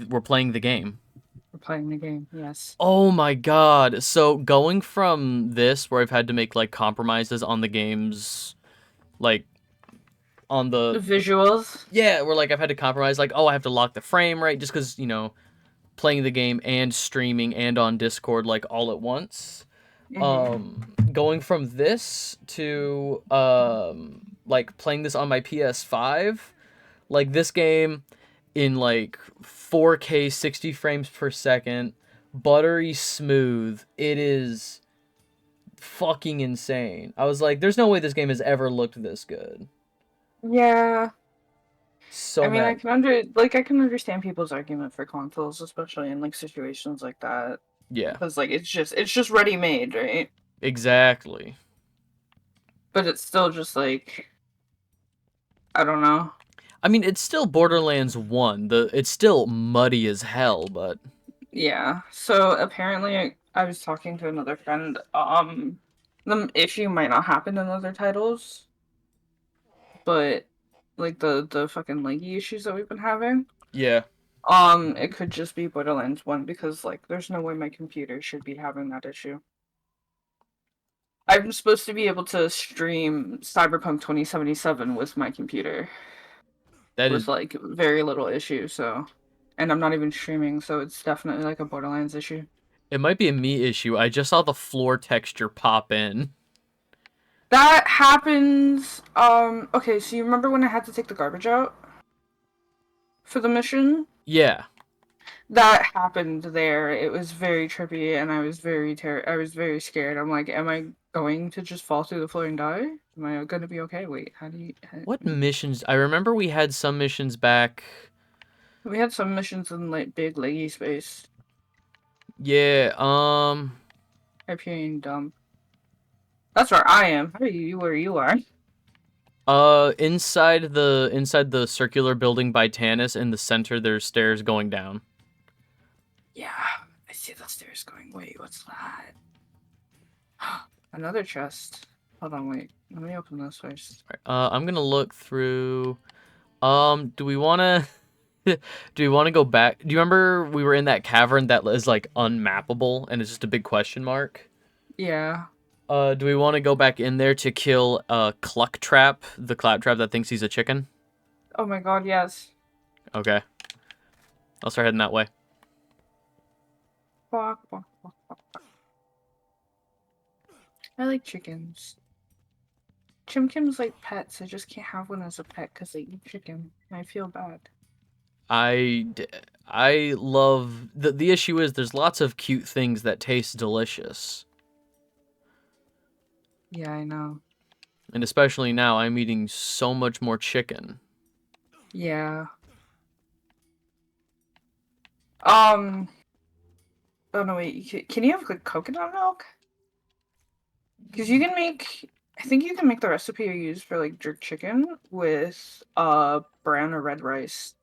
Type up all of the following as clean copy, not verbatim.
We're playing the game. We're playing the game, yes. Oh my god. So going from this where I've had to make like compromises on the games like on The the visuals. yeah, where like I've had to compromise like oh I have to lock the frame rate just cuz playing the game and streaming and on Discord like all at once. Hmm. Going from this to like playing this on my PS5, like this game in like 4K 60 frames per second, buttery smooth. It is fucking insane. I was like there's no way this game has ever looked this good. Yeah. I So mean, mad. I can understand people's argument for consoles, especially in like situations like that, Yeah, because like it's just ready made, right? exactly. But it's still just like I don't know. I mean, it's still Borderlands 1. It's still muddy as hell, but Yeah. So apparently, I was talking to another friend. The issue might not happen in other titles, but like the fucking leggy issues that we've been having. yeah. It could just be Borderlands 1 because like there's no way my computer should be having that issue. I'm supposed to be able to stream Cyberpunk 2077 with my computer That is with like very little issue, so and I'm not even streaming, so it's definitely like a Borderlands issue. it might be a me issue. I just saw the floor texture pop in. That happens. Okay, so you remember when I had to take the garbage out for the mission? Yeah. That happened there. It was very trippy, and I was very scared. I'm like, am I going to just fall through the floor and die? Am I gonna be okay? Wait, how do you? What missions? I remember we had some missions back. We had some missions in like big leggy space. Yeah, Hyperion dump. That's where I am. How are you where you are? inside the circular building by Tanis in the center there's stairs going down. Yeah, I see the stairs going. Wait, what's that? Another chest. Hold on, wait. Let me open this first. I'm gonna look through. Do we wanna do we wanna go back? Do you remember we were in that cavern that is like unmappable and it's just a big question mark? Yeah. Do we want to go back in there to kill Cluck Trap, the claptrap that thinks he's a chicken? Oh my god, yes. Okay, I'll start heading that way. Quack, quack, quack, quack, quack. I like chickens. Chimkins like pets. I just can't have one as a pet because they eat chicken. I feel bad. I I love the issue is there's lots of cute things that taste delicious, Yeah, I know. and especially now I'm eating so much more chicken. Yeah. Um. Oh no, wait. Can you have like coconut milk? Because you can make. I think you can make the recipe you use for like jerk chicken with brown or red rice.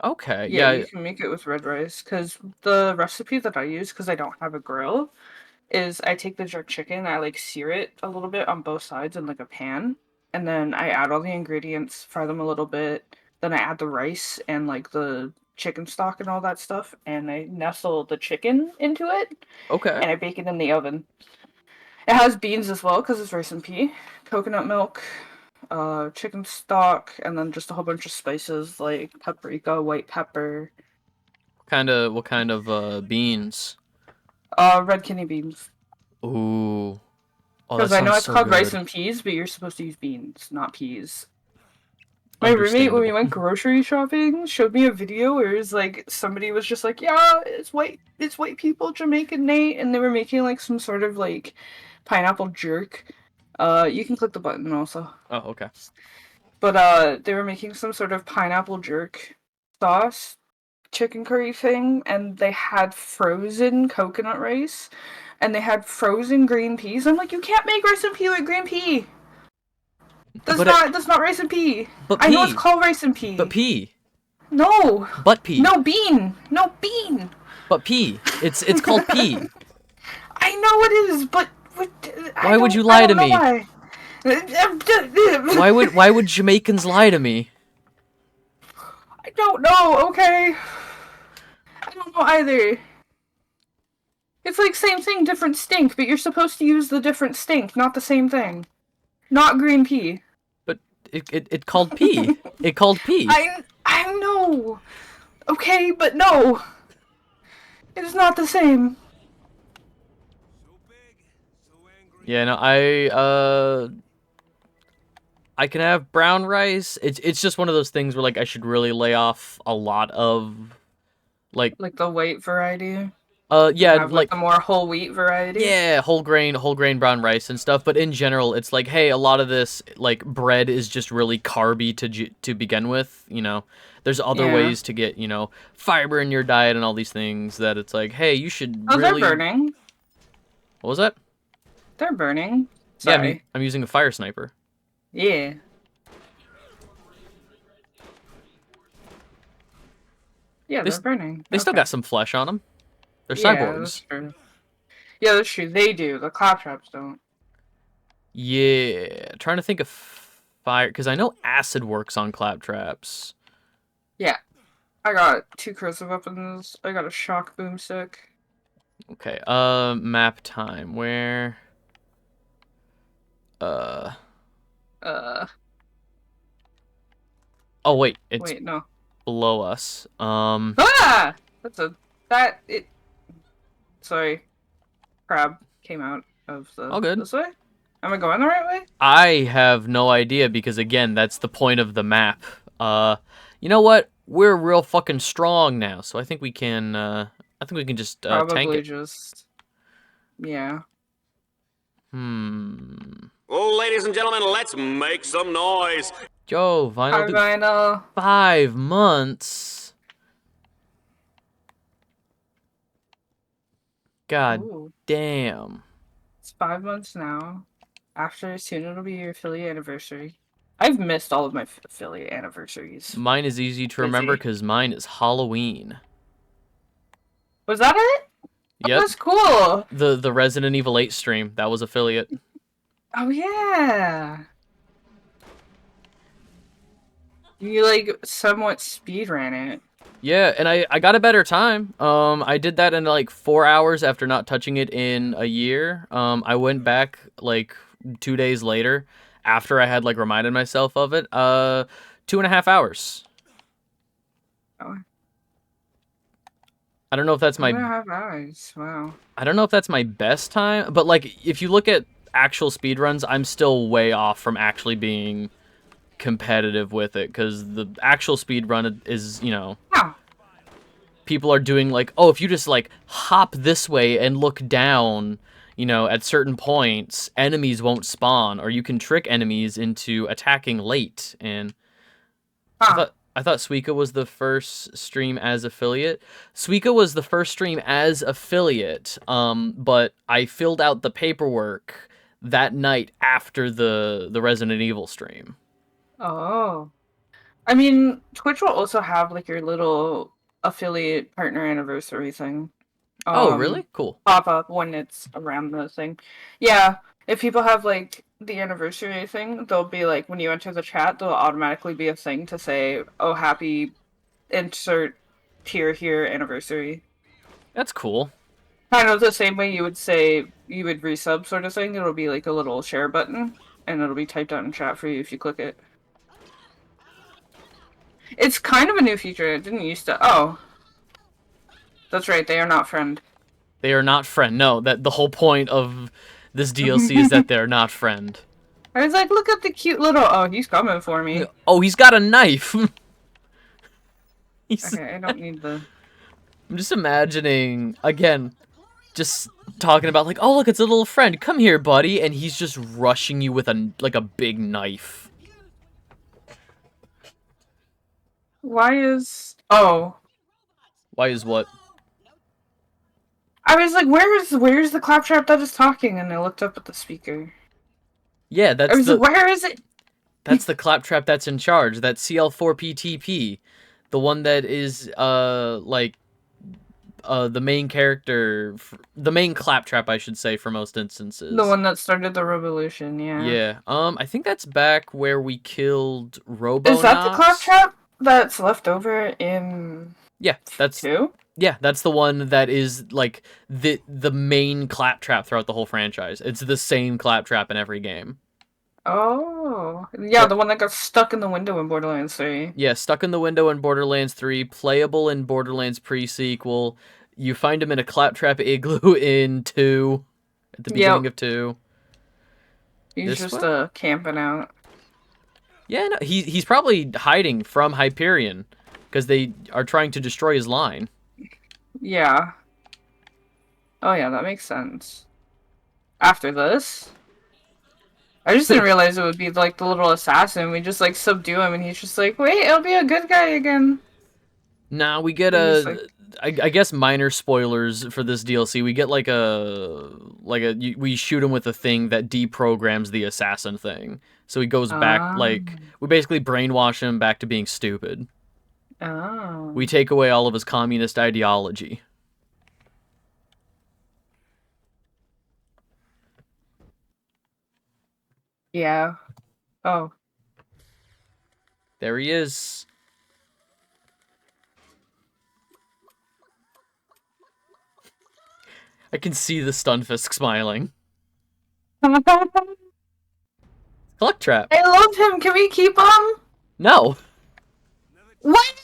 Okay, Yeah, yeah, you can make it with red rice. Because the recipe that I use, because I don't have a grill, is I take the jerk chicken, I like sear it a little bit on both sides in like a pan, and then I add all the ingredients, fry them a little bit, then I add the rice and like the chicken stock and all that stuff, and I nestle the chicken into it, okay. and I bake it in the oven. It has beans as well because it's rice and pea, coconut milk, chicken stock, and then just a whole bunch of spices like paprika, white pepper, What kind of beans? red kidney beans. Ooh, oh that Because I know sounds it's so called rice good. and peas, but you're supposed to use beans, not peas. My roommate, when we Understandable. went grocery shopping, showed me a video where it was like somebody was just like, "Yeah, it's white people, Jamaican Nate," and they were making like some sort of like pineapple jerk. You can click the button also, Oh, okay. but they were making some sort of pineapple jerk sauce, chicken curry thing, and they had frozen coconut rice, and they had frozen green peas. I'm like, you can't make rice and pea with green pea. But it, That's not rice and pea. but I know it's pea, called rice and but pea. pea, No, but pea, no bean, no bean. but pea. It's called pea. I know it is, but Why would you I lie to don't know me? why. Why would Jamaicans lie to me? I don't know. Okay. don't know either. It's like same thing, different stink, but you're supposed to use the different stink, not the same thing. Not green pea. But it called pee. It called pee. I know. Okay, but no. It is not the same. Yeah, no, I can have brown rice. It's just one of those things where like I should really lay off a lot of like Like the white variety. And yeah, have like like the more whole wheat variety. yeah, whole grain brown rice and stuff, but in general it's like hey, a lot of this like bread is just really carby to begin with, you know. There's other Yeah. ways to get, you know, fiber in your diet and all these things that it's like, hey, you should Oh, they're really. burning. What was that? They're burning. Yeah, Sorry. I'm using a fire sniper. Yeah. Yeah, They, they're burning. they still Okay. got some flesh on them. They're Yeah, that's cyborgs. true. Yeah, that's true. They do. The claptraps don't. Yeah, trying to think of fire because I know acid works on claptraps. Yeah. I got 2 corrosive weapons. I got a shock boomstick. Okay, map time. Where? Uh. Uh, Oh wait, it's wait, no. below us. Ah! That's a that it. Sorry, crab came out of the All good. this way. Am I going the right way? I have no idea because again, that's the point of the map. You know what? We're real fucking strong now, so I think we can. I think we can just tank Probably it. just. Yeah. Well, ladies and gentlemen, let's make some noise. Yo, Hi, Vinyl, dude. Vinyl. 5 months. God Ooh, damn. it's 5 months now. After soon it'll be your affiliate anniversary. I've missed all of my affiliate anniversaries. Mine is easy to remember Busy. because mine is Halloween. Was that it? Oh, Yep. that's cool. The Resident Evil 8 stream, that was affiliate. Oh yeah. You like somewhat speed ran it. Yeah, and I got a better time. I did that in like 4 hours after not touching it in a year. I went back like 2 days later after I had like reminded myself of it. 2.5 hours. Oh, I don't know if that's my 2.5 hours. Wow. I don't know if that's my best time, but like if you look at actual speedruns, I'm still way off from actually being competitive with it because the actual speedrun is, you know, Wow. people are doing like, oh, if you just like hop this way and look down, you know, at certain points, enemies won't spawn, or you can trick enemies into attacking late. And Huh. I thought Suika was the first stream as affiliate. Suika was the first stream as affiliate, but I filled out the paperwork that night after the Resident Evil stream. Oh. I mean, Twitch will also have like your little affiliate partner anniversary thing. Oh, really? Cool. Pop up when it's around the thing. Yeah. If people have like the anniversary thing, they'll be like when you enter the chat, there'll automatically be a thing to say, "Oh, happy insert tier here anniversary." That's cool. Kind of the same way you would say you would resub sort of thing. It'll be like a little share button, and it'll be typed out in chat for you if you click it. It's kind of a new feature. It didn't used to. Oh, that's right. They are not friend. They are not friend. No, that the whole point of this DLC is that they're not friend. I was like, look at the cute little. Oh, he's coming for me. Oh, he's got a knife. Okay, I don't need the. I'm just imagining again, just talking about like, oh look, it's a little friend. Come here, buddy, and he's just rushing you with a big knife. Why is. Oh. Why is what? I was like, where's the claptrap that is talking? And I looked up at the speaker. Yeah, I that's was the like, where is it? that's the claptrap that's in charge. That CL4PTP, the one that is like the main character, the main claptrap, I should say, for most instances. The one that started the revolution, yeah. Yeah. I think that's back where we killed Robo. Is that the claptrap that's left over in Yeah, that's 2? Yeah, that's the one that is like the main claptrap throughout the whole franchise. It's the same claptrap in every game. Oh, yeah, So the one that got stuck in the window in Borderlands 3. yeah, stuck in the window in Borderlands 3, playable in Borderlands pre-sequel. You find him in a claptrap igloo in 2, at the beginning Yep, of 2. he's This just one? camping out. Yeah, no, he's probably hiding from Hyperion because they are trying to destroy his line. Yeah. Oh yeah, that makes sense. After this, I just didn't realize it would be like the little assassin. We just like subdue him, and he's just like, wait, it'll be a good guy again. Nah, we get He just like, I guess minor spoilers for this DLC. We get we shoot him with a thing that deprograms the assassin thing. So he goes back, ah, like, we basically brainwash him back to being stupid. We oh, take away all of his communist ideology. yeah. Oh, There he is. I can see the Stunfisk smiling. I Cluck trap. love him. Can we keep him? No. What?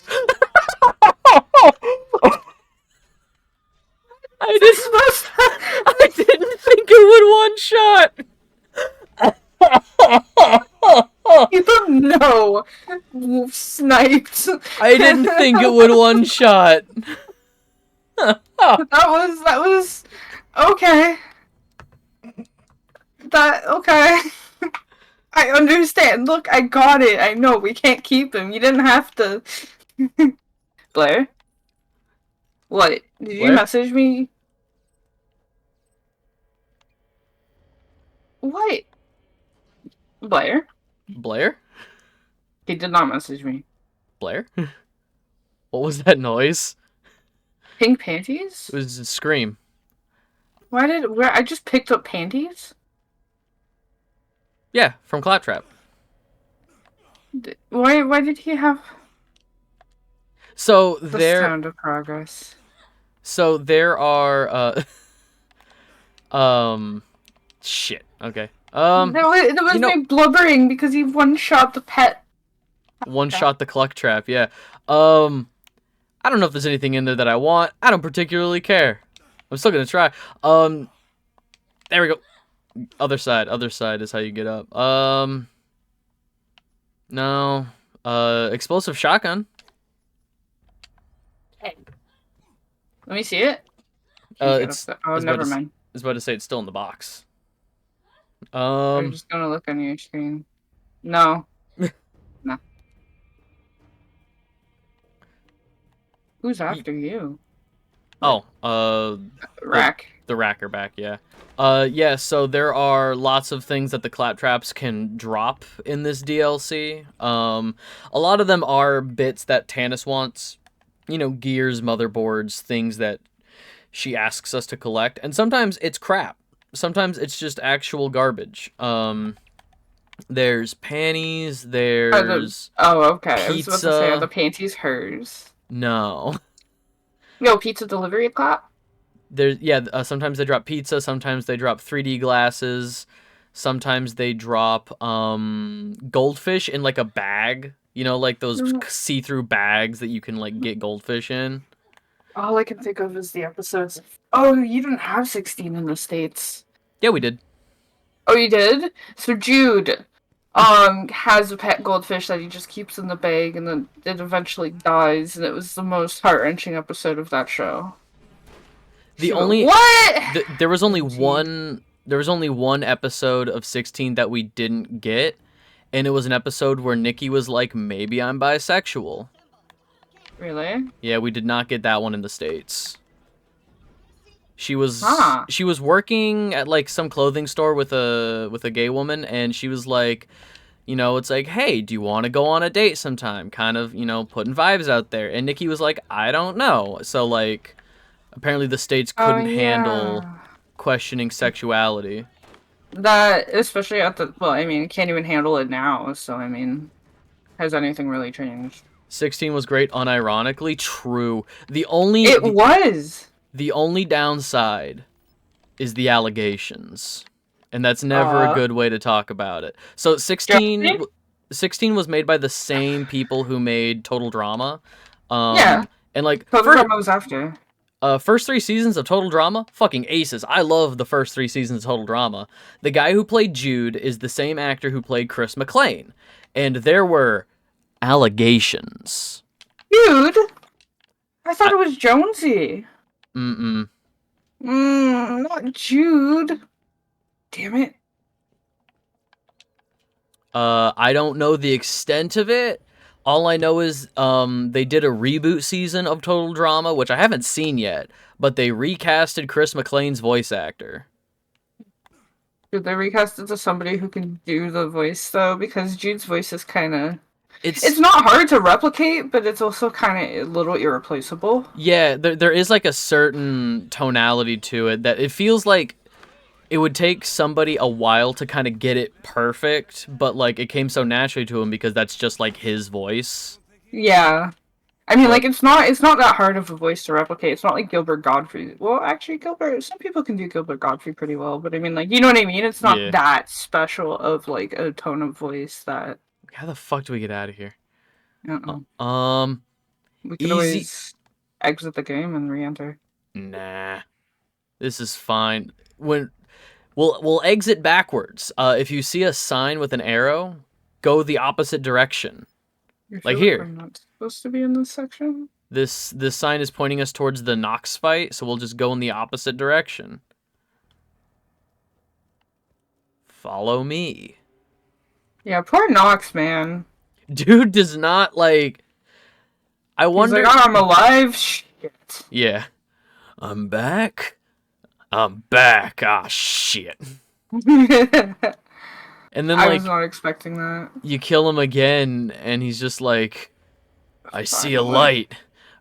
I This didn't. supposed I didn't think it would one shot. Keep him? No. Sniped. I didn't think it would one shot. That was okay. Okay. I understand. Look, I got it. I know we can't keep him. You didn't have to. Blair? What? Did you Blair? message me? What? Blair? Blair? He did not message me. Blair? What was that noise? Pink panties? It was a scream. Where I just picked up panties? Yeah, from Claptrap. Why did he have So the there sound of progress? so there are shit. Okay. That was you know, me blubbering because he one-shot the pet. one shot the Cluck Trap, yeah. I don't know if there's anything in there that I want. I don't particularly care. I'm still gonna try. There we go. Other side is how you get up. No. Explosive shotgun. Hey. Let me see it. It's Oh, I was about never to, mind. I was about to say it's still in the box. I'm just gonna look on your screen. No. No. Who's after you? Oh, Rack. the racker back, yeah. Yeah, so there are lots of things that the claptraps can drop in this DLC. A lot of them are bits that Tannis wants. You know, gears, motherboards, things that she asks us to collect. And sometimes it's crap. Sometimes it's just actual garbage. There's panties, there's Okay. I was about to say, are the pizza. panties hers? No. Yo, pizza delivery clap? Sometimes they drop pizza, sometimes they drop 3D glasses, sometimes they drop goldfish in like a bag, you know, like those see-through bags that you can like get goldfish in. All I can think of is the episodes. Oh, you didn't have 16 in the States. Yeah, we did. Oh, you did? So Jude has a pet goldfish that he just keeps in the bag, and then it eventually dies, and it was the most heart-wrenching episode of that show. What? There was only Gee. one episode of 16 that we didn't get, and it was an episode where Nikki was like, maybe I'm bisexual. Really? Yeah, we did not get that one in the States. She was Huh. she was working at like some clothing store with a gay woman, and she was like, you know, it's like, hey, do you want to go on a date sometime? Kind of, you know, putting vibes out there. And Nikki was like, I don't know. So like, apparently the States Oh, couldn't handle yeah. questioning sexuality. That, especially at the, well, I mean, can't even handle it now, so I mean, has anything really changed? 16 was great, unironically. True. It was. The only downside is the allegations. And that's never a good way to talk about it. So 16 Jonesy? 16 was made by the same people who made Total Drama. Yeah. And like Total Drama was after. first 3 seasons of Total Drama, fucking aces. I love the first 3 seasons of Total Drama. The guy who played Jude is the same actor who played Chris McClane. And there were allegations. Dude, I thought it was Jonesy. Mm-mm. Not Jude. Damn it. I don't know the extent of it. All I know is they did a reboot season of Total Drama, which I haven't seen yet, but they recasted Chris McClane's voice actor. Did they recast it to somebody who can do the voice, though? Because Jude's voice is kind of... It's not hard to replicate, but it's also kind of a little irreplaceable. Yeah, there is like a certain tonality to it that it feels like it would take somebody a while to kind of get it perfect, but like it came so naturally to him because that's just like his voice. Yeah. I mean, like, it's not that hard of a voice to replicate. It's not like Gilbert Godfrey. Well, actually, some people can do Gilbert Godfrey pretty well, but I mean, like, you know what I mean? It's not that special of, like, a tone of voice that... How the fuck do we get out of here? We could always exit the game and re-enter. Nah. This is fine. We'll exit backwards. If you see a sign with an arrow, go the opposite direction. Like here. I'm not supposed to be in this section. This sign is pointing us towards the Nox fight, so we'll just go in the opposite direction. Follow me. Yeah, poor Nox, man. Dude does not like. I wonder. He's like, oh, I'm alive. Shit. Yeah. I'm back. Ah, shit. And then, I like, was not expecting that. you kill him again, and he's just like, I see a light.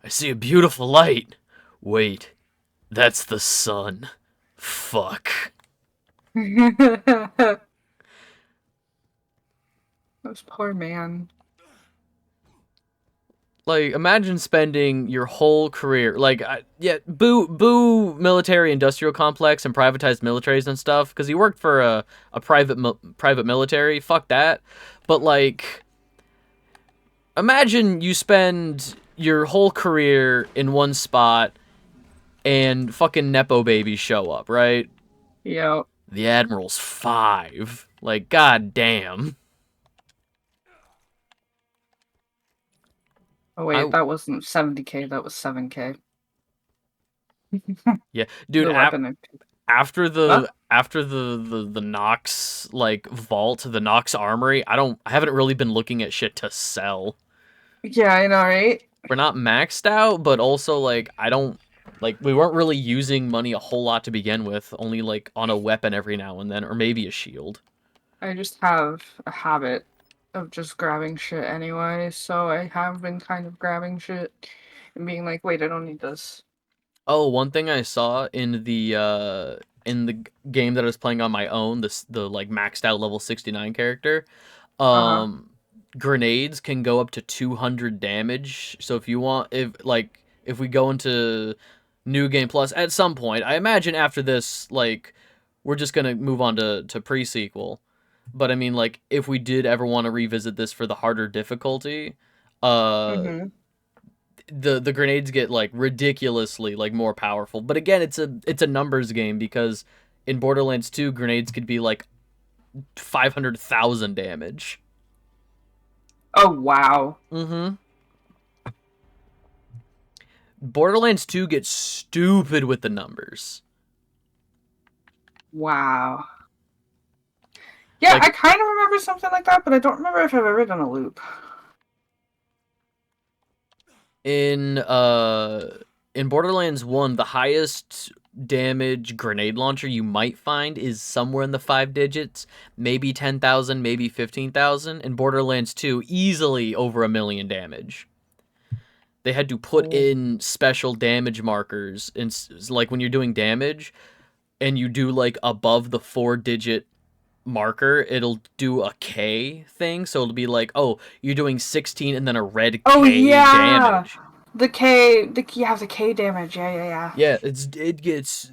I see a beautiful light. Wait, that's the sun. Fuck. This poor man. Like, imagine spending your whole career, like, boo military industrial complex and privatized militaries and stuff, because he worked for a private military, fuck that, but, like, imagine you spend your whole career in one spot, and fucking Nepo babies show up, right? Yep. The Admiral's 5. Like, god damn. Oh wait, that wasn't 70k, that was 7k. Yeah, dude, after the Nox like vault, the Nox armory, I haven't really been looking at shit to sell. Yeah, I know, right? We're not maxed out, but also like we weren't really using money a whole lot to begin with, only like on a weapon every now and then, or maybe a shield. I just have a habit of just grabbing shit anyway, so I have been kind of grabbing shit and being like, wait, I don't need this. Oh, one thing I saw in the game that I was playing on my own, the like maxed out level 69 character, grenades can go up to 200 damage. So if we go into New Game Plus at some point, I imagine after this, like, we're just gonna move on to pre-sequel. But I mean, like, if we did ever want to revisit this for the harder difficulty, the grenades get like ridiculously like more powerful. But again, it's a numbers game, because in Borderlands 2, grenades could be like 500,000 damage. Oh wow. Borderlands 2 gets stupid with the numbers. Wow. Yeah, like, I kind of remember something like that, but I don't remember if I've ever done a loop. In Borderlands 1, the highest damage grenade launcher you might find is somewhere in the 5 digits, maybe 10,000, maybe 15,000. In Borderlands 2, easily over 1 million damage. They had to put in special damage markers, like when you're doing damage, and you do like above the 4-digit marker, it'll do a K thing. So it'll be like, oh, you're doing 16 and then a red Oh K yeah, damage. the K damage. Yeah. Yeah, it gets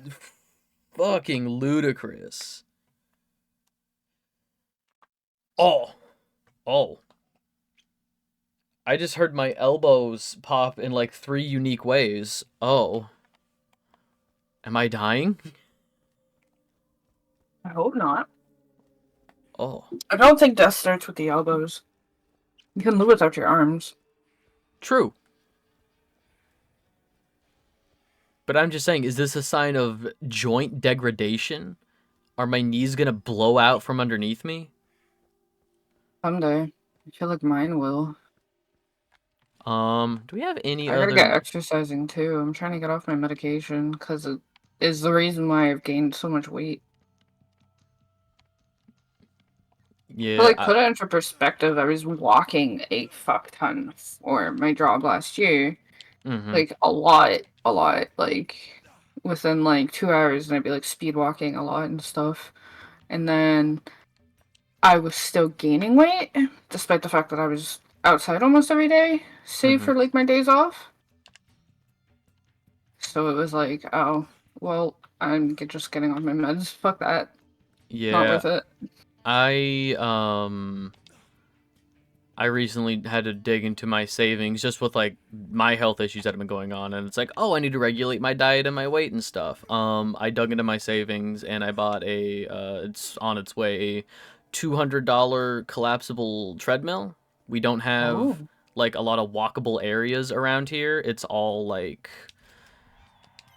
fucking ludicrous. Oh, oh. I just heard my elbows pop in like 3 unique ways. Oh. Am I dying? I hope not. Oh. I don't think death starts with the elbows. You can live without your arms. True. But I'm just saying, is this a sign of joint degradation? Are my knees gonna blow out from underneath me? Someday. I feel like mine will. Do we have any I gotta get other... exercising too. I'm trying to get off my medication because it is the reason why I've gained so much weight. To Yeah, like put it into perspective, I was walking a fuck ton for my job last year. mm-hmm, Like a lot. Like within like 2 hours, and I'd be like speed walking a lot and stuff. And then I was still gaining weight, despite the fact that I was outside almost every day, save mm-hmm. for like my days off. So it was like, oh, well, just getting on my meds. Fuck that. Not Yeah, worth it. I, um... I recently had to dig into my savings just with like my health issues that have been going on, and it's like, oh, I need to regulate my diet and my weight and stuff. I dug into my savings and I bought it's on its way, a $200 collapsible treadmill. We don't have Oh. like a lot of walkable areas around here. It's all like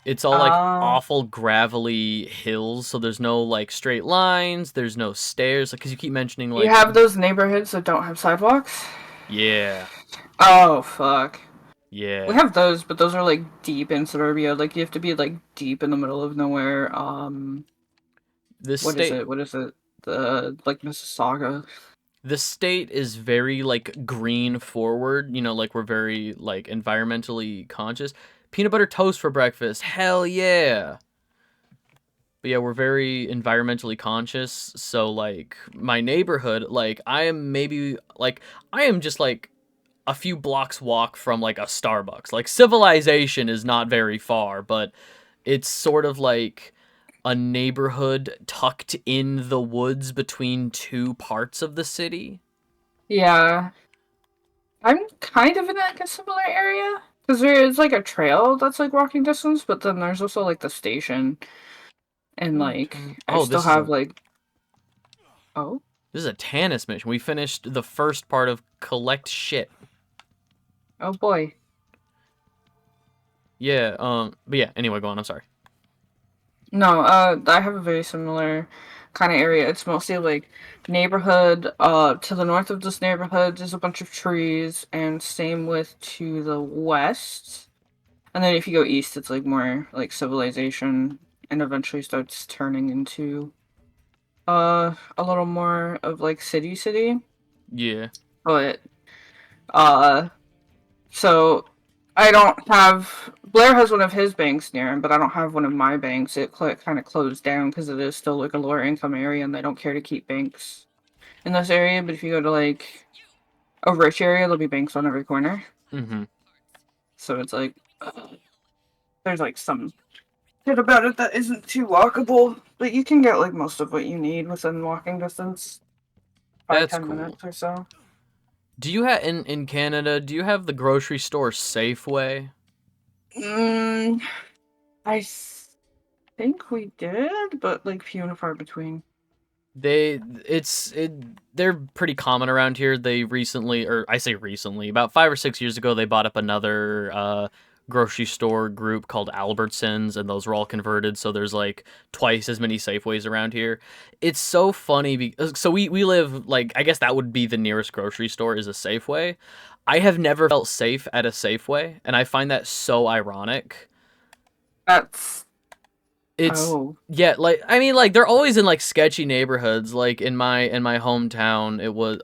Uh, awful gravelly hills, so there's no like straight lines, there's no stairs, because you keep mentioning you like, have those neighborhoods that don't have sidewalks? yeah, Oh, fuck. We yeah. have those, but those are like deep in suburbia. Like you have to be like deep in the middle of nowhere. This What is state it? What is it? The like Mississauga. the state is very like green forward, like we're very like environmentally conscious. Peanut butter toast for breakfast. Hell yeah. But yeah, we're very environmentally conscious. So like my neighborhood, like I am just like a few blocks walk from like a Starbucks. Like civilization is not very far, but it's sort of like a neighborhood tucked in the woods between two parts of the city. Yeah, I'm kind of in like a similar area because there is like a trail that's like walking distance, but then there's also like the station, and like I Oh, still this is have a like oh this is a Tannis mission. We finished the first part of collect shit. oh boy. Yeah, but yeah, anyway, go on, I'm sorry. No, I have a very similar kind of area. It's mostly like neighborhood. To the north of this neighborhood, there's a bunch of trees, and same with to the west. And then if you go east, it's like more like civilization, and eventually starts turning into a little more of like city. Yeah. But uh, so I don't have Blair has one of his banks near him, but I don't have one of my banks. It kind of closed down because it is still like a lower income area, and they don't care to keep banks in this area. But if you go to like a rich area, there'll be banks on every corner. Mm-hmm. So it's like there's like some bit about it that isn't too walkable, but you can get like most of what you need within walking distance, five That's ten cool. minutes or so. Do you have in Canada, do you have the grocery store Safeway? Mm, think we did, but like few and far between. They it's it they're pretty common around here. They recently, or I say recently, about 5 or 6 years ago, they bought up another grocery store group called Albertsons, and those were all converted. So there's like twice as many Safeways around here. It's so funny because so we live like, I guess that would be the nearest grocery store is a Safeway. I have never felt safe at a Safeway, and I find that so ironic. That's It's oh Yeah, like I mean, like they're always in like sketchy neighborhoods. Like in my hometown, it was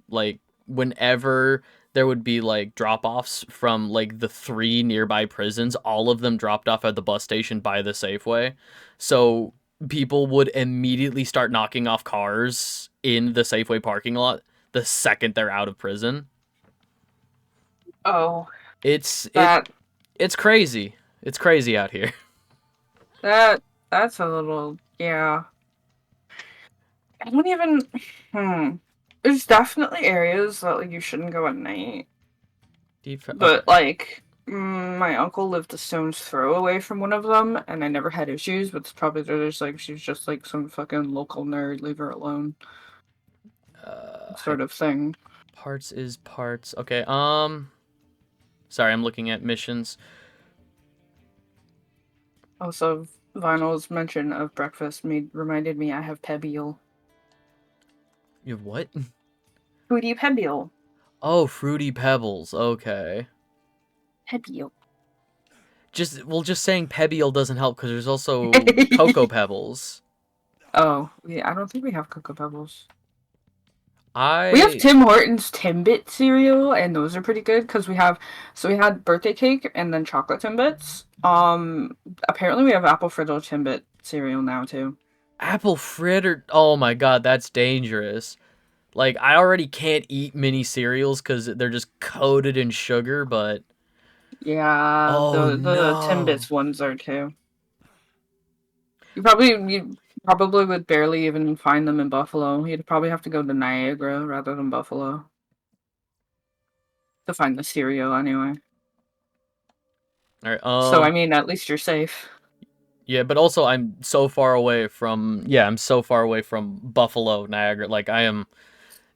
like whenever there would be like drop-offs from like the three nearby prisons, all of them dropped off at the bus station by the Safeway. So people would immediately start knocking off cars in the Safeway parking lot the second they're out of prison. Oh, It's that it's crazy. It's crazy out here. that that's a little, yeah. I don't even. There's definitely areas that like you shouldn't go at night, Okay. but like my uncle lived a stone's throw away from one of them, and I never had issues. But it's probably there's like she's just like some fucking local nerd, leave her alone, sort of thing. Parts is parts. Okay. Sorry, I'm looking at missions. Also, Vinyl's mention of breakfast reminded me I have Pebble. You have what? Fruity Pebble. Oh, Fruity Pebbles. Okay. Pebble. Just saying Pebble doesn't help because there's also Cocoa Pebbles. Oh, yeah, I don't think we have Cocoa Pebbles. We I have Tim Hortons Timbit cereal, and those are pretty good because we had birthday cake and then chocolate Timbits. Apparently we have apple frizzle Timbit cereal now too. apple fritter. Oh my god, that's dangerous. Like I already can't eat mini cereals because they're just coated in sugar. But Yeah, oh the no. Timbits ones are too. You probably would barely even find them in Buffalo. You'd probably have to go to Niagara rather than Buffalo to find the cereal anyway. All right. So I mean, at least you're safe. Yeah, but also I'm so far away from. Yeah, I'm so far away from Buffalo, Niagara. Like I am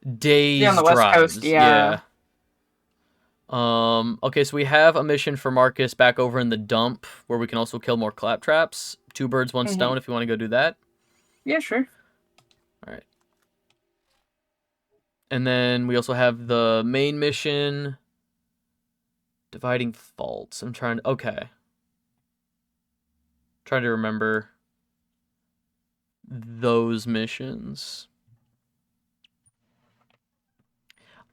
Yeah, on days the West Coast, drives. yeah. Yeah. Okay, so we have a mission for Marcus back over in the dump where we can also kill more claptraps. Two birds, one stone if you want to go do that. Yeah, sure. All right. And then we also have the main mission, dividing faults. I'm trying to. Okay. Trying to remember those missions.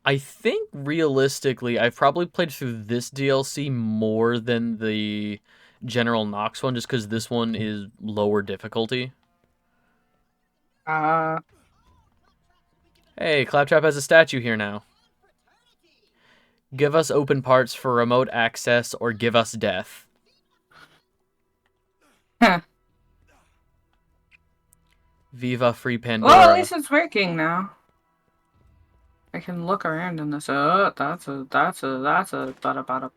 I think realistically, I've probably played through this DLC more than the General Knox one, just because this one is lower difficulty. Uh, Hey, Claptrap has a statue here now. Give us open parts for remote access or give us death. huh. Viva Free Well, at Pandora. least it's working now. I can look around in this. Oh, that's a bada bada.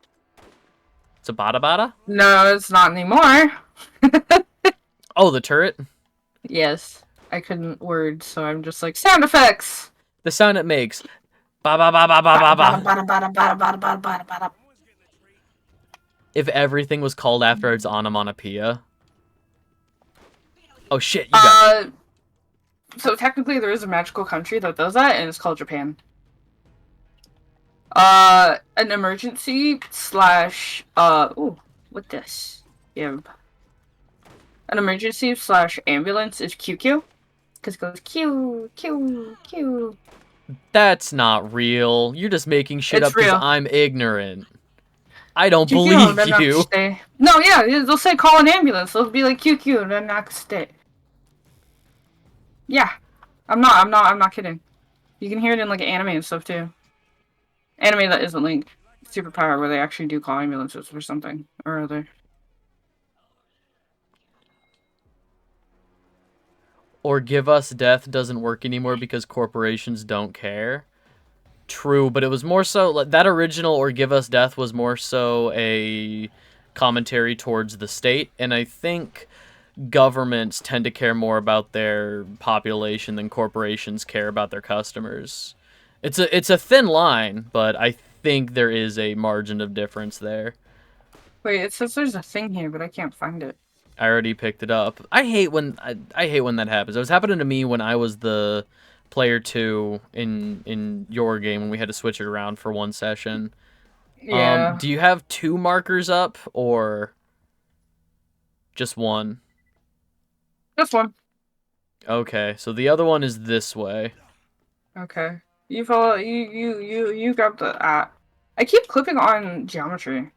It's a bada bada? No, it's not anymore. Oh, the turret? Yes, I couldn't word, so I'm just like sound effects. The sound it makes. Ba ba ba ba ba ba Bada bada ba. bada bada bada bada bada bada bada. If everything was called after its onomatopoeia. Oh shit, you got. So technically there is a magical country that does that, and it's called Japan. An emergency slash ooh, what this? Yeah. An emergency slash ambulance is QQ. Because it goes Q, Q, Q. That's not real. You're just making shit It's up because real. I'm ignorant. I don't QQ, believe then not you. stay. No, yeah, they'll say call an ambulance. They'll be like QQ, then not stay. Yeah. I'm not kidding. You can hear it in like anime and stuff too. Anime that isn't like superpower where they actually do call ambulances or something or other. Or give us death doesn't work anymore because corporations don't care. True, but it was more so like that original or give us death was more so a commentary towards the state, and I think governments tend to care more about their population than corporations care about their customers. It's a thin line, but I think there is a margin of difference there. Wait, it says there's a thing here, but I can't find it. I already picked it up. I hate when that happens. It was happening to me when I was the player 2 in your game when we had to switch it around for one session. Yeah. Do you have two markers up or just one? This one. Okay, so the other one is this way. Okay. You follow you got the I keep clipping on geometry.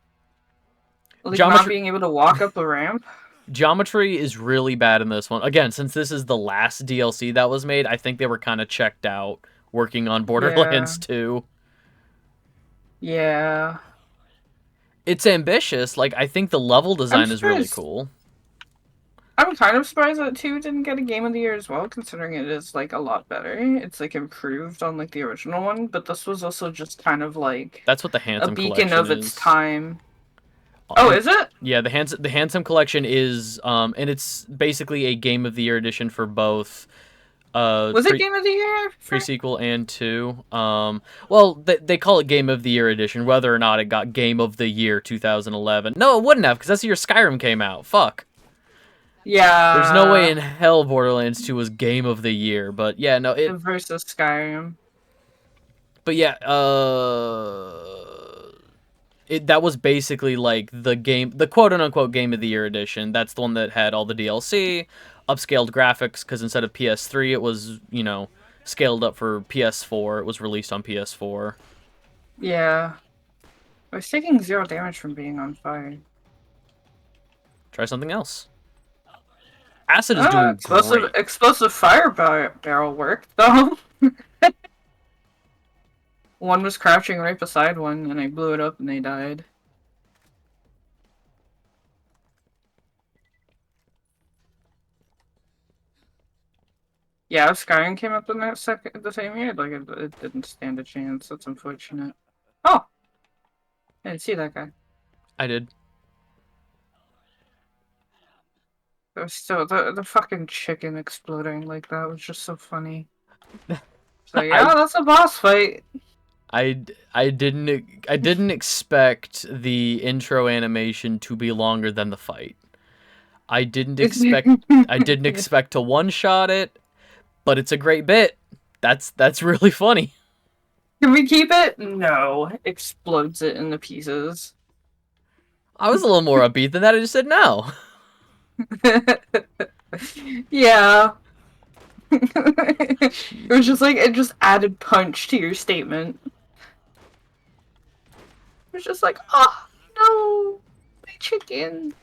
Like not Geometry being able to walk up the ramp. Geometry is really bad in this one. Again, since this is the last DLC that was made, I think they were kind of checked out working on Yeah. Borderlands 2. Yeah. It's ambitious. Like, I think the level I'm design is really surprised. cool. I'm kind of surprised that 2 didn't get a Game of the Year as well, considering it is like a lot better. It's like improved on like the original one, but this was also just kind of like That's what the a Handsome beacon Collection of its is. time. Oh, And is it? yeah, the Handsome Collection is and it's basically a Game of the Year edition for both Was it Game of the Year for? pre-sequel and 2. Well, they call it Game of the Year edition, whether or not it got Game of the Year 2011. No, it wouldn't have, because that's the year Skyrim came out. Fuck. There's no way Yeah, in hell Borderlands 2 was Game of the Year, but yeah, no, versus Skyrim. but yeah, that was basically like the quote unquote Game of the Year edition. That's the one that had all the DLC, upscaled graphics, because instead of PS3, it was, scaled up for PS4. It was released on PS4. Yeah, I was taking 0 damage from being on fire. Try something else. Acid is Ah, doing great. explosive fire barrel worked though. One was crouching right beside one, and I blew it up, and they died. Yeah, if Skyrim came up in the same year, like it didn't stand a chance. That's unfortunate. Oh, I didn't see that guy. I did. There was still the fucking chicken exploding like that was just so funny. So I yeah, that's a boss fight. I didn't expect the intro animation to be longer than the fight. I didn't expect I didn't expect to one shot it, but it's a great bit. That's really funny. Can we keep it? No. Explodes it into pieces. I was a little more upbeat than that. I just said no. Yeah. It was just like it just added punch to your statement. It was just like, oh no, my chicken.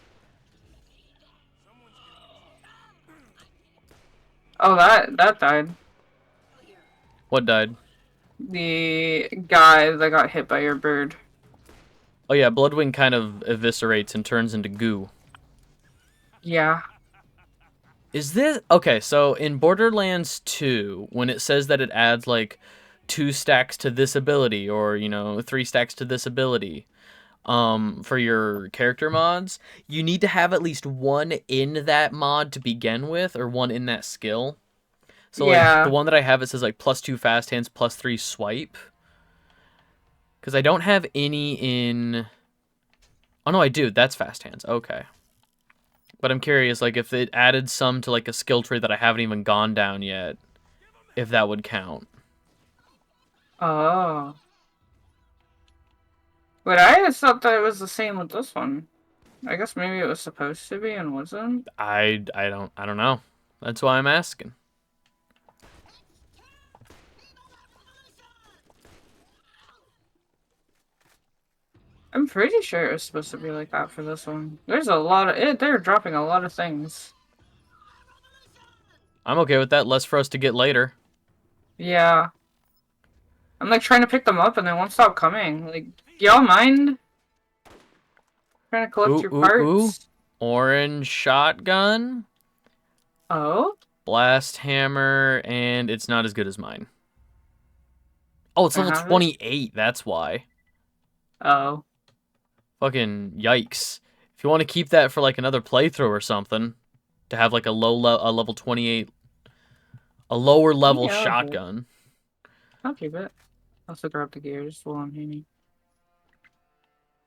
Oh, that died. What died? The guy that got hit by your bird. Oh yeah, Bloodwing kind of eviscerates and turns into goo. Yeah. Is this okay? So in Borderlands 2, when it says that it adds like 2 stacks to this ability, or 3 stacks to this ability, for your character mods, you need to have at least one in that mod to begin with, or one in that skill. So like the Yeah. one that I have, it says like +2 fast hands, +3 swipe. Because I don't have any in. Oh no, I do. That's fast hands. Okay. But I'm curious, like if it added some to like a skill tree that I haven't even gone down yet, if that would count. Oh. But I just thought that it was the same with this one. I guess maybe it was supposed to be and wasn't. I don't know. That's why I'm asking. I'm pretty sure it was supposed to be like that for this one. There's a lot of it. They're dropping a lot of things. I'm okay with that. Less for us to get later. Yeah. I'm like trying to pick them up and they won't stop coming. Like, do y'all mind trying to collect Ooh, your ooh, ooh. parts? Orange shotgun, Oh? blast hammer, and it's not as good as mine. Oh, it's I level have it? 28. That's why. Oh. Fucking yikes. If you want to keep that for like another playthrough or something, to have like a level 28, a lower level Yeah, okay. shotgun. I'll keep it. I'll also grab the gears while I'm here.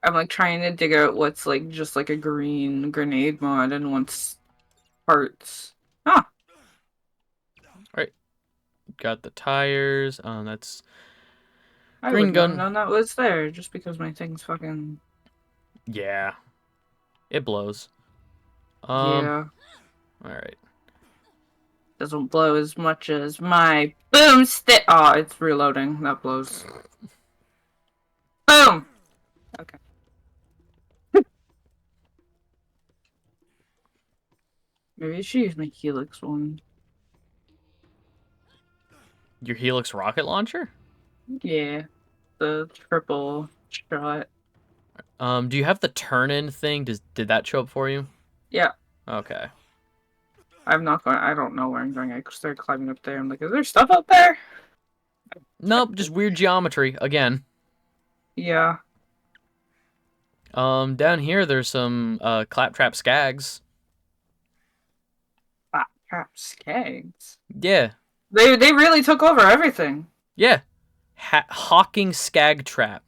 I'm like trying to dig out what's like just like a green grenade mod and what's parts. Ah, Alright, got the tires. That's I green wouldn't have gun. known that was there just because my thing's fucking. Yeah, it blows. Yeah. Alright. Doesn't blow as much as my boomstick. Oh, it's reloading. That blows. Boom! Okay. Maybe I should use my Helix one. Your Helix rocket launcher? Yeah, the triple shot. Do you have the turn-in thing? Did that show up for you? Yeah, Okay. I'm not going. I don't know where I'm going. I started climbing up there. I'm like, is there stuff up there? Nope, just weird geometry again. Yeah. Down here there's some claptrap skags. Crap, skags. Yeah, They really took over everything. yeah. Hawking skag trap.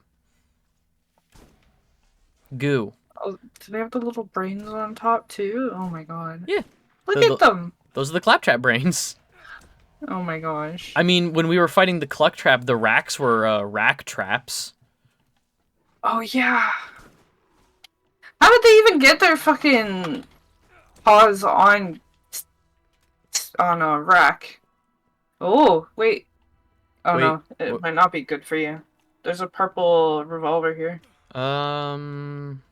Goo. Oh, do they have the little brains on top too? Oh my god. Yeah. Look at them. Those are the claptrap brains. Oh my gosh. I mean, when we were fighting the cluck trap, the racks were rack traps. Oh yeah. How did they even get their fucking paws on a rack? Oh wait. Oh Wait, no, it might not be good for you. There's a purple revolver here. Um,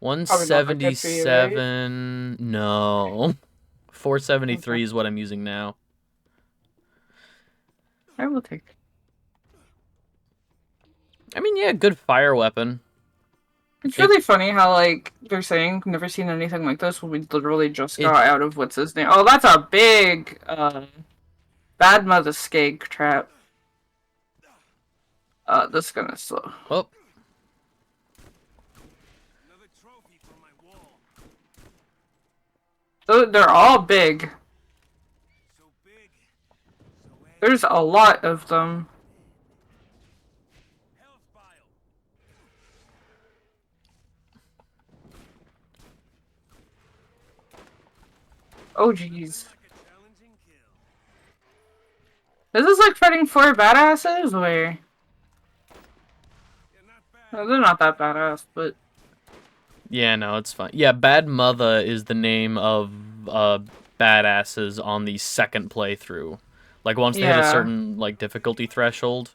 Probably not that good for you, right? 177. No. 473 is what I'm using now. I will take. I mean, yeah, good fire weapon. It's really funny how like they're saying never seen anything like this when we literally just got out of what's his name. Oh, that's a big bad mother skag trap. This is gonna slow. Oh. They're all big. There's a lot of them. Oh jeez. This is like fighting four badasses, or no, they're not that badass, but Yeah, no, it's fine. Yeah, Bad Mother is the name of badasses on the second playthrough. Like once they hit a certain like difficulty threshold.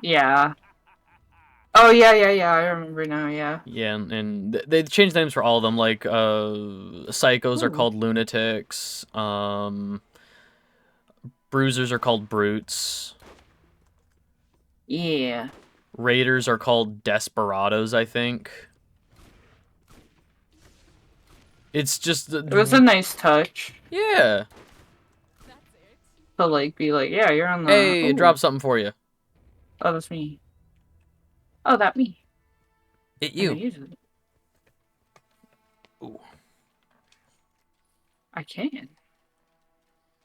Yeah. Oh yeah, I remember now. Yeah. Yeah, and they changed names for all of them. Like psychos are called lunatics. Bruisers are called brutes. Yeah. Raiders are called desperados, I think. It's just It was a nice touch yeah. to like be like, yeah, you're on the. Hey, it dropped something for you. Oh, that's me. Oh, that me. It you. Use it. Ooh. I can.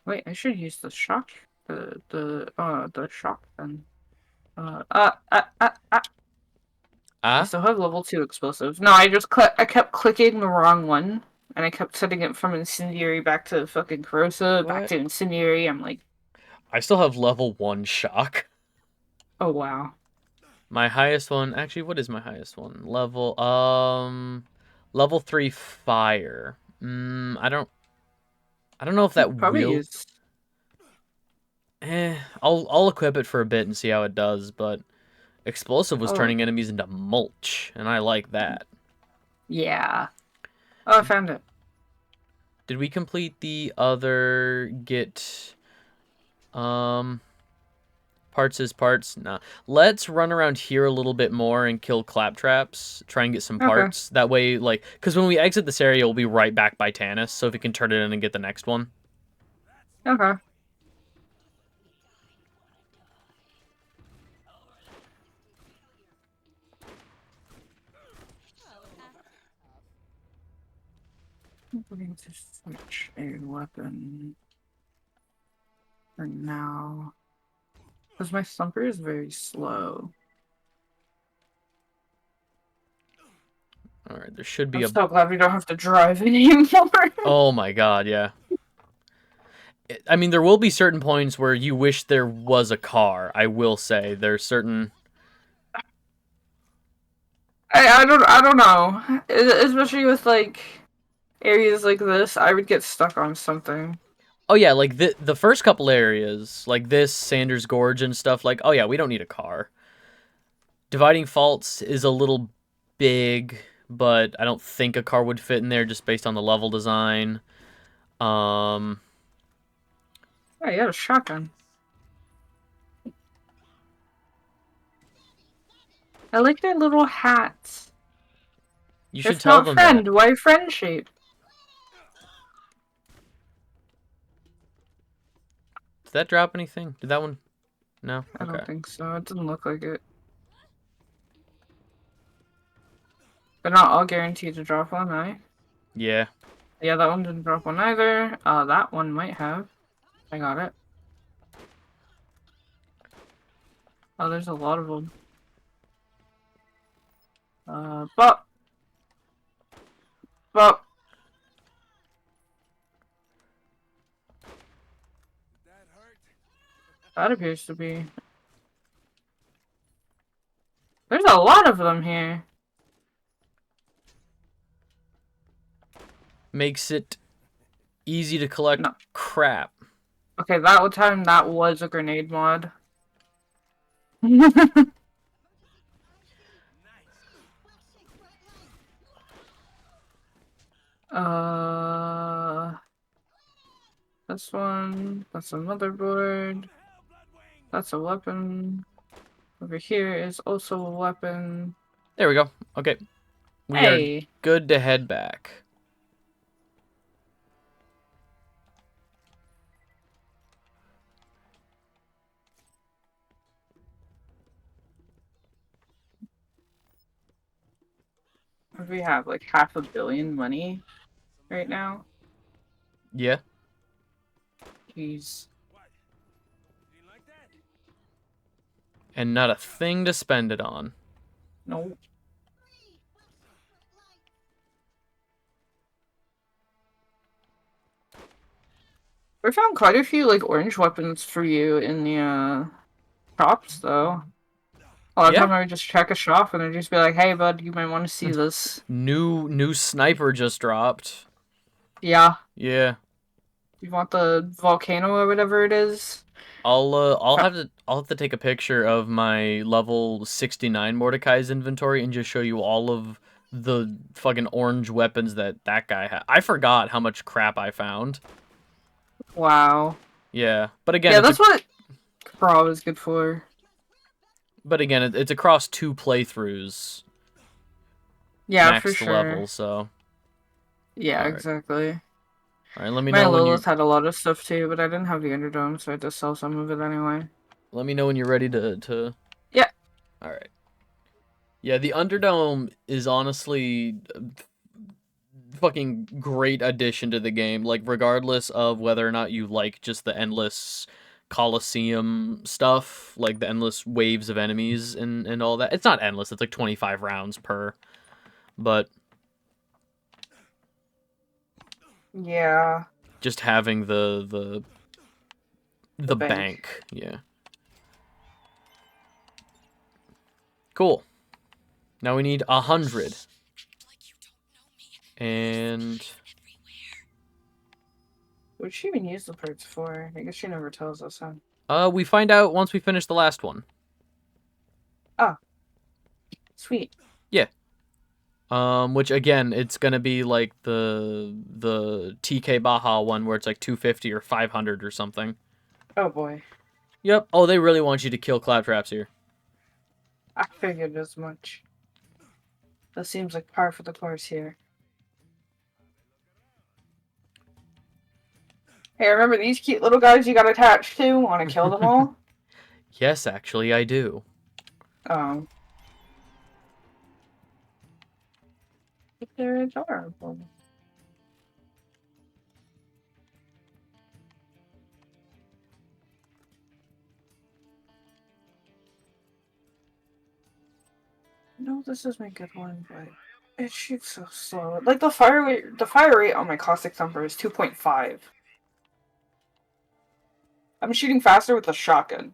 Wait, I should use the shock. The shock then. I still have level 2 explosive. No, I kept clicking the wrong one, and I kept setting it from incendiary back to fucking corrosive, back to incendiary. I'm like, I still have level 1 shock. oh wow. My highest one, actually, what is my highest one? Level 3 fire. I don't know if that Probably will. use. I'll equip it for a bit and see how it does, but explosive was Oh. turning enemies into mulch, and I like that. Yeah. Oh, I found it. Did we complete the other get parts is parts? Nah. Let's run around here a little bit more and kill claptraps. Try and get some parts. That way, like, because when we exit this area, we'll be right back by Tannis. So if we can turn it in and get the next one. Okay. I'm going to switch a weapon for now. Because my thumper is very slow. Alright, there should be I'm a... so glad we don't have to drive anymore. Oh my god, yeah. I mean, there will be certain points where you wish there was a car, I will say. There's certain... I don't know. Especially with, like, areas like this, I would get stuck on something. Oh yeah, like the first couple areas, like this, Sanders Gorge and stuff, like, oh yeah, we don't need a car. Dividing Faults is a little big, but I don't think a car would fit in there just based on the level design. Yeah, you got a shotgun. I like their little hats. You should If tell not them that. friend, why friend shape? Did that drop anything? Did that one? No? I Okay. don't think so. It didn't look like it. They're not all guaranteed to drop one, right? Yeah. Yeah, that one didn't drop one either. That one might have. I got it. Oh, there's a lot of them. But that appears to be. There's a lot of them here. Makes it easy to collect No. crap. Okay, that time that was a grenade mod. This one. That's a motherboard. That's a weapon. Over here is also a weapon. There we go. Okay. We are Hey! good to head back. We have like 500 million money right now. Yeah. Jeez. And not a thing to spend it on. Nope. We found quite a few like orange weapons for you in the shops though. A lot of Yeah. time I would just check a shop and they'd just be like, hey bud, you might want to see this. New sniper just dropped. Yeah. Yeah. You want the volcano or whatever it is? I'll have to take a picture of my level 69 Mordecai's inventory and just show you all of the fucking orange weapons that guy had. I forgot how much crap I found. Wow. Yeah, but again, Yeah, that's what Crawl is good for. it's across 2 playthroughs, Yeah, for max sure. level. So, Yeah, all right, exactly. let me My know when Lilith had a lot of stuff too, but I didn't have the Underdome, so I had to sell some of it anyway. let me know when you're ready to. Yeah. All right. Yeah, the Underdome is honestly a fucking great addition to the game. Like, regardless of whether or not you like just the endless Coliseum stuff, like the endless waves of enemies and all that. It's not endless. It's like 25 rounds per. But Yeah. just having the bank. bank, yeah. Cool. Now we need 100. And What'd she even use the parts for? I guess she never tells us, huh? we find out once we finish the last one. Oh. Sweet. Yeah. Which again, it's gonna be like the TK Baja one where it's like 250 or 500 or something. Oh boy. Yep. Oh, they really want you to kill claptraps here. I figured as much. That seems like par for the course here. Hey, remember these cute little guys you got attached to? Want to kill them all? Yes, actually, I do. Um. They're adorable. No, this is my good one, but it shoots so slow. Like the fire rate on my caustic thumper is 2.5. I'm shooting faster with the shotgun.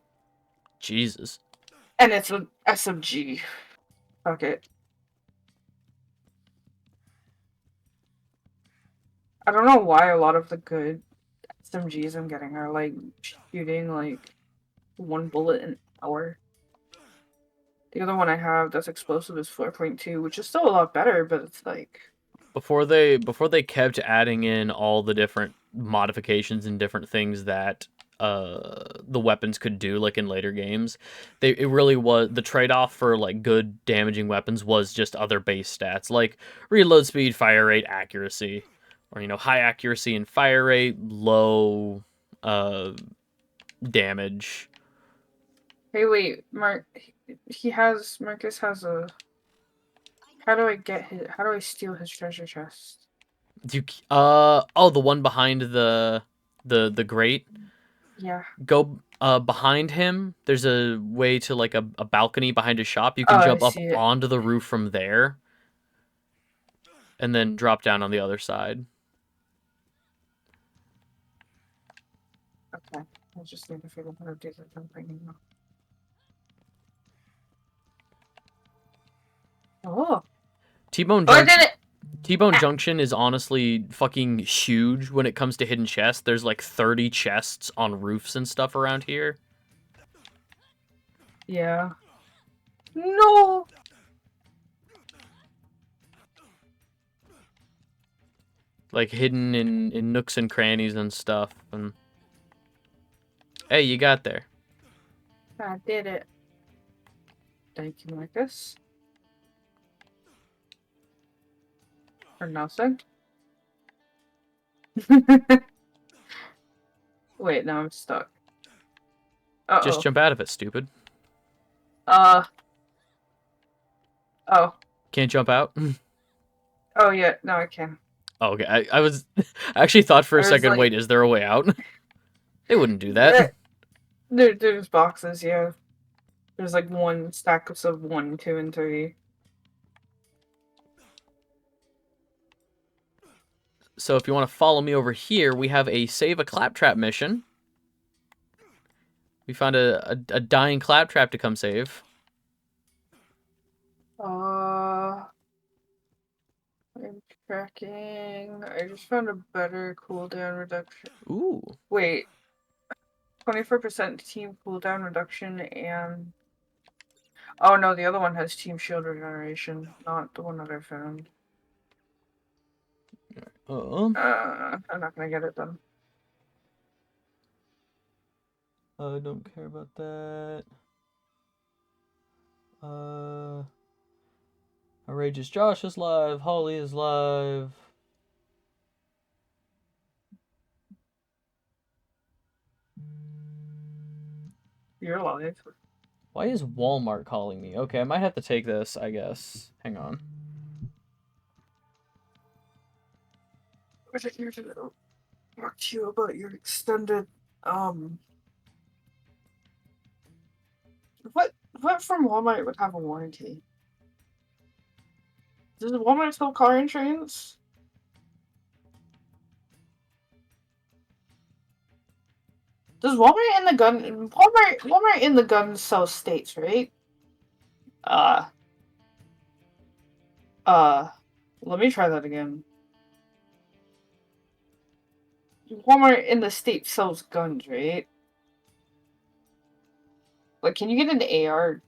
Jesus. And it's an SMG. Fuck it. I don't know why a lot of the good SMGs I'm getting are like shooting like one bullet an hour. The other one I have that's explosive is 4.2, which is still a lot better, but it's like Before they kept adding in all the different modifications and different things that the weapons could do, like in later games, it really was the trade-off for like good damaging weapons was just other base stats like reload speed, fire rate, accuracy, or high accuracy and fire rate, low uh damage. hey, wait, Marcus has a. How do I get his? How do I steal his treasure chest? You the one behind the grate. Yeah. Go behind him. There's a way to like a balcony behind his shop. You Oh, can I jump up see it. onto the roof from there, and then drop down on the other side. Okay. I just need to figure out how to do that thing now. Oh. T-Bone Oh, I Junction. did it! T-Bone Junction is honestly fucking huge when it comes to hidden chests. There's like 30 chests on roofs and stuff around here. Yeah. No! Like hidden in nooks and crannies and stuff. And hey, you got there. I did it. Thank you, Marcus. Or nothing. Wait, now I'm stuck. Uh-oh. Just jump out of it, stupid. Oh. Can't jump out? Oh, yeah. No, I can. Oh, okay. I was I actually thought for a I was second, like- wait, is there a way out? They wouldn't do that. There's boxes, yeah. There's like one stack of 1, 2, and 3. So if you want to follow me over here, we have a save a claptrap mission. We found a dying claptrap to come save. I'm tracking. I just found a better cooldown reduction. Ooh. Wait. 24% team cooldown reduction and... Oh no, the other one has team shield regeneration, not the one that I found. I'm not gonna get it done. I don't care about that. Outrageous Josh is live. Holly is live. You're alive. Why is Walmart calling me? Okay, I might have to take this, I guess. Hang on. I was here to talk to you about your extended, What from Walmart would have a warranty? Does Walmart sell car insurance? Does Walmart in the gun Walmart in the gun sell states, right? Let me try that again. Walmart in the state sells guns, right? Like, can you get an AR?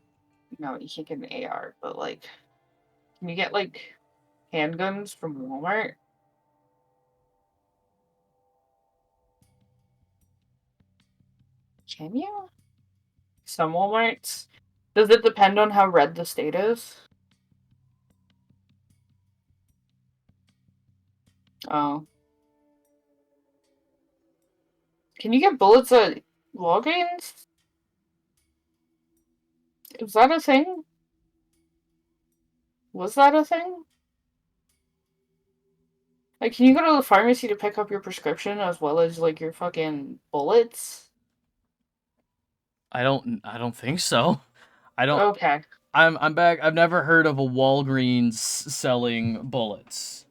No, you can't get an AR, but like, can you get like handguns from Walmart? Can you? Some Walmarts? Does it depend on how red the state is? Oh. Can you get bullets at Walgreens? Is that a thing? Was that a thing? Like, can you go to the pharmacy to pick up your prescription as well as like your fucking bullets? I don't think so. I don't Okay. I'm back. I've never heard of a Walgreens selling bullets.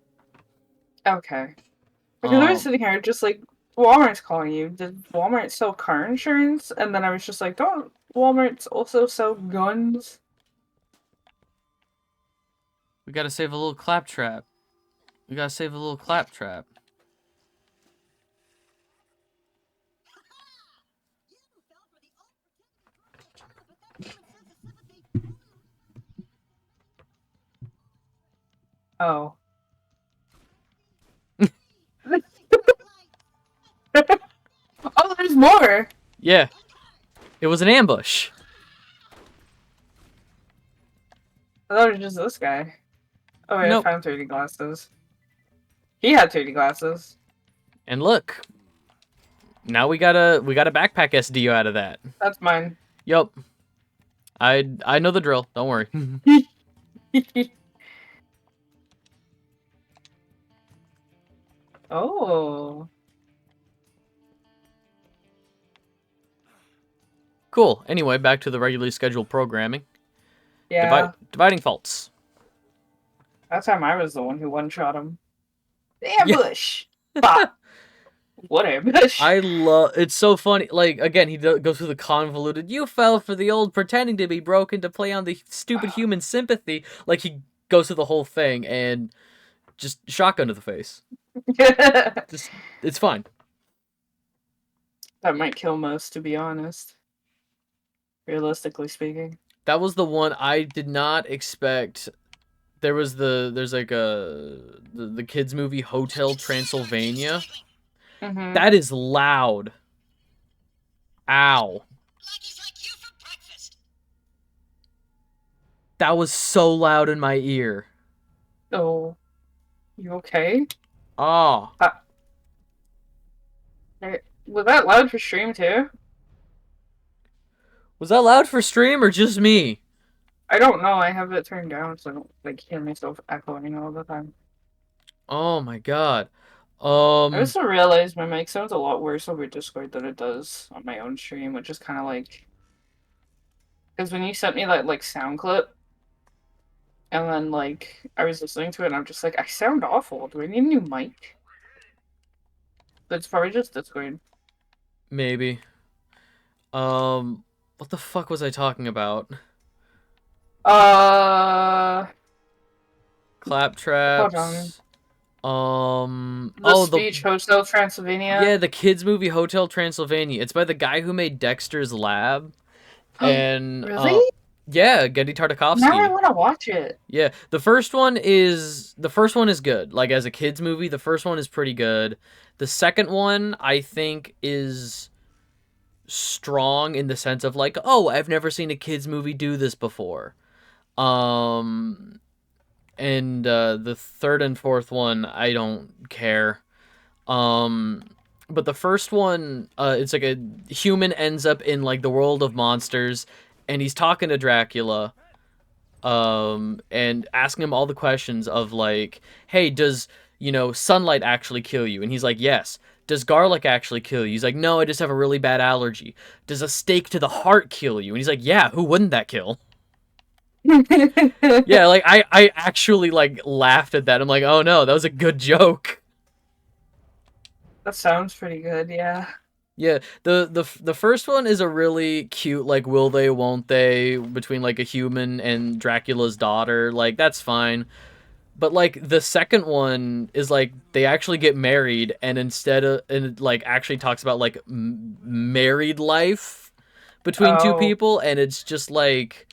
Okay. Because I was sitting here just like, Walmart's calling you. Did Walmart sell car insurance? And then I was just like, don't Walmart's also sell guns? We gotta save a little claptrap. We gotta save a little claptrap. Oh. Oh, there's more. Yeah, it was an ambush. I thought it was just this guy. Oh wait, I Nope. found 30 glasses. He had 30 glasses. And look, now we got a backpack SDO out of that. That's mine. Yup. I know the drill. Don't worry. Oh. Cool. Anyway, back to the regularly scheduled programming. Yeah. Dividing faults. That time I was the one who one-shot him. The Yeah. ambush! Bah! What ambush? I love. It's so funny. Like again, he goes through the convoluted. You fell for the old pretending to be broken to play on the stupid human sympathy. Like he goes through the whole thing and just shotgun to the face. Just it's fine. That might kill most, to be honest. Realistically speaking. That was the one I did not expect. There's like the kids movie Hotel Transylvania. Mm-hmm. That is loud. Ow. That was so loud in my ear. Oh. You okay? Ah. Was that loud for stream too? Was that loud for stream or just me? I don't know. I have it turned down so I don't like hear myself echoing all the time. Oh my god. I also realized my mic sounds a lot worse over Discord than it does on my own stream, which is kind of like because when you sent me that like sound clip, and then like I was listening to it, and I'm just like, I sound awful. Do I need a new mic? But it's probably just Discord. Maybe. What the fuck was I talking about? Uh, hold on. Claptraps. The speech Hotel Transylvania. Yeah, the kids movie Hotel Transylvania. It's by the guy who made Dexter's Lab. And Really? yeah, Genndy Tartakovsky. Now I want to watch it. Yeah, the first one is good. Like as a kids movie, the first one is pretty good. The second one I think is strong in the sense of like, oh, I've never seen a kids movie do this before. And the third and fourth one I don't care. But the first one, it's like a human ends up in like the world of monsters, and he's talking to Dracula, and asking him all the questions of like, hey, does sunlight actually kill you? And he's like, yes. Does garlic actually kill you? He's like, no, I just have a really bad allergy. Does a stake to the heart kill you? And he's like, yeah, who wouldn't that kill? Yeah, like I actually like laughed at that. I'm like, oh no, that was a good joke. That sounds pretty good, yeah. Yeah, the first one is a really cute, like, will they, won't they, between, like, a human and Dracula's daughter. Like, that's fine. But, like, the second one is, like, they actually get married, and instead of, and it, like, actually talks about, like, married life between two people, and it's just, like,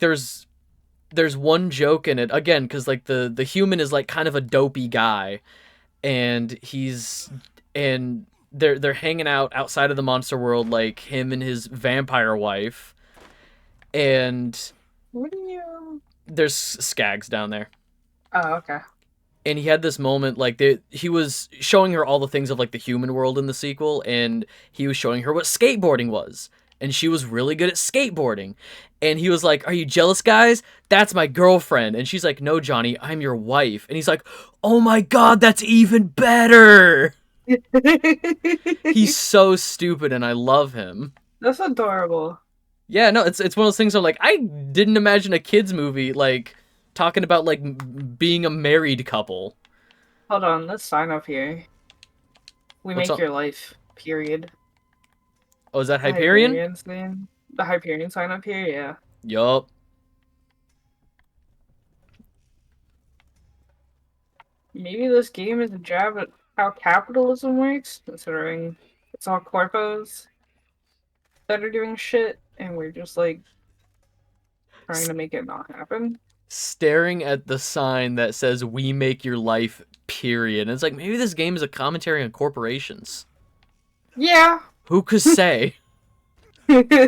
there's one joke in it, again, because, like, the human is, like, kind of a dopey guy, and they're hanging out outside of the monster world, like him and his vampire wife, and What do you? there's skags down there. Oh, okay. And he had this moment, like he was showing her all the things of like the human world in the sequel, and he was showing her what skateboarding was, and she was really good at skateboarding. And he was like, "Are you jealous, guys? That's my girlfriend." And she's like, "No, Johnny, I'm your wife." And he's like, "Oh my god, that's even better." He's so stupid, and I love him. That's adorable. Yeah, no, it's one of those things where like I didn't imagine a kids movie like talking about like being a married couple. Hold on, let's sign up here. We What's make up? your life. Period. Oh, is that The Hyperion? Hyperion's name. The Hyperion sign up here, yeah. Yup. Maybe this game is a jab at how capitalism works, considering it's all corpos that are doing shit, and we're just like trying to make it not happen. staring at the sign that says "We make your life." Period. And it's like maybe this game is a commentary on corporations. Yeah. Who could say? Maybe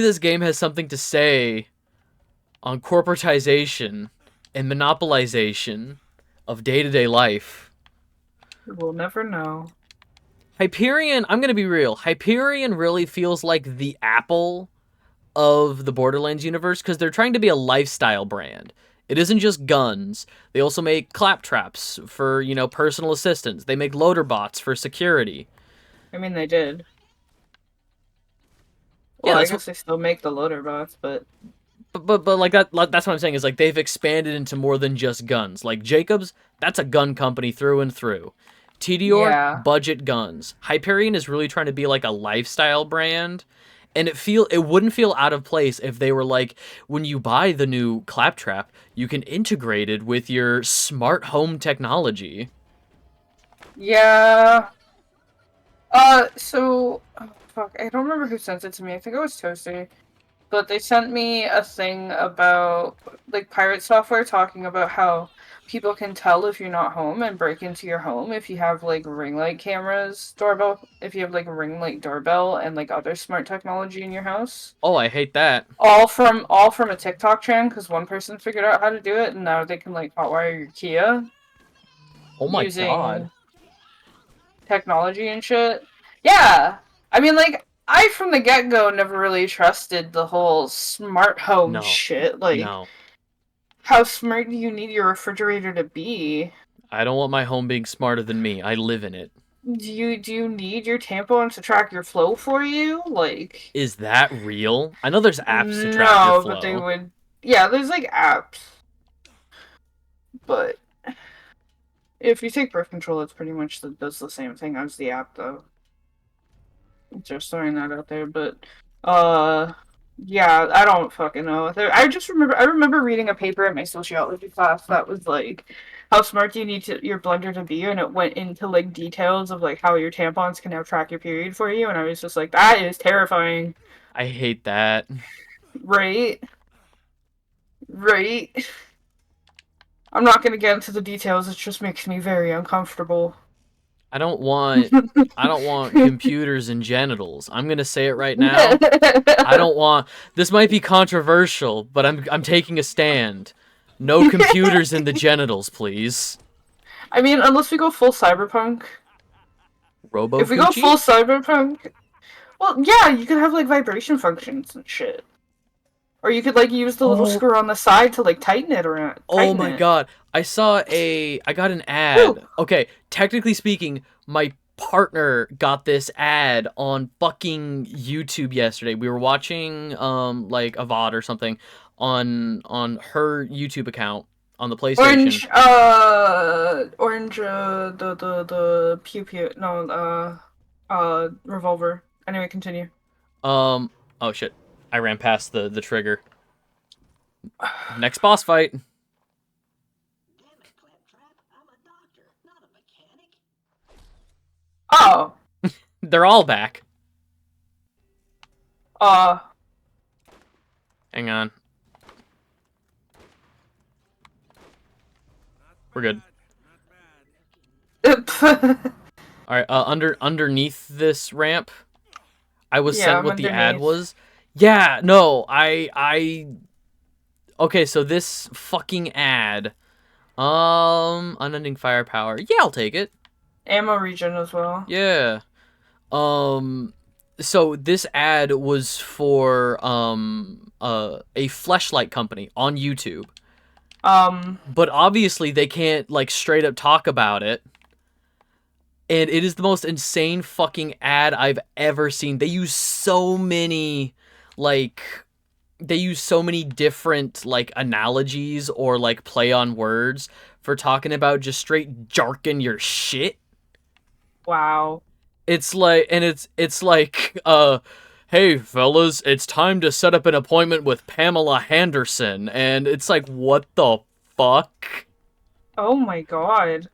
this game has something to say on corporatization and monopolization of day-to-day life. We'll never know. Hyperion, I'm going to be real. Hyperion really feels like the Apple of the Borderlands universe because they're trying to be a lifestyle brand. It isn't just guns. They also make claptraps for, personal assistance. They make loader bots for security. I mean, they did. Yeah, Well, I that's guess they still make the loader bots, but but like that's what I'm saying is like they've expanded into more than just guns. Like Jacobs, that's a gun company through and through. TDR, yeah. budget guns. Hyperion is really trying to be like a lifestyle brand. And it wouldn't feel out of place if they were like, when you buy the new claptrap, you can integrate it with your smart home technology. Yeah. So, oh, fuck, I don't remember who sent it to me. I think it was Toasty. But they sent me a thing about, like, pirate software talking about how people can tell if you're not home and break into your home if you have, like, ring light cameras, doorbell, if you have, like, a ring light doorbell and, like, other smart technology in your house. Oh, I hate that. All from a TikTok trend, because one person figured out how to do it, and now they can, like, hotwire your Kia Oh my using god. technology and shit. Yeah! I mean, like, I, from the get-go, never really trusted the whole smart home No. shit. Like, No. how smart do you need your refrigerator to be? I don't want my home being smarter than me. I live in it. Do you need your tampons to track your flow for you? Like, Is that real? I know there's apps to track your no, flow. but they would. Yeah, there's like apps, but if you take birth control, it's pretty much does the same thing as the app, though. Just throwing that out there, but yeah, I don't fucking know. I remember reading a paper in my sociology class that was like, how smart do you need your blender to be, and it went into like details of like how your tampons can now track your period for you, and I was just like, that is terrifying. I hate that. Right? Right? I'm not gonna get into the details, it just makes me very uncomfortable. I don't want computers and genitals. I'm gonna say it right now. I don't want. This might be controversial, but I'm taking a stand. No computers in the genitals, please. I mean, unless we go full cyberpunk. Robo If we go full cyberpunk, well, yeah, you could have like vibration functions and shit. Or you could like use the little screw on the side to like tighten it or Oh my god. I got an ad. Ooh. Okay, technically speaking, my partner got this ad on fucking YouTube yesterday. We were watching like a VOD or something on her YouTube account on the PlayStation. The pew pew, no, revolver. Anyway, continue. Oh shit. I ran past the trigger. Next boss fight. Oh. They're all back. Hang on. We're good. Alright, underneath this ramp, I was sent what the ad was. Yeah, no, okay, so this fucking ad, unending firepower. Yeah, I'll take it. Ammo regen as well. Yeah. So this ad was for, a fleshlight company on YouTube. But obviously they can't, like, straight up talk about it. And it is the most insane fucking ad I've ever seen. They use so many, different, like, analogies or, like, play on words for talking about just straight jarking your shit. Wow. It's like, and it's like, hey, fellas, it's time to set up an appointment with Pamela Henderson. And it's like, what the fuck? Oh my god.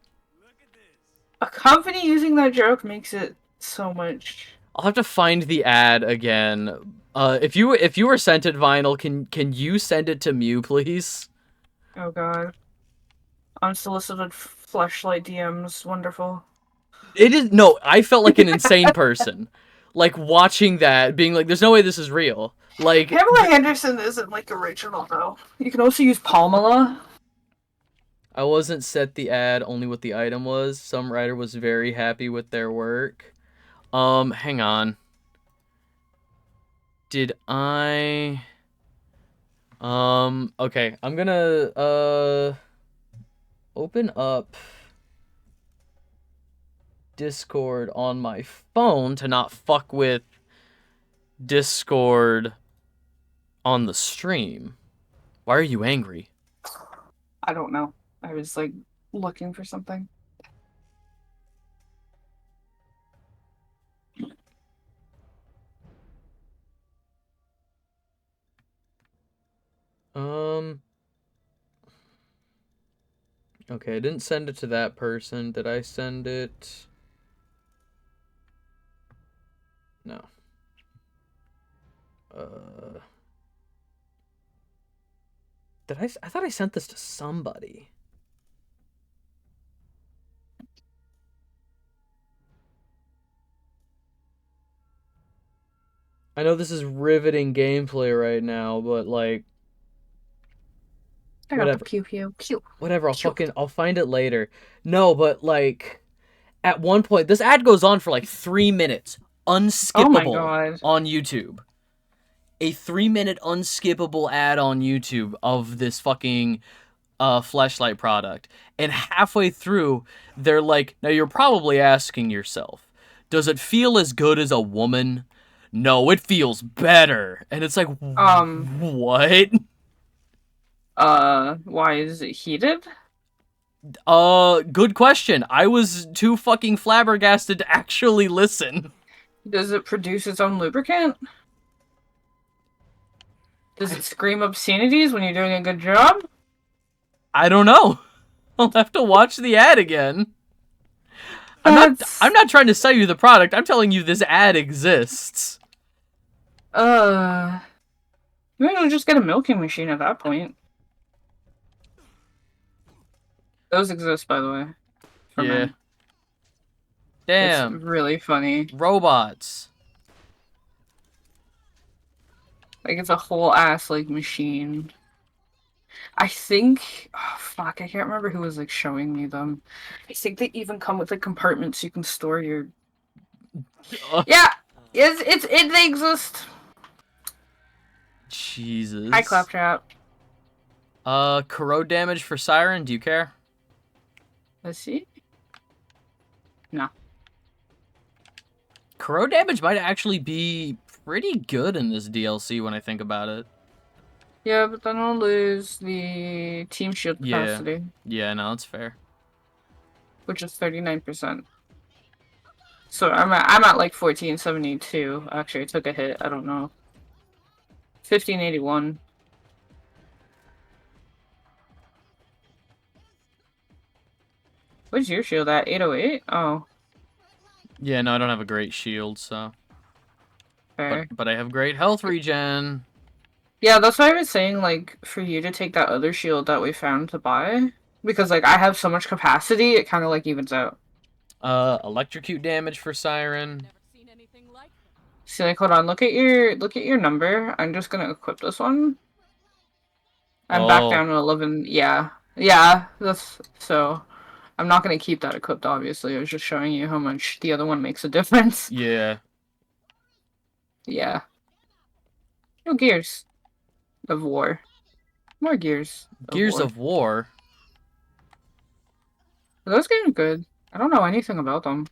A company using that joke makes it so much. I'll have to find the ad again. If you were sent it, Vinyl, can you send it to Mew, please? Oh god. Unsolicited fleshlight DMs. Wonderful. It is no. I felt like an insane person, like watching that, being like, "There's no way this is real." Like, Pamela Henderson isn't like original though. You can also use Palmela. I wasn't set the ad, only what the item was. Some writer was very happy with their work. Hang on. Did I? Okay. I'm gonna open up Discord on my phone to not fuck with Discord on the stream. Why are you angry? I don't know. I was like looking for something. Okay, I didn't send it to that person. Did I send it? No. Did I thought I sent this to somebody. I know this is riveting gameplay right now, but like I got the pew pew pew. whatever, I'll find it later. No, but like at one point this ad goes on for like 3 minutes, unskippable Oh my god. on YouTube. A 3-minute unskippable ad on YouTube of this fucking fleshlight product. And halfway through, they're like, now you're probably asking yourself, does it feel as good as a woman? No, it feels better. And it's like, what? Why is it heated? Good question. I was too fucking flabbergasted to actually listen. Does it produce its own lubricant? Does it scream obscenities when you're doing a good job? I don't know. I'll have to watch the ad again. I'm not trying to sell you the product. I'm telling you this ad exists. Maybe we'll just get a milking machine at that point. Those exist, by the way. For Yeah. men. Damn. It's really funny. Robots. Like, it's a whole ass, like, machine. I think... Oh, fuck, I can't remember who was, like, showing me them. I think they even come with, like, compartments you can store your... Yeah! They exist! Jesus. Hi, Claptrap. Corrode damage for Siren, do you care? Let's see. No. Corrode damage might actually be pretty good in this DLC when I think about it. Yeah, but then I'll lose the team shield capacity. Yeah, no, that's fair. Which is 39%. So I'm at like 1472. Actually, I took a hit. I don't know. 1581. What's your shield at? 808? Oh. Yeah, no, I don't have a great shield, so. Fair. But I have great health regen. Yeah, that's why I was saying, like, for you to take that other shield that we found to buy. Because, like, I have so much capacity, it kind of, like, evens out. Electrocute damage for Siren. See, like, hold on, look at your number. I'm just gonna equip this one. I'm back down to 11. Yeah. Yeah, that's... So, I'm not gonna keep that equipped, obviously. I was just showing you how much the other one makes a difference. Yeah. Yeah. No Gears of War. More Gears of War? Those games good. I don't know anything about them.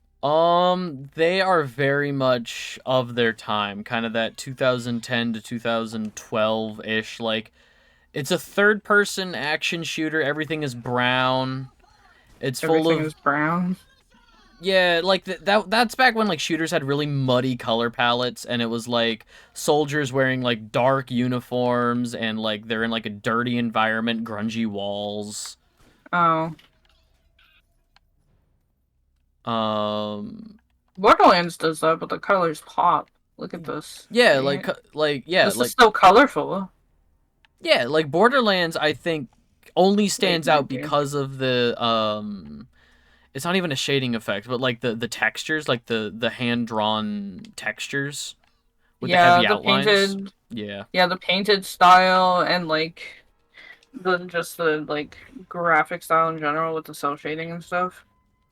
They are very much of their time, kind of that 2010 to 2012-ish, like, it's a third-person action shooter, everything is brown, Everything is brown? Yeah, like, that's back when, like, shooters had really muddy color palettes, and it was, like, soldiers wearing, like, dark uniforms, and, like, they're in, like, a dirty environment, grungy walls. Oh. Borderlands does that, but the colors pop. Look at this. Yeah, Right? yeah, This is so colorful. yeah, like Borderlands I think only Wait, stands might out be. because of the it's not even a shading effect, but like the textures, like the hand drawn textures with the Yeah, heavy the outlines. painted. Yeah. Yeah, the painted style and like the like graphic style in general with the cell shading and stuff.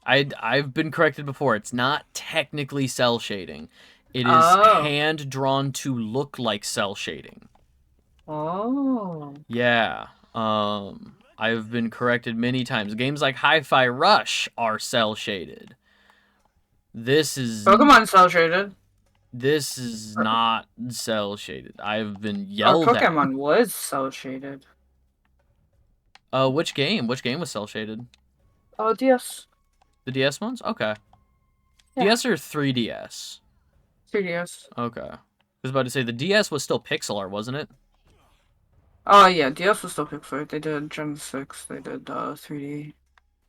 I've been corrected before. It's not technically cell shading. It is Oh. hand drawn to look like cell shading. Oh. Yeah. I've been corrected many times. Games like Hi-Fi Rush are cell shaded. This is Pokemon cell shaded. this is not cell shaded. I've been Or yelled at. Pokemon was cell shaded. Which game? Which game was cell shaded? Oh, DS. The DS ones? Okay. Yeah. DS or 3DS? 3DS. Okay. I was about to say the DS was still pixel art, wasn't it? Oh yeah, DS was still Pixar. They did Gen 6. They did 3D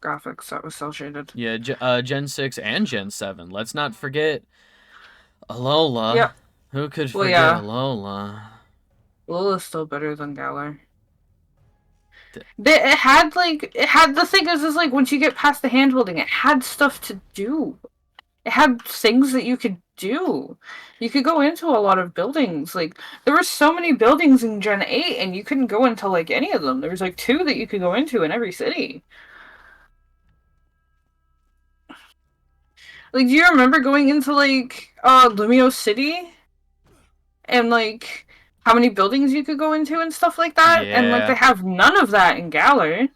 graphics that was cell shaded. Yeah, Gen 6 and Gen 7. Let's not forget Alola. Yep. Who could Well, forget yeah. Alola? Lula's still better than Galar. D- It had the thing is like once you get past the hand holding, it had stuff to do. It had things that you could do. You could go into a lot of buildings. Like there were so many buildings in Gen 8 and you couldn't go into like any of them. There was like two that you could go into in every city. Like do you remember going into like Lumio City and like how many buildings you could go into and stuff like that? And like they Yeah. have none of that in Galar.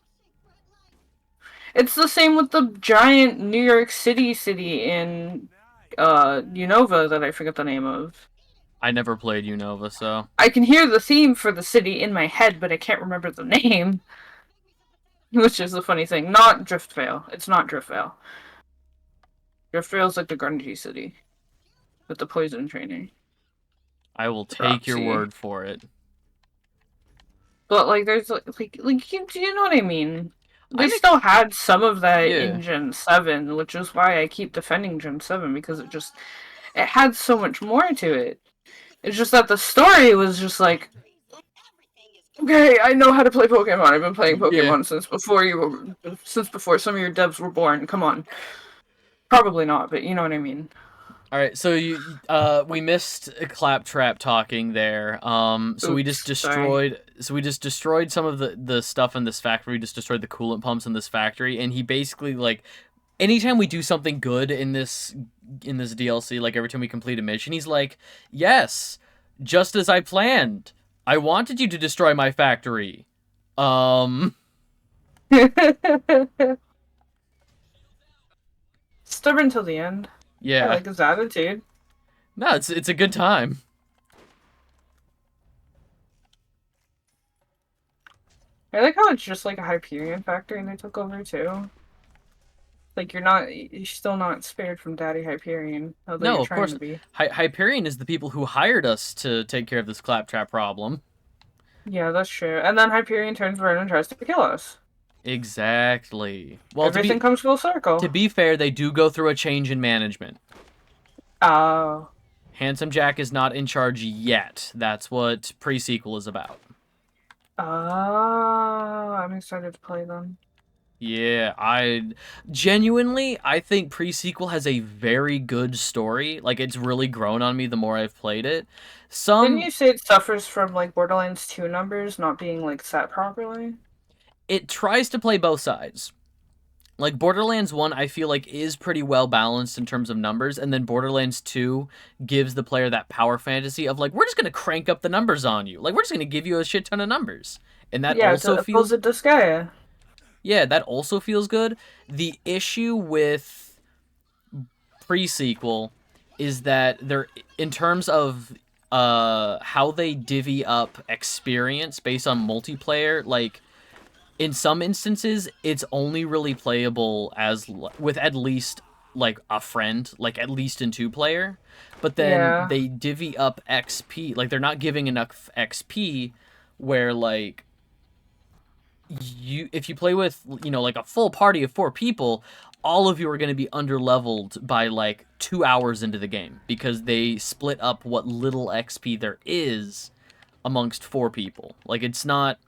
It's the same with the giant New York city in Unova that I forget the name of. I never played Unova, so I can hear the theme for the city in my head, but I can't remember the name. Which is the funny thing. Not Driftvale. It's not Driftvale. Driftvale's like the grungy city. With the poison training. I will take your Roxy. word for it. But like there's do you know what I mean? They I'm still had some of that yeah. in Gen 7, which is why I keep defending Gen 7 because it had so much more to it. It's just that the story was just like, okay, I know how to play Pokemon. I've been playing Yeah. Pokemon since before some of your devs were born. Come on, probably not, but you know what I mean. All right, so we missed a Claptrap talking there. Oops, sorry. So we just destroyed some of the stuff in this factory. We just destroyed the coolant pumps in this factory, and he basically like anytime we do something good in this DLC, like every time we complete a mission, he's like, "Yes, just as I planned. I wanted you to destroy my factory." Um, Stubborn till the end. I yeah. like his attitude. No, it's a good time. I like how it's just like a Hyperion factory and they took over too. Like you're still not spared from Daddy Hyperion, although No, you're of trying course. to be. Hyperion is the people who hired us to take care of this Claptrap problem. Yeah, that's true. And then Hyperion turns around and tries to kill us. Exactly. Well, Everything comes full to circle. be fair, they do go through a change in management. Oh. Handsome Jack is not in charge yet. That's what pre-sequel is about. Oh, I'm excited to play them. Yeah, I think pre-sequel has a very good story. Like it's really grown on me the more I've played it. Didn't Some you say it suffers from like Borderlands 2 numbers not being like set properly? it tries to play both sides. Like Borderlands 1 I feel like is pretty well balanced in terms of numbers, and then Borderlands 2 gives the player that power fantasy of like we're just going to crank up the numbers on you. Like we're just going to give you a shit ton of numbers. And that Yeah, also to oppose feels it Disgaea. yeah, that also feels good. The issue with pre-sequel is that they're in terms of how they divvy up experience based on multiplayer, like in some instances it's only really playable as with at least like a friend, like at least in two player, but then Yeah. they divvy up XP, like they're not giving enough XP where like you if you play with like a full party of four people, all of you are going to be underleveled by like 2 hours into the game because they split up what little XP there is amongst 4 people. Like, it's not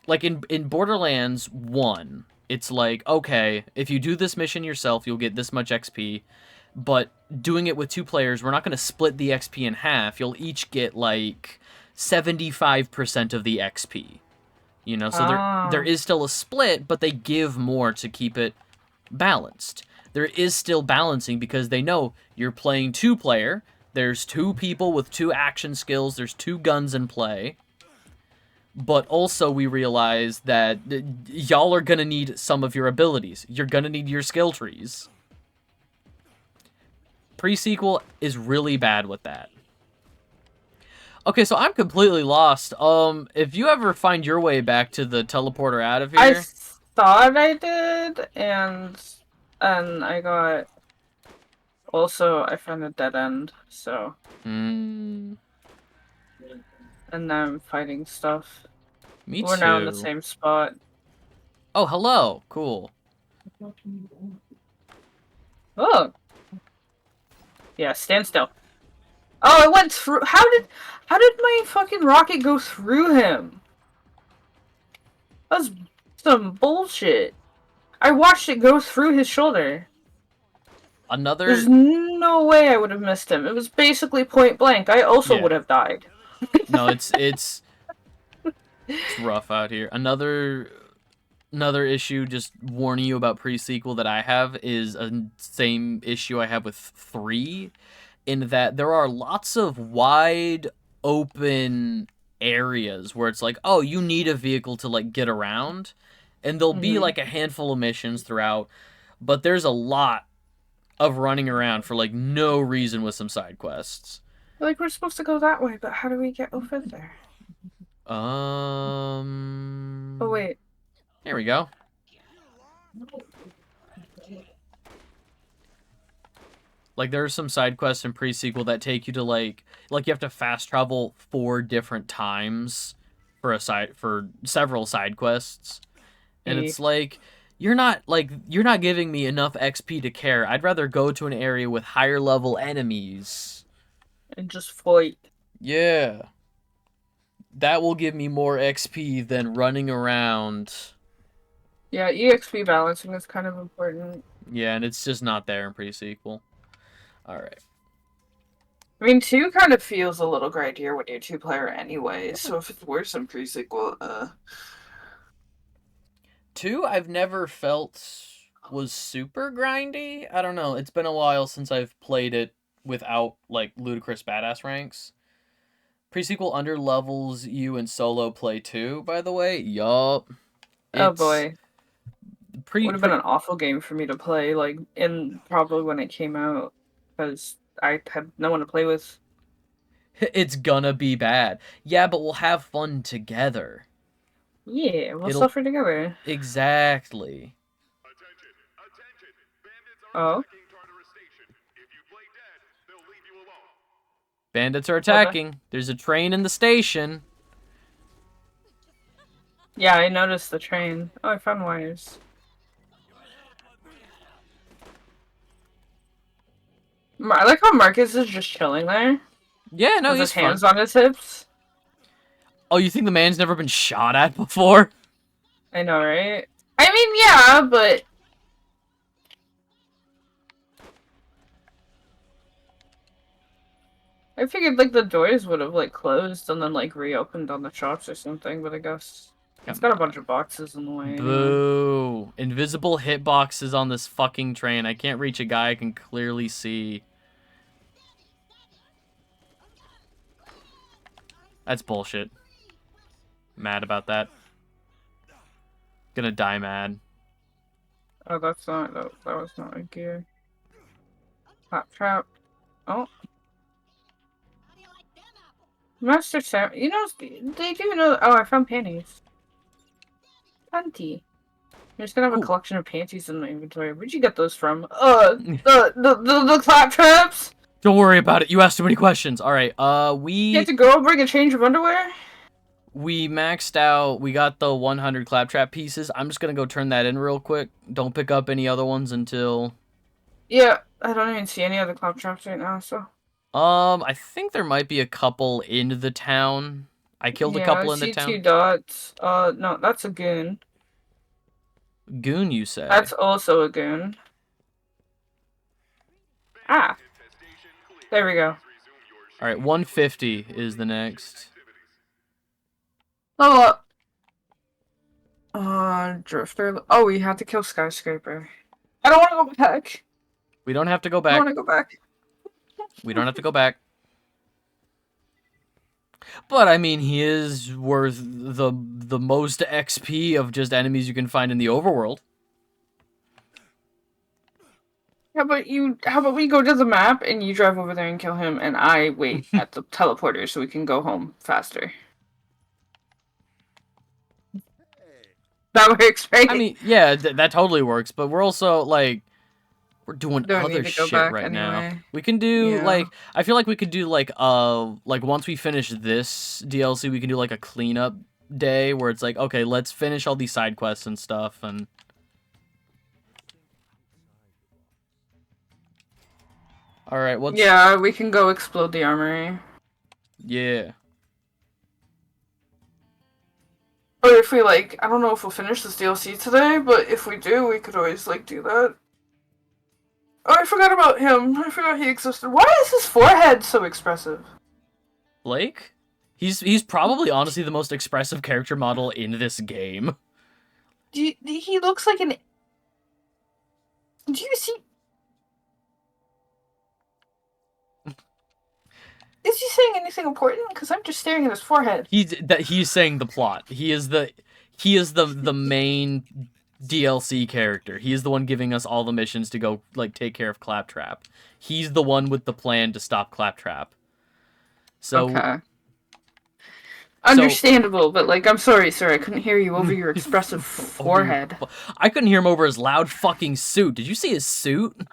like in Borderlands 1, it's like, okay, if you do this mission yourself, you'll get this much XP, but doing it with 2 players, we're not going to split the XP in half. You'll each get like 75% of the XP. You know, so there is still a split, but they give more to keep it balanced. There is still balancing because they know you're playing 2-player. There's 2 people with 2 action skills. There's 2 guns in play. But also we realize that y'all are going to need some of your abilities. You're going to need your skill trees. Pre-sequel is really bad with that. Okay, so I'm completely lost. If you ever find your way back to the teleporter out of here... I thought I did, and I got... Also, I found a dead end, so... And now I'm fighting stuff. Me too. We're now in the same spot. Oh, hello. Cool. Oh! Yeah, stand still. Oh, it went through... How did my fucking rocket go through him? That was some bullshit. I watched it go through his shoulder. There's no way I would have missed him. It was basically point blank. I also would have died. No, it's rough out here. Another issue, just warning you about pre-sequel that I have, is a same issue I have with 3, in that there are lots of wide open areas where it's like, oh, you need a vehicle to like get around, and there'll be like a handful of missions throughout, but there's a lot of running around for like no reason with some side quests. Like, we're supposed to go that way, but how do we get over there? Oh, wait. There we go. Like, there are some side quests in pre-sequel that take you to like you have to fast travel 4 different times for several side quests. And it's like, you're not giving me enough XP to care. I'd rather go to an area with higher level enemies and just fight. Yeah. That will give me more XP than running around. Yeah, EXP balancing is kind of important. Yeah, and it's just not there in pre-sequel. Alright. I mean, 2 kind of feels a little grindier when you're 2-player anyway, so if it's worse in pre-sequel, 2, I've never felt was super grindy. I don't know. It's been a while since I've played it without, like, ludicrous badass ranks. Pre-sequel underlevels you in solo play too, by the way. Yup. Oh boy. Would have been an awful game for me to play, like, probably when it came out, because I had no one to play with. It's gonna be bad. Yeah, but we'll have fun together. Yeah, we'll suffer together. Exactly. Oh? Bandits are attacking. There's a train in the station. Yeah, I noticed the train. Oh, I found wires. I like how Marcus is just chilling there. Yeah, no, with he's his hands fun. on his hips. Oh, you think the man's never been shot at before? I know, right? I mean, yeah, but... I figured, like, the doors would have, like, closed and then, like, reopened on the shops or something, but I guess... It's got a bunch of boxes in the way. Boo. Anyway. Invisible hitboxes on this fucking train. I can't reach a guy I can clearly see. That's bullshit. Mad about that. Gonna die mad. Oh, that's not... That was not a gear. Hot trap. Oh. Master Sam... You know, they do know... Oh, I found panties. Panty. I'm just gonna have a collection of panties in my inventory. Where'd you get those from? The clap traps? Don't worry about it. You asked too many questions. Alright, You have to go bring a change of underwear? we maxed out. We got the 100 claptrap pieces. I'm just gonna go turn that in real quick. Don't pick up any other ones until. Yeah, I don't even see any other cloud traps right now, so. I think there might be a couple in the town. I killed a Yeah, I couple in the see 2 town. dots. No, that's a goon. Goon, you say? That's also a goon. Ah, there we go. All right, 150 is the next. Level up. Drifter. Oh, we had to kill Skyscraper. I don't want to go back. We don't have to go I back. want to go back. We don't have to go back. But I mean, he is worth the most XP of just enemies you can find in the overworld. How about we go to the map and you drive over there and kill him and I wait at the teleporter so we can go home faster. That works, right? I mean, yeah, that totally works, but we're also, like, we're doing Don't other need to go shit back right now. anyway. We can do, Yeah. like, I feel like we could do, like, once we finish this DLC, we can do, like, a cleanup day where it's like, okay, let's finish all these side quests and stuff, and... Alright, what's... Yeah, we can go explode the armory. Yeah. Or if we, like, I don't know if we'll finish this DLC today, but if we do, we could always, like, do that. Oh, I forgot about him. I forgot he existed. Why is his forehead so expressive? Blake? He's probably, honestly, the most expressive character model in this game. He looks like an... Do you see... Is he saying anything important? Because I'm just staring at his forehead. He's saying the plot. He is the main DLC character. He is the one giving us all the missions to go, like, take care of Claptrap. He's the one with the plan to stop Claptrap. So Okay. Understandable, but, like, I'm sorry, sir, I couldn't hear you over your expressive forehead. I couldn't hear him over his loud fucking suit. Did you see his suit?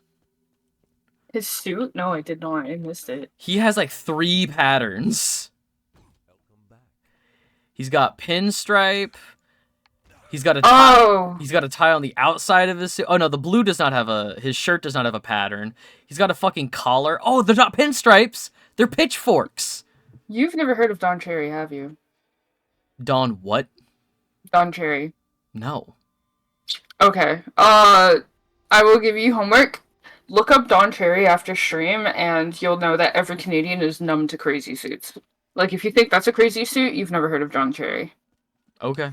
His suit? No, I did not. I missed it. He has, like, 3 patterns. He's got pinstripe. He's got a tie. Oh! He's got a tie on the outside of his suit. Oh no, the blue does not have his shirt does not have a pattern. He's got a fucking collar. Oh, they're not pinstripes. They're pitchforks. You've never heard of Don Cherry, have you? Don what? Don Cherry. No. Okay. I will give you homework. Look up Don Cherry after stream, and you'll know that every Canadian is numb to crazy suits. Like, if you think that's a crazy suit, you've never heard of Don Cherry. Okay.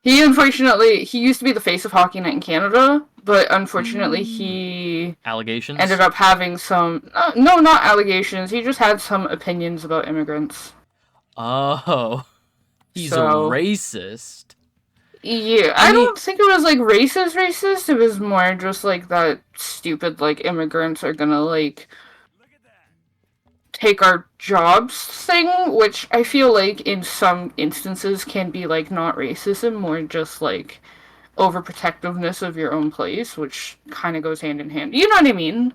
He used to be the face of Hockey Night in Canada, but unfortunately he Allegations? ended up having some... no, not allegations. He just had some opinions about immigrants. Oh. He's So- a racist. Yeah, I don't think it was, like, racist. It was more just, like, that stupid, like, immigrants are gonna, like, take our jobs thing, which I feel like in some instances can be, like, not racism, more just, like, overprotectiveness of your own place, which kind of goes hand in hand. You know what I mean?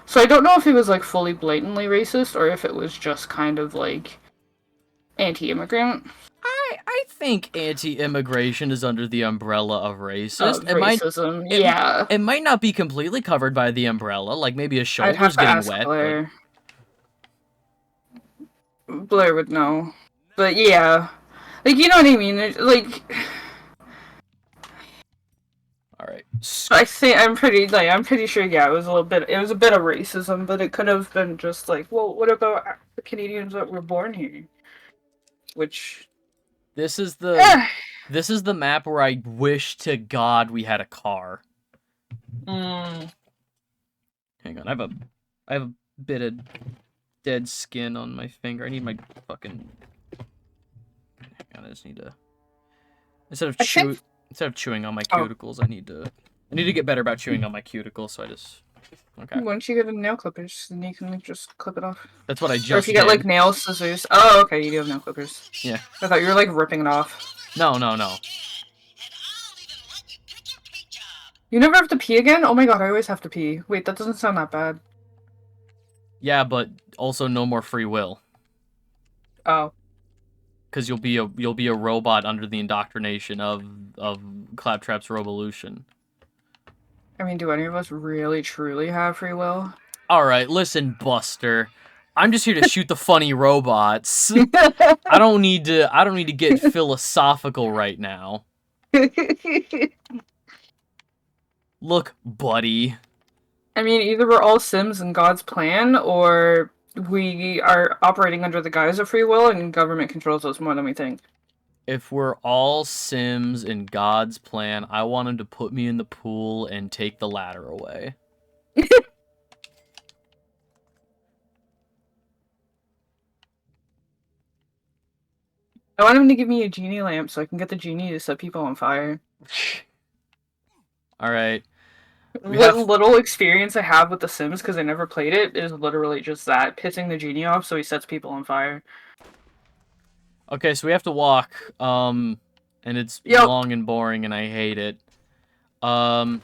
So I don't know if it was, like, fully blatantly racist, or if it was just kind of, like, anti-immigrant. I think anti-immigration is under the umbrella of racist. Racism, it- yeah. It might not be completely covered by the umbrella, like maybe a I'd shoulder's have to getting ask wet. Blair. Blair would know. But yeah. Like, you know what I mean? Like, Alright. I'm pretty sure, yeah, it was a bit of racism, but it could have been just like, well, what about the Canadians that were born here? Which... This is the map where I wish to God we had a car. Mm. Hang on, I have a bit of dead skin on my finger. I need my fucking... Hang on, I just need to... Instead of chewing on my cuticles, I need to get better about chewing on my cuticles, so I just... Okay. Once you get a nail clippers, then you can, like, just clip it off. That's what I just Or if you get, did. like, nail scissors. Oh, okay, you do have nail clippers. Yeah. I thought you were, like, ripping it off. No. You never have to pee again? Oh my god, I always have to pee. Wait, that doesn't sound that bad. Yeah, but also no more free will. Oh. because you'll be a robot under the indoctrination of Claptrap's Revolution. I mean, do any of us really truly have free will? All right, listen, Buster. I'm just here to shoot the funny robots. I don't need to get philosophical right now. Look, buddy. I mean, either we're all Sims in God's plan, or we are operating under the guise of free will and government controls us more than we think. If we're all Sims in God's plan, I want him to put me in the pool and take the ladder away. I want him to give me a genie lamp so I can get the genie to set people on fire. Alright. What little experience I have with The Sims, because I never played it, is literally just that. Pissing the genie off so he sets people on fire. Okay, so we have to walk, and it's long and boring, and I hate it. Fuck,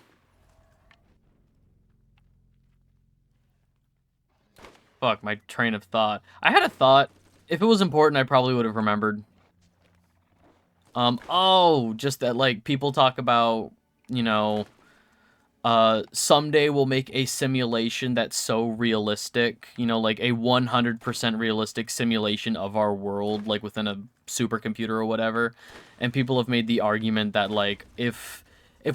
my train of thought. I had a thought. If it was important, I probably would have remembered. Just that, like, people talk about, you know, someday we'll make a simulation that's so realistic, you know, like a 100% realistic simulation of our world, like within a supercomputer or whatever. And people have made the argument that, like, if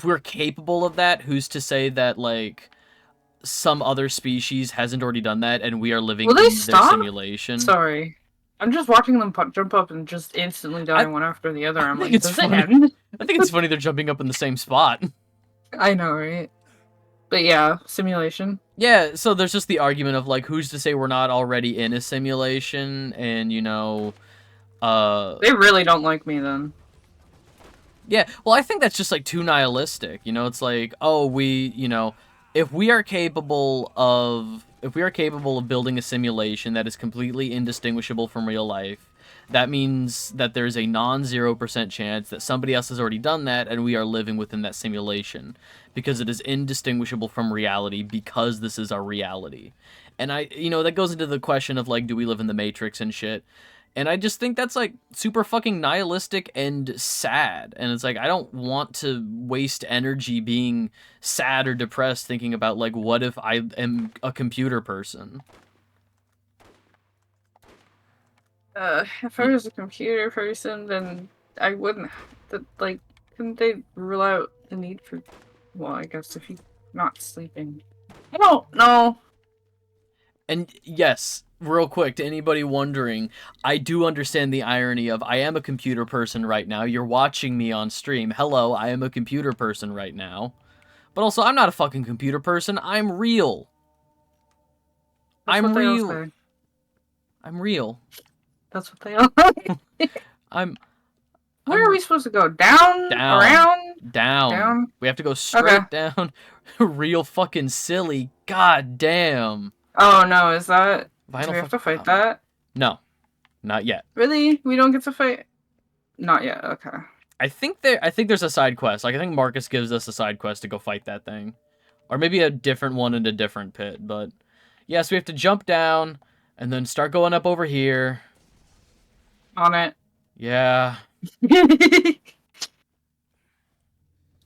we're capable of that, who's to say that, like, some other species hasn't already done that and we are living in their simulation? Sorry. I'm just watching them jump up and just instantly die one after the other. I'm like, it's funny. I think it's funny they're jumping up in the same spot. I know, right? But yeah, simulation. Yeah, so there's just the argument of, like, who's to say we're not already in a simulation, and, you know, They really don't like me, then. Yeah, well, I think that's just, like, too nihilistic, you know? It's like, oh, you know, if we are capable of building a simulation that is completely indistinguishable from real life, that means that there's a non-0% chance that somebody else has already done that and we are living within that simulation because it is indistinguishable from reality because this is our reality. And you know, that goes into the question of, like, do we live in the Matrix and shit? And I just think that's, like, super fucking nihilistic and sad. And it's like, I don't want to waste energy being sad or depressed thinking about, like, what if I am a computer person? If I was a computer person, then I wouldn't have to, like, couldn't they rule out the need for, well, I guess if you're not sleeping. I don't know. And yes, real quick, to anybody wondering, I do understand the irony of I am a computer person right now. You're watching me on stream. Hello, I am a computer person right now. But also, I'm not a fucking computer person. I'm real. I'm real. I'm real. That's what they all say. Where are we supposed to go? Down? Around? Down. We have to go straight down. Real fucking silly. God damn. Oh no, is that... Do we have to fight that? No. Not yet. Really? We don't get to fight? Not yet, okay. I think there's a side quest. Like, I think Marcus gives us a side quest to go fight that thing. Or maybe a different one in a different pit, but... Yeah, so we have to jump down, and then start going up over here. On it. Yeah.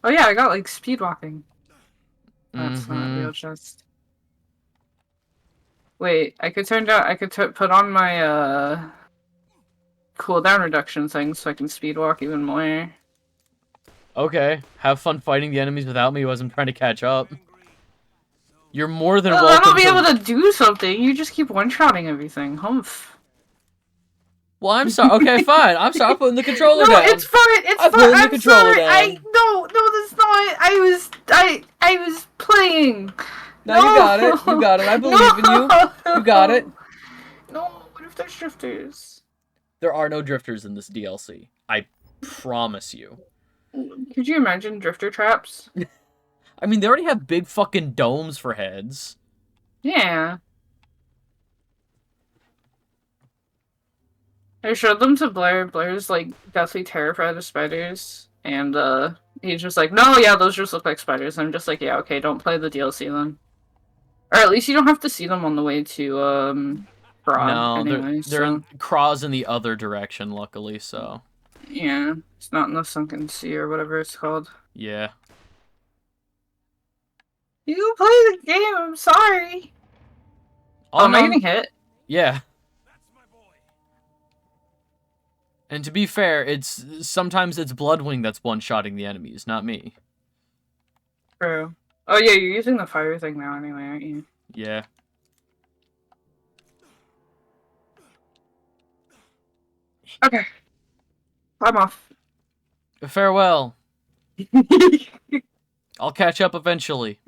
Oh yeah, I got, like, speed walking. That's not a real chest. Wait, I could put on my, cooldown reduction thing so I can speed walk even more. Okay. Have fun fighting the enemies without me as I'm trying to catch up. You're more than welcome I won't be able to do something. You just keep one-shotting everything. Humph. Well, I'm sorry. Okay, fine. I'm sorry. I'm putting the controller down. No, it's fine. It's fine. I'm sorry. No, that's not. I was playing. No, you got it. You got it. I believe in you. You got it. No, what if there's drifters? There are no drifters in this DLC. I promise you. Could you imagine drifter traps? I mean, they already have big fucking domes for heads. Yeah. I showed them to Blair. Blair's, like, deathly terrified of spiders. And, he's just like, no, yeah, those just look like spiders. I'm just like, yeah, okay, don't play the DLC then. Or at least you don't have to see them on the way to, Craw No, anyway, they're so in Craw's in the other direction, luckily, so yeah. It's not in the Sunken Sea or whatever it's called. yeah. You play the game, I'm sorry. Oh Am I no, getting hit? yeah. And to be fair, sometimes it's Bloodwing that's one-shotting the enemies, not me. True. Oh yeah, you're using the fire thing now anyway, aren't you? Yeah. Okay. I'm off. Farewell. I'll catch up eventually.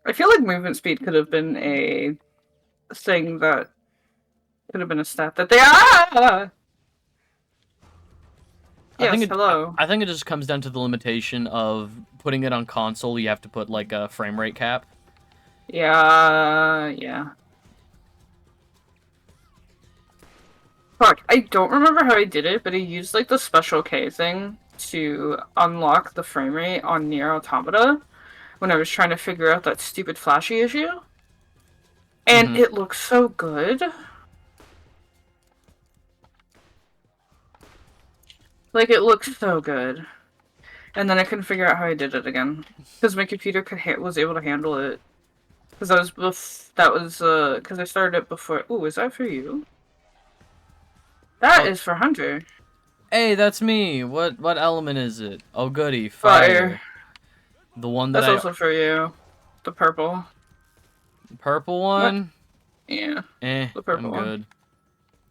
I feel like movement speed could have been a thing that could have been a stat that they Yes, hello. I think it just comes down to the limitation of putting it on console. You have to put like a frame rate cap. Yeah. Fuck, I don't remember how I did it, but I used like the special K thing to unlock the frame rate on Nier Automata when I was trying to figure out that stupid flashy issue. And it looks so good. Like, it looks so good. And then I couldn't figure out how I did it again. Because my computer was able to handle it. Because because I started it before. Ooh, is that for you? That is for Hunter. Hey, that's me. What element is it? Oh goody, Fire. The one That's also for you. The purple. Purple one? What? Yeah. The purple I'm one. good.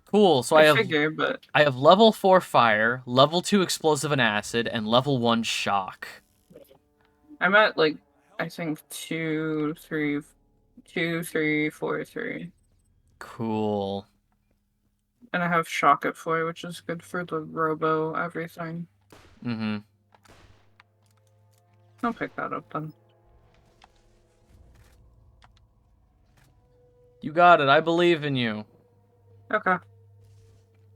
Cool, so I figure, but I have level 4 fire, level 2 explosive and acid, and level 1 shock. I'm at like I think 2, 3, 4, 3. Cool. And I have shock at 4, which is good for the robo everything. I'll pick that up then. You got it, I believe in you. Okay.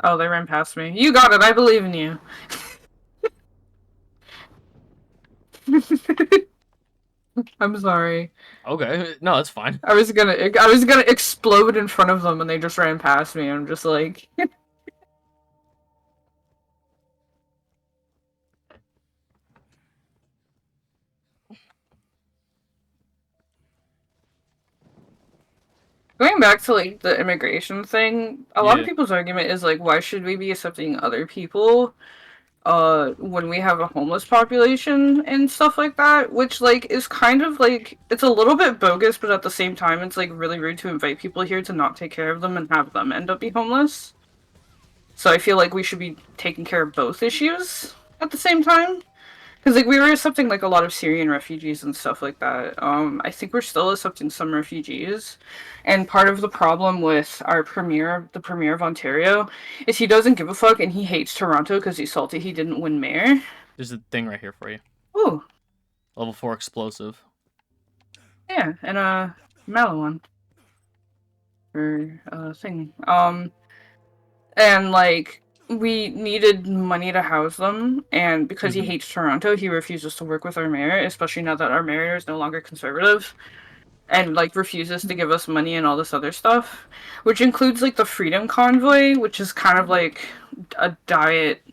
Oh, they ran past me. You got it, I believe in you. I'm sorry. Okay, no, it's fine. I was gonna explode in front of them and they just ran past me. I'm just like going back to like the immigration thing, a lot of people's argument is like, why should we be accepting other people when we have a homeless population and stuff like that, which like is kind of like, it's a little bit bogus, but at the same time it's like really rude to invite people here to not take care of them and have them end up be homeless. So I feel like we should be taking care of both issues at the same time. Because like we were accepting like a lot of Syrian refugees and stuff like that. I think we're still accepting some refugees, and part of the problem with the premier of Ontario, is he doesn't give a fuck and he hates Toronto because he's salty he didn't win mayor. There's a thing right here for you. Ooh. Level 4 explosive. Yeah, and a mellow one. Or thing. And like, we needed money to house them, and because he hates Toronto, he refuses to work with our mayor, especially now that our mayor is no longer conservative, and like refuses to give us money and all this other stuff, which includes like the Freedom Convoy, which is kind of like a diet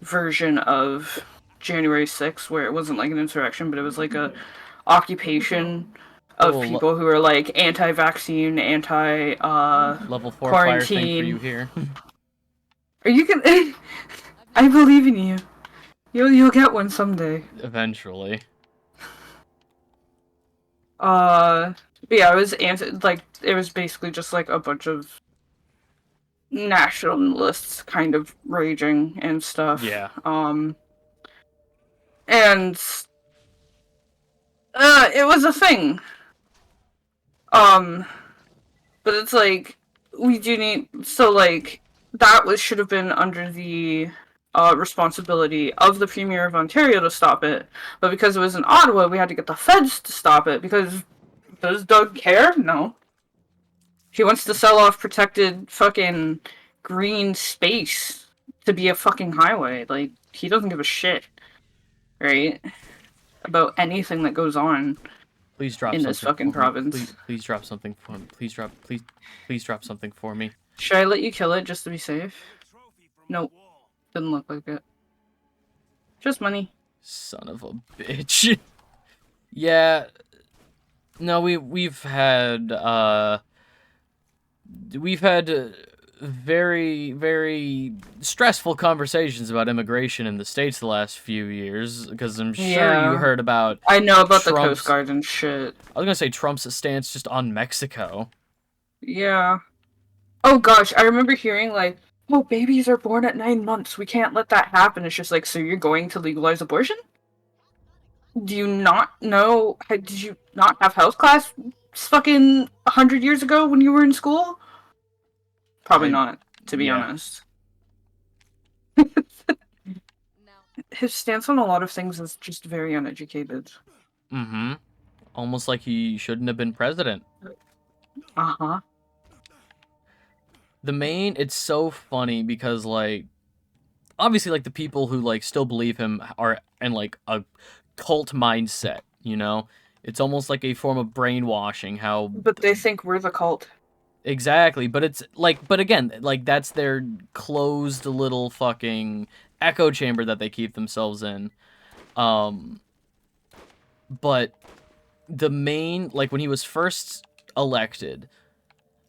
version of January 6th, where it wasn't like an insurrection, but it was like a occupation of people who are like anti-vaccine, level 4 quarantine. fire thing for you here. Are you gonna? I believe in you. You'll get one someday. Eventually. But yeah, it was basically just like a bunch of nationalists kind of raging and stuff. Yeah. And it was a thing. But it's like we do need that should have been under the responsibility of the Premier of Ontario to stop it, but because it was in Ottawa, we had to get the feds to stop it, because does Doug care? No. He wants to sell off protected fucking green space to be a fucking highway. Like, he doesn't give a shit, right? About anything that goes on. Please drop in this something fucking for me. province. Please drop something for me. Please drop something for me. Should I let you kill it just to be safe? Nope. Didn't look like it. Just money. Son of a bitch. Yeah. No, we've had very, very stressful conversations about immigration in the States the last few years, because I'm sure you Yeah. heard about I know about the Trump's... Coast Guard and shit. I was gonna say Trump's stance just on Mexico. Yeah. Oh gosh, I remember hearing like, oh, babies are born at 9 months. We can't let that happen. It's just like, so you're going to legalize abortion? Do you not know? Did you not have health class fucking 100 years ago when you were in school? Probably not, to be yeah. honest. His stance on a lot of things is just very uneducated. Mm-hmm. Almost like he shouldn't have been president. Uh-huh. It's so funny because, like, obviously, like, the people who, like, still believe him are in, like, a cult mindset, you know? It's almost like a form of brainwashing, how... But they think we're the cult. Exactly, but it's, like, but again, like, that's their closed little fucking echo chamber that they keep themselves in. But the main, like, when he was first elected...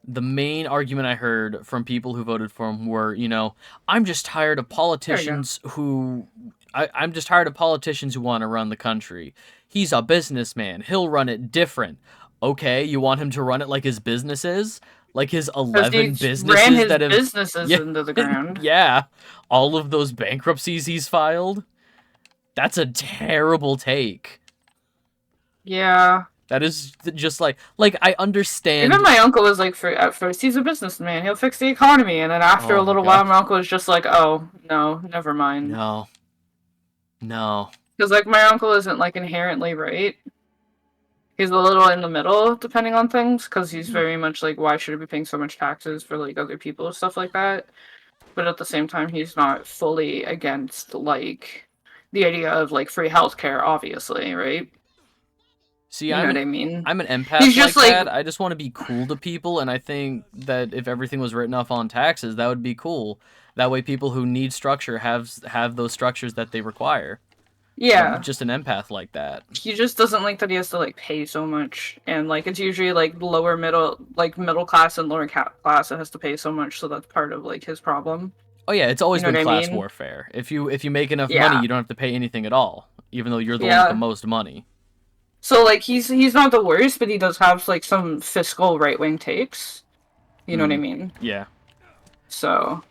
The main argument I heard from people who voted for him were, you know, I'm just tired of politicians who... I'm just tired of politicians who want to run the country. He's a businessman. He'll run it different. Okay, you want him to run it like his business is? Like his 11 businesses ran his that have... businesses Yeah, into the ground. yeah. All of those bankruptcies he's filed? That's a terrible take. Yeah. That is just like I understand... Even my uncle was like, at first, he's a businessman. He'll fix the economy. And then after Oh a my little God. while, my uncle was just like, oh, no, never mind. No. No. Because, like, my uncle isn't, like, inherently right. He's a little in the middle, depending on things, because he's very much like, why should I be paying so much taxes for, like, other people and stuff like that? But at the same time, he's not fully against, like, the idea of, like, free healthcare, obviously, right? See, You know what I mean? I'm an empath He's just like like, that. I just want to be cool to people, and I think that if everything was written off on taxes, that would be cool. That way people who need structure have those structures that they require. yeah. I'm just an empath like that. He just doesn't like that he has to, like, pay so much. And, like, it's usually, like, middle class and lower class that has to pay so much, so that's part of, like, his problem. Oh yeah, it's always You know been what I class mean? warfare. If you make enough Yeah. money, you don't have to pay anything at all, even though you're the one Yeah. with the most money. So, like, he's not the worst, but he does have, like, some fiscal right-wing takes. You know what I mean? Yeah. So,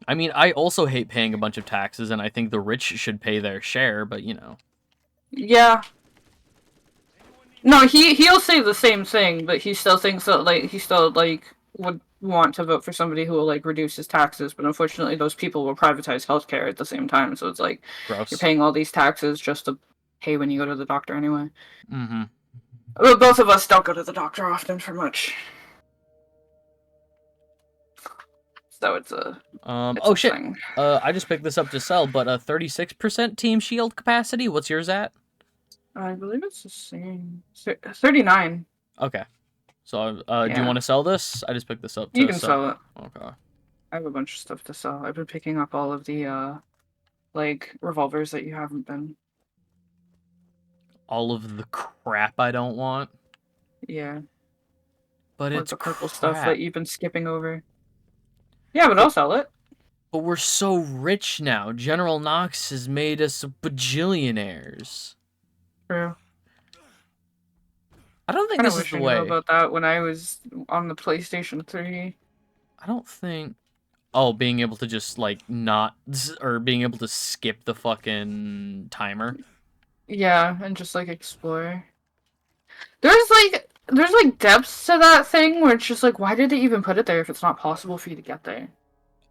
I mean, I also hate paying a bunch of taxes, and I think the rich should pay their share, but, you know. yeah. No, he'll say the same thing, but he still thinks that, like, he still, like, would want to vote for somebody who will, like, reduce his taxes, but unfortunately those people will privatize healthcare at the same time, so it's like, Gross. you're paying all these taxes just to pay when you go to the doctor anyway. Mm-hmm. Well, both of us don't go to the doctor often for much. So it's a... Oh a shit. thing. I just picked this up to sell, but 36% team shield capacity. What's yours at? I believe it's the same. 39. Okay. So, do Yeah. you want to sell this? I just picked this up to You can sell it. Okay. I have a bunch of stuff to sell. I've been picking up all of the, like, revolvers that you haven't been. All of the crap I don't want. Yeah. But Or it's the purple crap. stuff that you've been skipping over. Yeah, but I'll sell it. But we're so rich now. General Knox has made us bajillionaires. True. I don't think I this is wish the I knew way. about that when I was on the PlayStation 3. I don't think... Oh, being able to just, like, not... Or being able to skip the fucking timer. Yeah, and just, like, explore. There's like depths to that thing where it's just like, why did they even put it there if it's not possible for you to get there?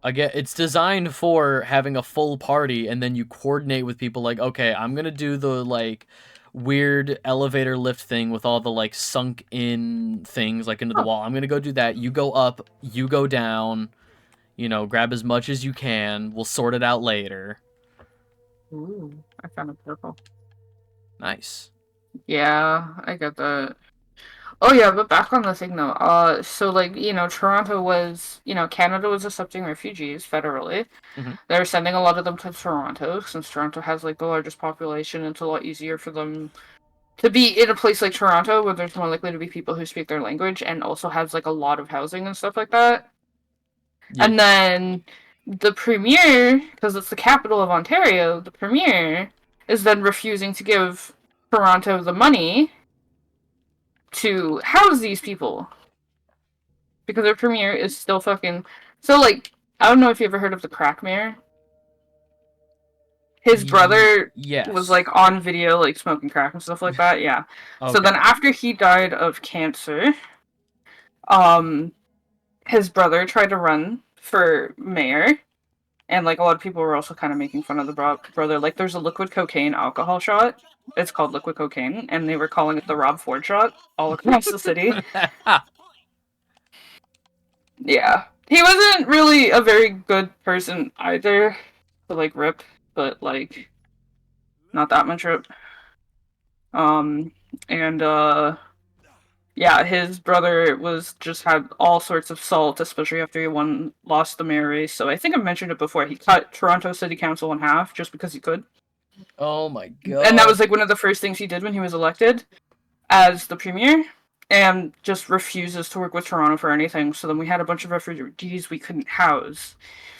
Again, it's designed for having a full party, and then you coordinate with people like, okay, I'm gonna do the, like, weird elevator lift thing with all the, like, sunk in things, like, into the wall. I'm gonna go do that. You go up, you go down, you know, grab as much as you can. We'll sort it out later. Ooh, I found a purple. Nice. Yeah, I get that. Oh yeah, but back on the thing though. So like Toronto was Canada was accepting refugees federally. Hmm. They're sending a lot of them to Toronto since Toronto has like the largest population. It's a lot easier for them to be in a place like Toronto where there's more likely to be people who speak their language and also has like a lot of housing and stuff like that. Yeah. And then the premier, because it's the capital of Ontario, the premier is then refusing to give Toronto the money to house these people because their premier is still fucking. So like, I don't know if you ever heard of the crack mayor. His brother was Yes. like on video like smoking crack and stuff like that. Yeah. So then Okay. after he died of cancer, um, his brother tried to run for mayor, and like a lot of people were also kind of making fun of the brother. Like, there's a liquid cocaine alcohol shot. It's called liquid cocaine, and they were calling it the Rob Ford shot all across the city. Yeah, he wasn't really a very good person either. To like rip, but like not that much rip. Um, and yeah, his brother was just had all sorts of salt, especially after he lost the mayor race. So I think I mentioned it before. He cut Toronto City Council in half just because he could. Oh my And that god. was like one of the first things he did when he was elected as the premier, and just refuses to work with Toronto for anything. So then we had a bunch of refugees we couldn't house.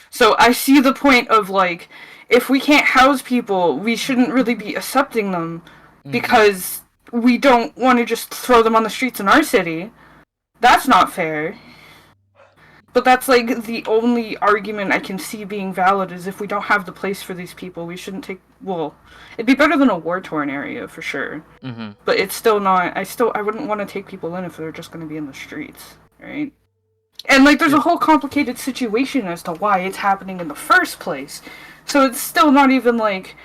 So I see the point of like, if we can't house people, we shouldn't really be accepting them Hmm. because we don't want to just throw them on the streets in our city. That's not fair. But that's like the only argument I can see being valid is if we don't have the place for these people, we shouldn't take. Well, it'd be better than a war torn area for sure. Hmm. But it's still not. I wouldn't want to take people in if they're just going to be in the streets, right? And like, there's Yeah. a whole complicated situation as to why it's happening in the first place. So it's still not even like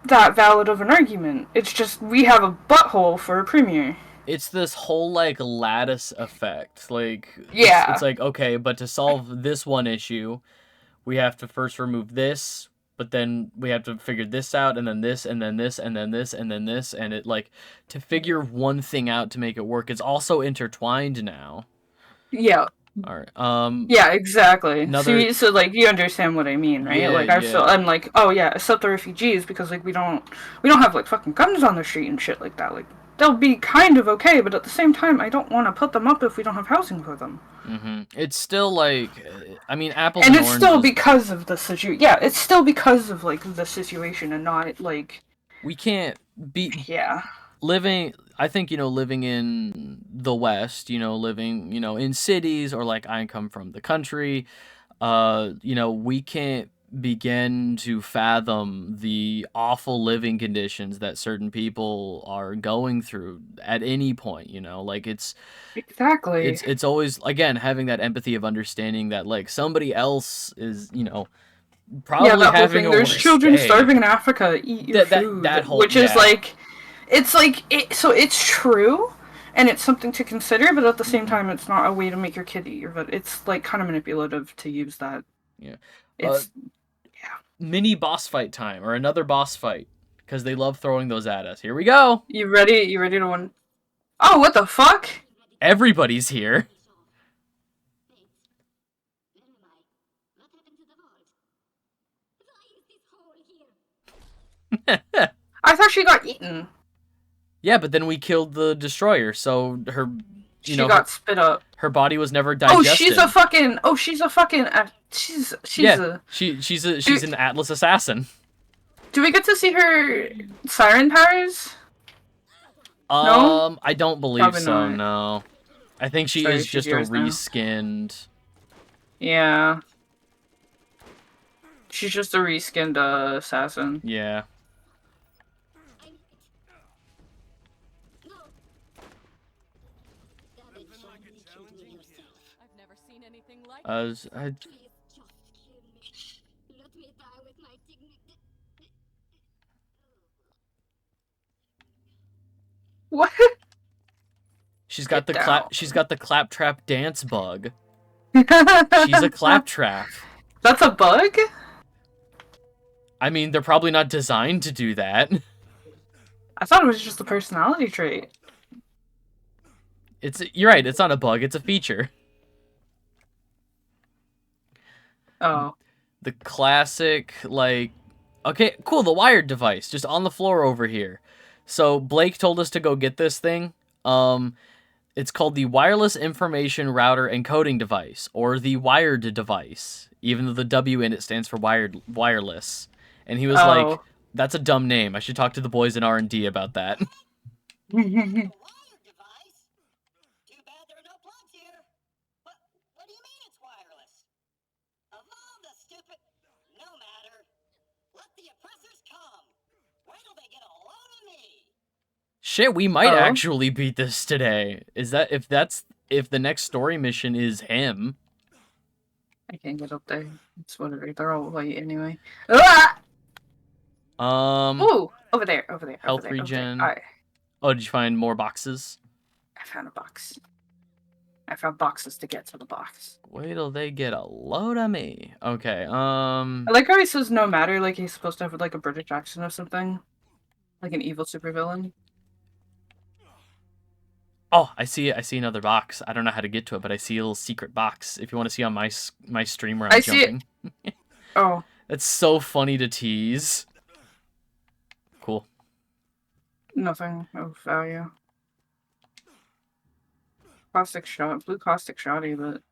that valid of an argument. It's just we have a butthole for a premier. It's this whole like lattice effect. Like it's Yeah, like okay, but to solve this one issue, we have to first remove this, but then we have to figure this out, and then this, and then this, and then this, and then this, and it like to figure one thing out to make it work. It's also intertwined now. yeah, All right. yeah, exactly. Another. So like you understand what I mean, right? Yeah. Like I feel Yeah. I'm like, oh yeah, accept the refugees because like we don't have like fucking guns on the street and shit like that. Like they'll be kind of okay, but at the same time, I don't want to put them up if we don't have housing for them. It's still like, I mean, apples And and it's still oranges. because of the situation. Yeah, it's still because of like the situation and not like We can't be yeah. living. I think living in the West. Living in cities, or like I come from the country. We can't begin to fathom the awful living conditions that certain people are going through at any point. Like Exactly. it's always again having that empathy of understanding that like somebody else is Yeah, probably that whole having thing. a There's worse children day. starving in Africa. Eat your That food, whole which is yeah. like, it's like so it's true, and it's something to consider. But at the same Hmm. time, it's not a way to make your kid eat your food. It's like kind of manipulative to use that. Yeah. Uh, It's yeah. Mini boss fight time, or another boss fight, because they love throwing those at us. Here we go. You ready? You ready to win? Oh, what the fuck? Everybody's here. I thought she got eaten. Yeah, but then we killed the destroyer, so her, She her got spit up. her body was never Oh, she's a digested. fucking. Oh, she's a fucking. She's Yeah, a. she's Do, an Atlas assassin. do we get to see her siren powers? No, I don't believe probably so. not. No, I think she Sorry, is she's just a yours now. reskinned. Yeah, she's just a reskinned assassin. Yeah. I've never seen anything like I, What? she's got Get the down. claptrap dance bug. She's a claptrap. That's a bug? I mean, they're probably not designed to do that. I thought it was just a personality trait. You're right, it's not a bug, it's a feature. Oh. The classic, like... Okay, cool, the wired device, just on the floor over here. So, Blake told us to go get this thing. It's called the Wireless Information Router Encoding Device, or the Wired Device, even though the W in it stands for wireless. And he was like, that's a dumb name. I should talk to the boys in R&D about that. Shit, we might actually beat this today. If the next story mission is him. I can't get up there. It's whatever. They're all white anyway. Ooh, over there. Health regen. Oh, did you find more boxes? I found a box. I found boxes to get to the box. Wait till they get a load of me. Okay, I like how he says no matter, like he's supposed to have like a British accent or something. Like an evil supervillain. Oh, I see another box. I don't know how to get to it, but I see a little secret box. If you want to see on my stream where I'm jumping. See it. Oh. That's so funny to tease. Cool. Nothing of value. Caustic shot, blue caustic shotty, but...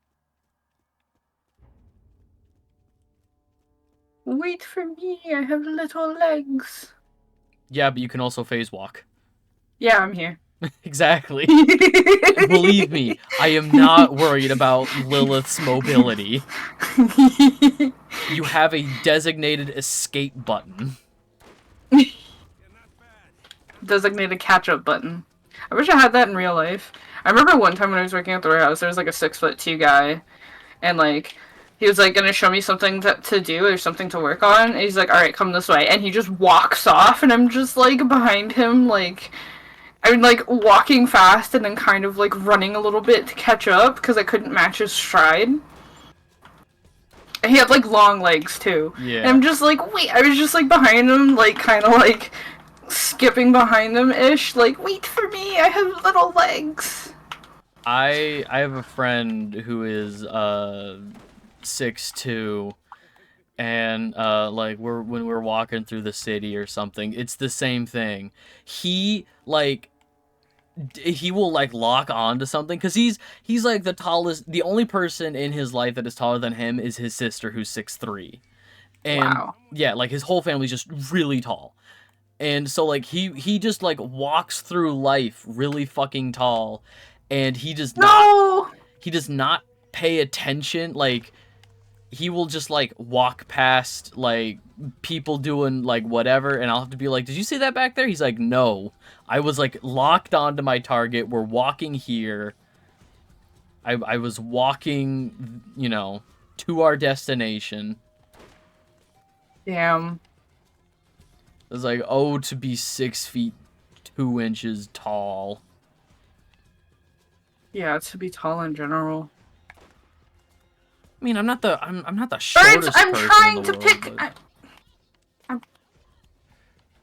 Wait for me, I have little legs. Yeah, but you can also phase walk. Yeah, I'm here. Exactly. Believe me, I am not worried about Lilith's mobility. You have a designated escape button. Designated catch-up button. I wish I had that in real life. I remember one time when I was working at the warehouse, there was like a 6'2" guy, and like he was like gonna show me something to do or something to work on. And he's like, "All right, come this way," and he just walks off, and I'm just like behind him, like I'm like walking fast and then kind of like running a little bit to catch up because I couldn't match his stride. And he had like long legs too. Yeah. And I'm just like, wait, I was just like behind him, like kind of like skipping behind them-ish, like, wait for me, I have little legs. I have a friend who is 6'2", and like when we're walking through the city or something, it's the same thing. He will like lock on to something because he's like the tallest. The only person in his life that is taller than him is his sister, who's 6'3", and wow. Yeah, like his whole family's just really tall. And so, like, he just, like, walks through life really fucking tall, and he does not pay attention. Like, he will just, like, walk past, like, people doing, like, whatever, and I'll have to be like, did you see that back there? He's like, no. I was, like, locked onto my target. We're walking here. I was walking, you know, to our destination. Damn. It was like, oh, to be 6 feet 2 inches tall. Yeah, to be tall in general. I mean, I'm not the shortest person in the world. But...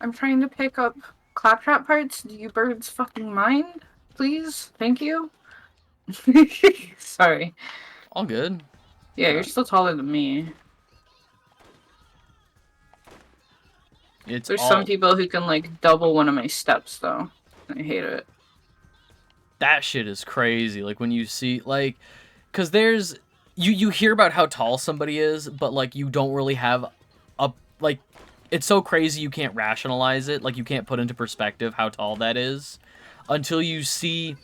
I'm trying to pick up claptrap parts. Do you birds fucking mind? Please? Thank you? Sorry. All good. Yeah, you're still taller than me. There's some people who can, like, double one of my steps, though. I hate it. That shit is crazy. Like, when you see, like... Because there's... You hear about how tall somebody is, but, like, you don't really have a... Like, it's so crazy you can't rationalize it. Like, you can't put into perspective how tall that is. Until you see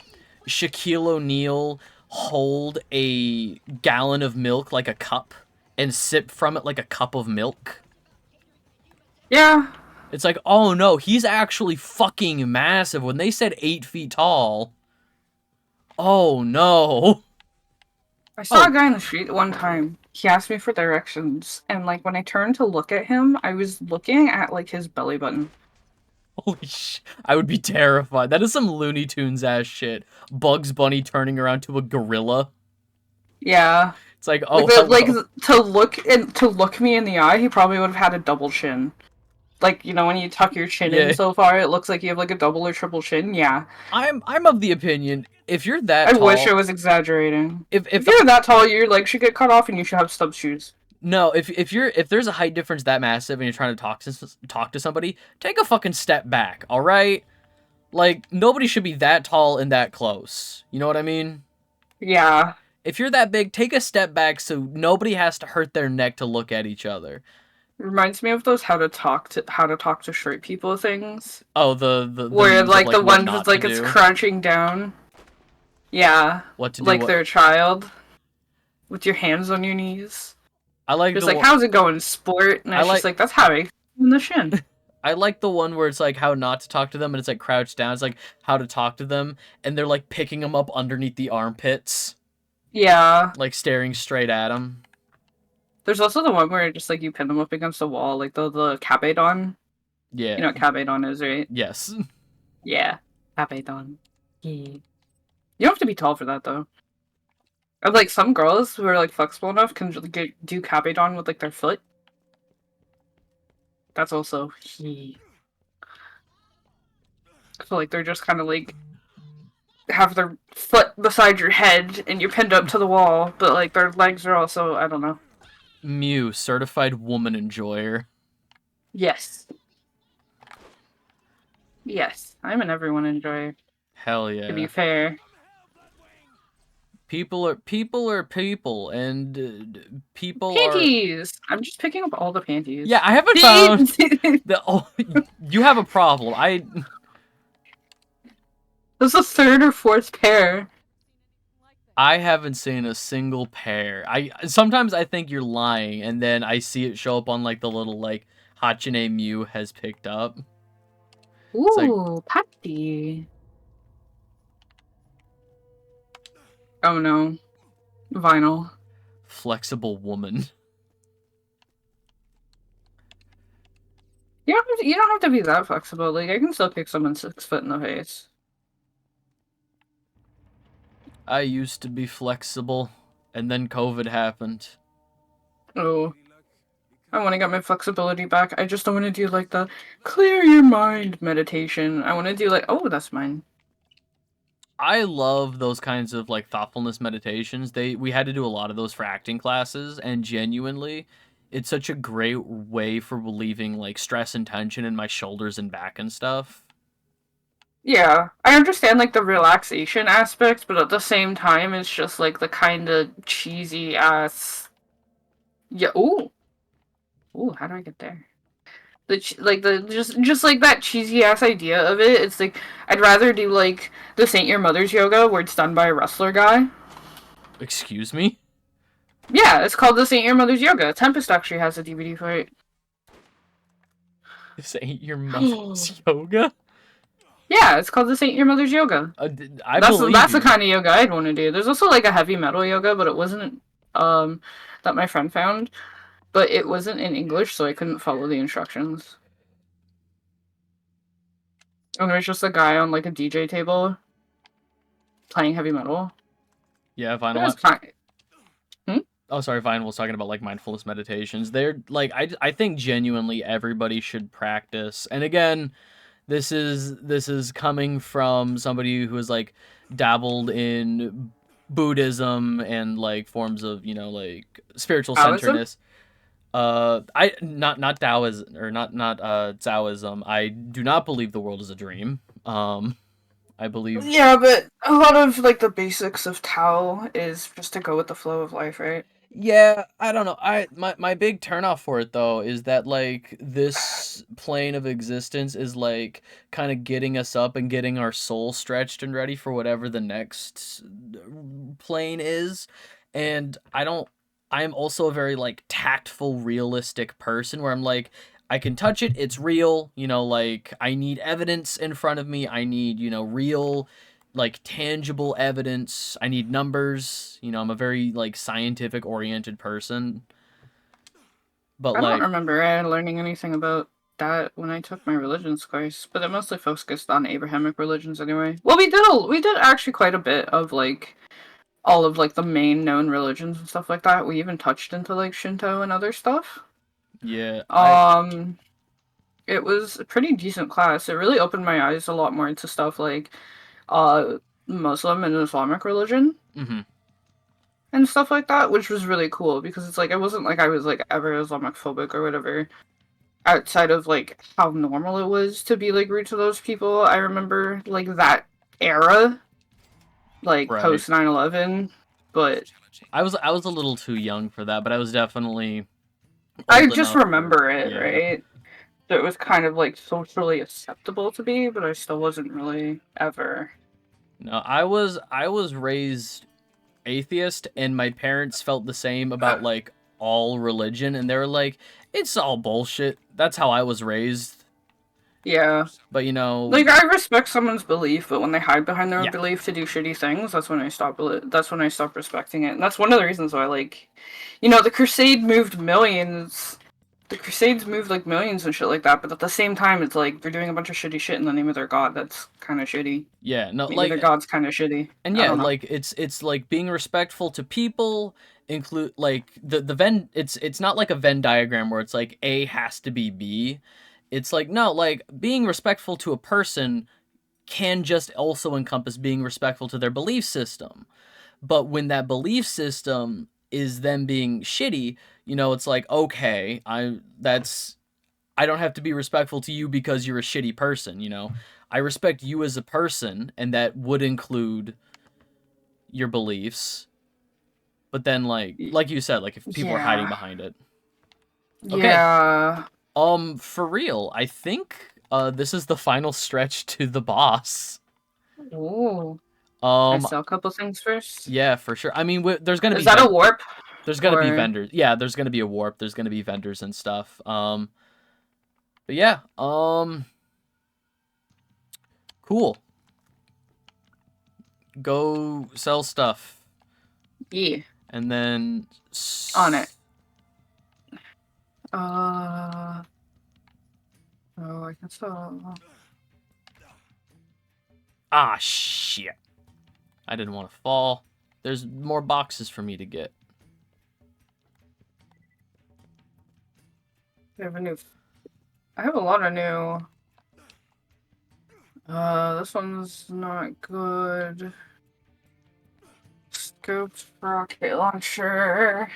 Shaquille O'Neal hold a gallon of milk like a cup and sip from it like a cup of milk. Yeah. It's like, oh no, he's actually fucking massive. When they said 8 feet tall, oh no. I saw a guy in the street one time. He asked me for directions, and like when I turned to look at him, I was looking at like his belly button. Holy shit. I would be terrified. That is some Looney Tunes ass shit. Bugs Bunny turning around to a gorilla. Yeah. It's like, oh, like to look me in the eye, he probably would have had a double chin. like, you know, when you tuck your chin in Yeah. so far, it looks like you have like a double or triple chin. Yeah. I'm of the opinion if you're that I wish I tall, was exaggerating. if If the you're that tall, your legs should get cut off and you should have stub shoes. no, if there's a height difference that massive and you're trying to talk to somebody, take a fucking step back, all right? Like nobody should be that tall and that close. You know what I mean? Yeah. If you're that big, take a step back so nobody has to hurt their neck to look at each other. Reminds me of those how to talk to straight people things. Oh, the Where memes of like like the what ones that's not to like it's do, crouching down. Yeah. what to do, Like what they're a child. With your hands on your knees. I like Just the like, one. how's it going, sport? And I it's just like like, that's how I in the shin. I like the one where it's like how not to talk to them, and it's like crouched down. It's like how to talk to them, and they're like picking them up underneath the armpits, Yeah. like staring straight at them. There's also the one where just like you pin them up against the wall, like the Cabedon. Yeah. You know what Cabedon is, right? Yes. Yeah. Cabedon. Yeah. You don't have to be tall for that though. And like some girls who are like flexible enough can do Cabedon with like their foot. That's also he. So like they're just kind of like have their foot beside your head and you're pinned up to the wall, but like their legs are also, I don't know. Mew, certified woman enjoyer. Yes. Yes. I'm an everyone enjoyer, Hell to be yeah. fair. People are people, and people are. Panties! I'm just picking up all the panties. Yeah, I haven't found the. Oh, you have a problem. There's a third or fourth pair. I haven't seen a single pair. I sometimes I think you're lying, and then I see it show up on like the little like Hachine Mew has picked up. Ooh, Patty. Oh no. Vinyl. Flexible woman. You don't have to be that flexible. Like, I can still kick someone 6 foot in the face. I used to be flexible, and then COVID happened. Oh. I want to get my flexibility back. I just don't want to do like the clear your mind meditation. I want to do like, oh, that's mine. I love those kinds of like thoughtfulness meditations. We had to do a lot of those for acting classes, and genuinely, it's such a great way for relieving like stress and tension in my shoulders and back and stuff. Yeah, I understand like the relaxation aspect, but at the same time, it's just like the kind of cheesy ass. Yeah. Ooh. Ooh. How do I get there? Like the just like that cheesy ass idea of it. It's like I'd rather do like the Saint Your Mother's yoga where it's done by a wrestler guy. Excuse me? Yeah, it's called the Saint Your Mother's yoga. Tempest actually has a DVD for it. This ain't your mother's yoga? Yeah, it's called the Saint Your Mother's yoga. I That's believe that's you. the kind of yoga I'd want to do. There's also like a heavy metal yoga, but it wasn't that my friend found, but it wasn't in English, so I couldn't follow the instructions. And there's just a guy on like a DJ table playing heavy metal. Yeah, It was kind. Oh, sorry, Vine was talking about like mindfulness meditations. They're like I think genuinely everybody should practice. And again, this is coming from somebody who has like dabbled in Buddhism and like forms of, like spiritual Taoism? centeredness. I not Taoism or not Taoism. I do not believe the world is a dream. I believe. Yeah, but a lot of like the basics of Tao is just to go with the flow of life, right? Yeah, I don't know. My big turnoff for it though is that like this plane of existence is like kind of getting us up and getting our soul stretched and ready for whatever the next plane is. And I'm also a very like tactful, realistic person where I'm like I can touch it, it's real, like I need evidence in front of me. I need, real like tangible evidence. I need numbers. I'm a very like scientific oriented person. But I don't like remember learning anything about that when I took my religions course, but it mostly focused on Abrahamic religions anyway. Well, we did actually quite a bit of like all of like the main known religions and stuff like that. We even touched into like Shinto and other stuff. yeah, Um, It was a pretty decent class. It really opened my eyes a lot more into stuff like uh Muslim and Islamic religion Mm-hmm. and stuff like that, which was really cool because it's like it wasn't like I was like ever Islamophobic or whatever. Outside of like how normal it was to be like rude to those people, I remember like that era, like Right. post 9/11. But I was a little too young for that, but I was definitely I old just enough for remember it, yeah. right? So it was kind of like socially acceptable to be, but I still wasn't really ever. No, I was raised atheist, and my parents felt the same about like all religion, and they were like, it's all bullshit. That's how I was raised. Yeah. But you know, Like I respect someone's belief, but when they hide behind their yeah, belief to do shitty things, that's when I stop respecting it. And that's one of the reasons why like the crusade moved millions. The crusades moved like millions and shit like that, but at the same time it's like they're doing a bunch of shitty shit in the name of their god that's kind of shitty. yeah, no, Maybe their like, god's kind of shitty. and I yeah, don't know. like it's like being respectful to people. Include like the Venn. It's not like a Venn diagram where it's like A has to be B. It's like no, like being respectful to a person can just also encompass being respectful to their belief system. But when that belief system is them being shitty, it's like, okay, I don't have to be respectful to you because you're a shitty person. I respect you as a person, and that would include your beliefs. But then like you said, like if people are hiding Yeah. behind it. Okay. Yeah. For real, I think this is the final stretch to the boss. Ooh. I Um sell a couple things first. yeah, for sure. I mean, there's going to Is be that a warp? there's going to be Or vendors. Yeah, there's going to be a warp. There's going to be vendors and stuff. But yeah, cool. Go sell stuff yeah. and then On it. Uh oh, I can sell. Ah, shit. I didn't want to fall. There's more boxes for me to get. I have a new. I have a lot of new. This one's not good. Scoped rocket launcher.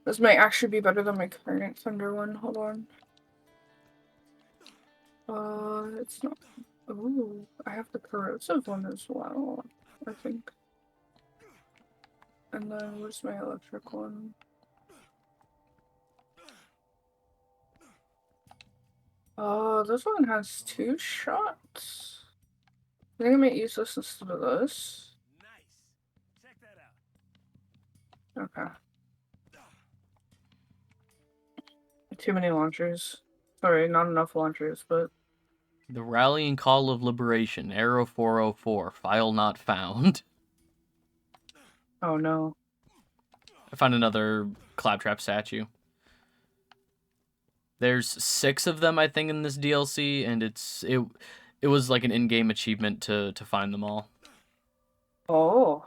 This might actually be better than my current Thunder one. Hold on. It's not. Ooh, I have the corrosive one as well, I think. And then where's my electric one? This one has 2 shots. I think I might use this instead of this. Nice. Check that out. Okay. Too many launchers. Sorry, not enough launchers, but The Rallying Call of Liberation, Arrow 404, file not found. oh no. I found another Claptrap statue. There's 6 of them, I think, in this DLC, and it was like an in-game achievement to find them all. Oh.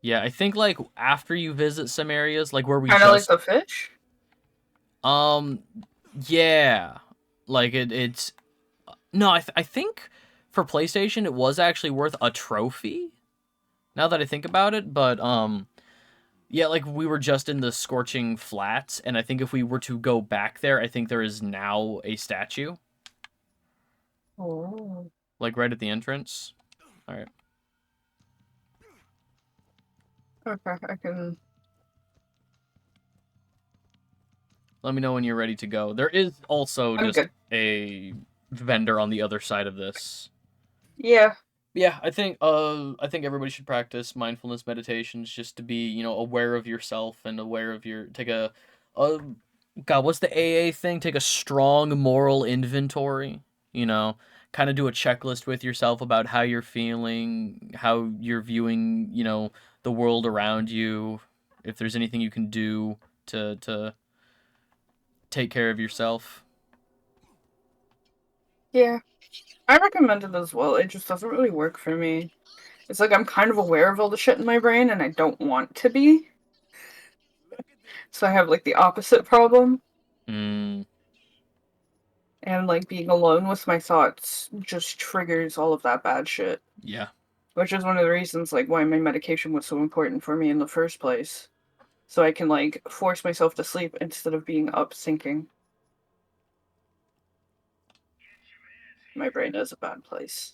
Yeah, I think like after you visit some areas, like where we Kind of like just the fish? um yeah, like it's no, I think for PlayStation it was actually worth a trophy. Now that I think about it, but yeah, like we were just in the scorching flats, and I think if we were to go back there, I think there is now a statue, Oh. like right at the entrance. All right. Okay, I can. Let me know when you're ready to go. There is also I'm just good. a vendor on the other side of this. Yeah. Yeah, I think everybody should practice mindfulness meditations just to be, aware of yourself and aware of take a God, what's the AA thing? Take a strong moral inventory, kind of do a checklist with yourself about how you're feeling, how you're viewing, the world around you, if there's anything you can do to take care of yourself. Yeah. I recommend it as well. It just doesn't really work for me. It's like I'm kind of aware of all the shit in my brain and I don't want to be. So I have like the opposite problem. Mm. And like being alone with my thoughts just triggers all of that bad shit. Yeah. Which is one of the reasons like why my medication was so important for me in the first place. So I can like force myself to sleep instead of being up thinking. My brain is a bad place.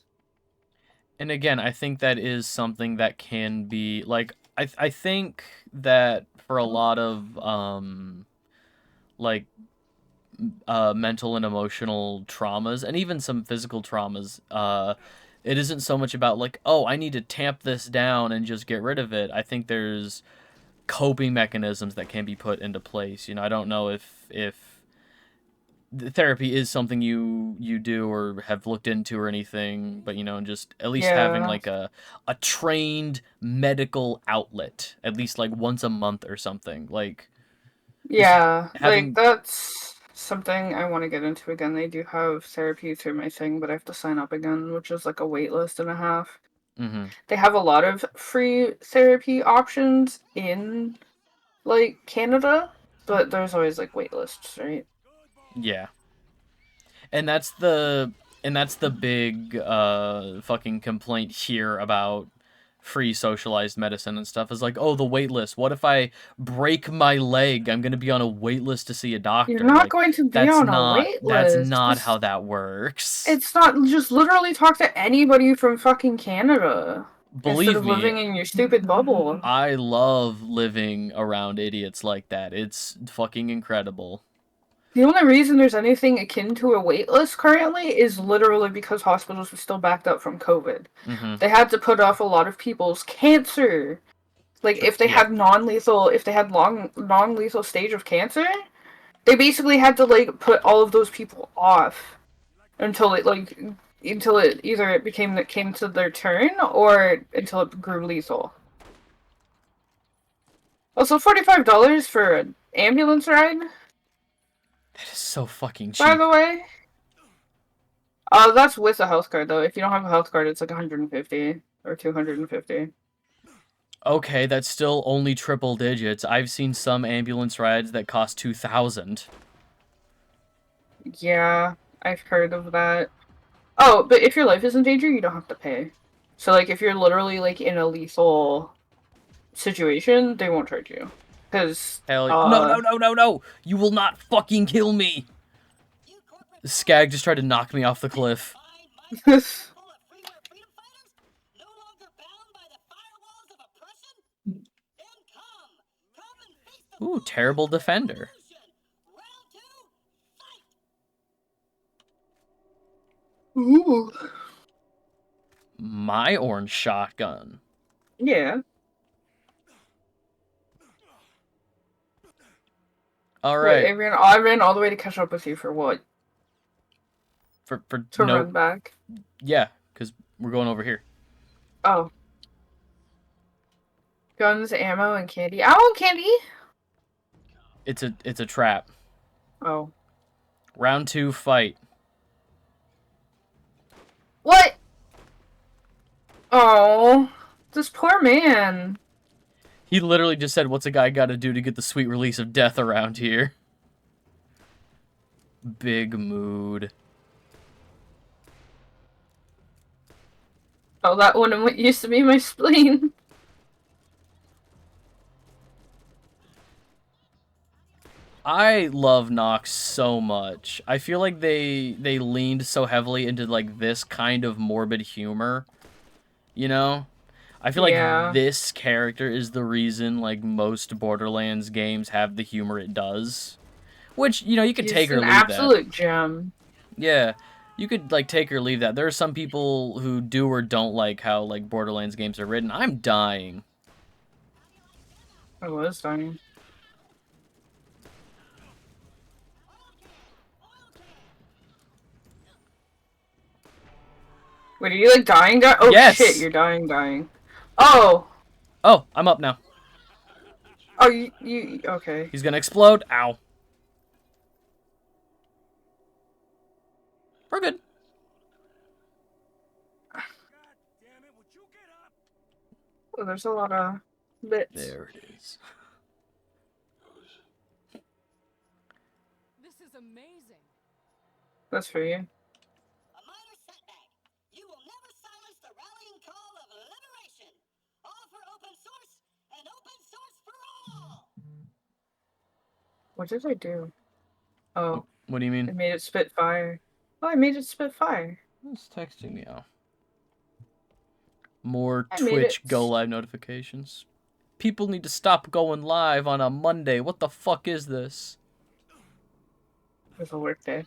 And again, I think that is something that can be like I think that for a lot of like mental and emotional traumas and even some physical traumas, it isn't so much about like, oh, I need to tamp this down and just get rid of it. I think there's coping mechanisms that can be put into place. You know, I don't know if the therapy is something you do or have looked into or anything, but you know, and just at least having Yeah. like a trained medical outlet at least like once a month or something, like just Yeah. Like having. that's something I want to get into again. They do have therapy through my thing, but I have to sign up again, which is like a wait list and a half. Mm-hmm. They have a lot of free therapy options in like Canada, but there's always like wait lists, right? Yeah. and that's the and that's the big fucking complaint here about free socialized medicine and stuff is like, oh, the wait list, what if I break my leg, I'm gonna be on a wait list to see a You're doctor. not Like, going to be that's on a not wait that's list. not how that works. It's not just literally talk to anybody from fucking Canada instead Believe of me, living in your stupid bubble. I love living around idiots like that. It's fucking incredible. The only reason there's anything akin to a wait list currently is literally because hospitals were still backed up from COVID. Mm-hmm. They had to put off a lot of people's cancer. Like if they Yeah. had non-lethal, if they had long non-lethal stage of cancer, they basically had to like put all of those people off until it either it came to their turn or until it grew lethal. Also, $45 for an ambulance ride, That is so fucking by cheap. the way. That's with a health card though. If you don't have a health card, it's like 150 or 250. Okay, that's still only triple digits. I've seen some ambulance rides that cost 2,000. Yeah, I've heard of that. Oh, but if your life is in danger, you don't have to pay. So like if you're literally like in a lethal situation, they won't charge you. Cause Hell, no, no, no, no, no! You will not fucking kill me! The Skag just tried to knock me off the cliff. Ooh, terrible defender. Ooh. My orange shotgun. Yeah. Wait, Alright. I ran all the way to catch up with you for what? For To no, run back. yeah, because we're going over here. Oh. Guns, ammo, and candy. I want candy! It's a trap. Oh. Round 2, fight. What? Oh. This poor man. He literally just said, what's a guy gotta do to get the sweet release of death around here? Big mood. Oh, that one used to be my spleen. I love Nox so much. I feel like they leaned so heavily into like this kind of morbid humor, you know? I feel like Yeah. this character is the reason like most Borderlands games have the humor it does. Which, you know, you could He's take or an leave that. absolute gem. Yeah. You could like take or leave that. There are some people who do or don't like how like Borderlands games are written. I'm dying. I was dying. Wait, are you like dying? Oh Yes. shit, you're dying. Oh! Oh, I'm up now. Oh, you okay. He's gonna explode. Ow. We're good. Oh, there's a lot of bits. There it is. This is amazing. That's for you. A minor setback. You will never silence the rallying call of liberation. All for open source and open source for all. What did I do? Oh, What do you I mean? made it spit fire. Oh, I made it spit fire. Who's texting me now? More I made Twitch it. Go Live notifications. People need to stop going live on a Monday. What the fuck is this? It was a work day.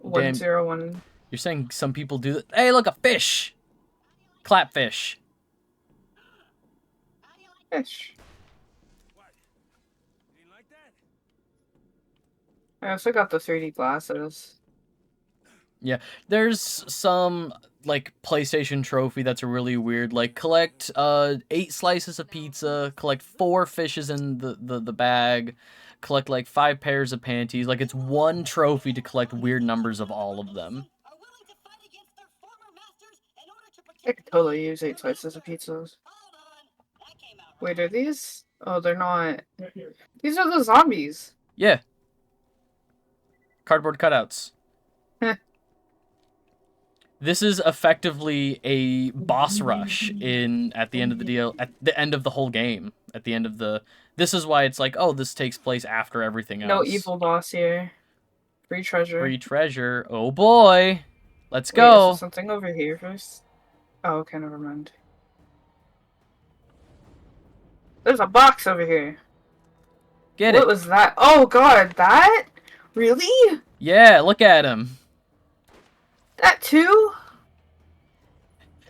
Damn. 101. You're saying some people do that? Hey, look, a fish! Clapfish. Fish. What? You didn't like that? I also got the 3D glasses. Yeah, there's some like PlayStation trophy that's really weird. Like collect 8 slices of pizza, collect 4 fishes in the bag, collect like 5 pairs of panties. Like it's one trophy to collect weird numbers of all of them. Are willing to fight against their former masters in order to I protect could totally use 8 slices of pizzas. Hold on. That came out Wait, are these? Oh, they're not. These are the zombies. Yeah. Cardboard cutouts. Heh. This is effectively a boss rush at the end of the deal, at the end of the whole game. At the end of the, this is why it's like, oh, this takes place after everything else. No evil boss here. Free treasure. Free treasure. Oh boy, let's Wait, go. is there something over here first? Oh, okay, never mind. There's a box over here. Get What it? was that? Oh god, that? Really? Yeah, look at him. That too?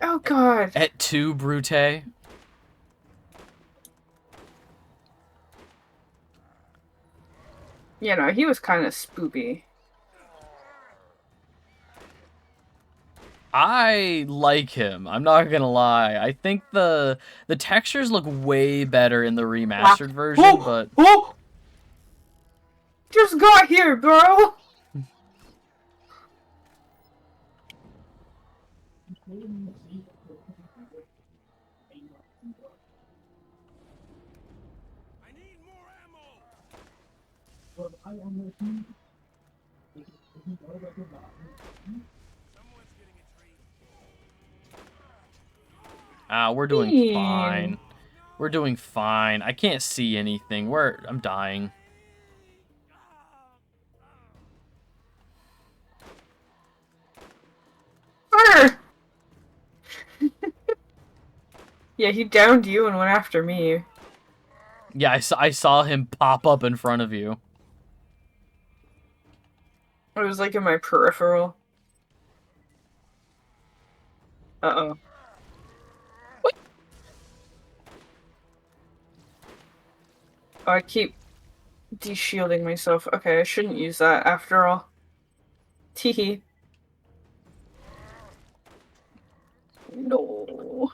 Oh god. Et tu, Brute. You know, he was kind of spoopy. I like him. I'm not gonna lie. I think the textures look way better in the remastered version, Whoa! but Whoa! Just got here, bro! I need more ammo! Someone's getting a treat. we're doing Mean. fine. We're doing fine. I can't see anything. I'm dying. Arr! Yeah, he downed you and went after me. Yeah, I saw him pop up in front of you. It was like in my peripheral. Uh-oh. Oh, I keep de-shielding myself. Okay, I shouldn't use that after all. Teehee. No.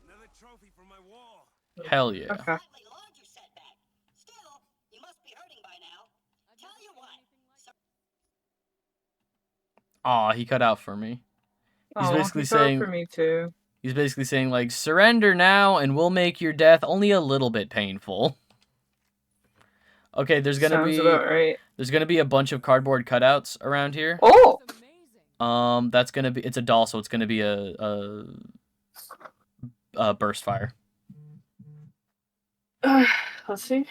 Another trophy for my wall. Hell yeah. Okay. slightly larger setback. Still, you must be hurting by now. Tell you what. Aw, he cut out for me. He's Oh, basically he fell saying for me too. He's basically saying, like, surrender now and we'll make your death only a little bit painful. Okay, there's gonna Sounds about right. be a bunch of cardboard cutouts around here. Oh! That's gonna be, it's a doll, so it's gonna be a burst fire. Let's see.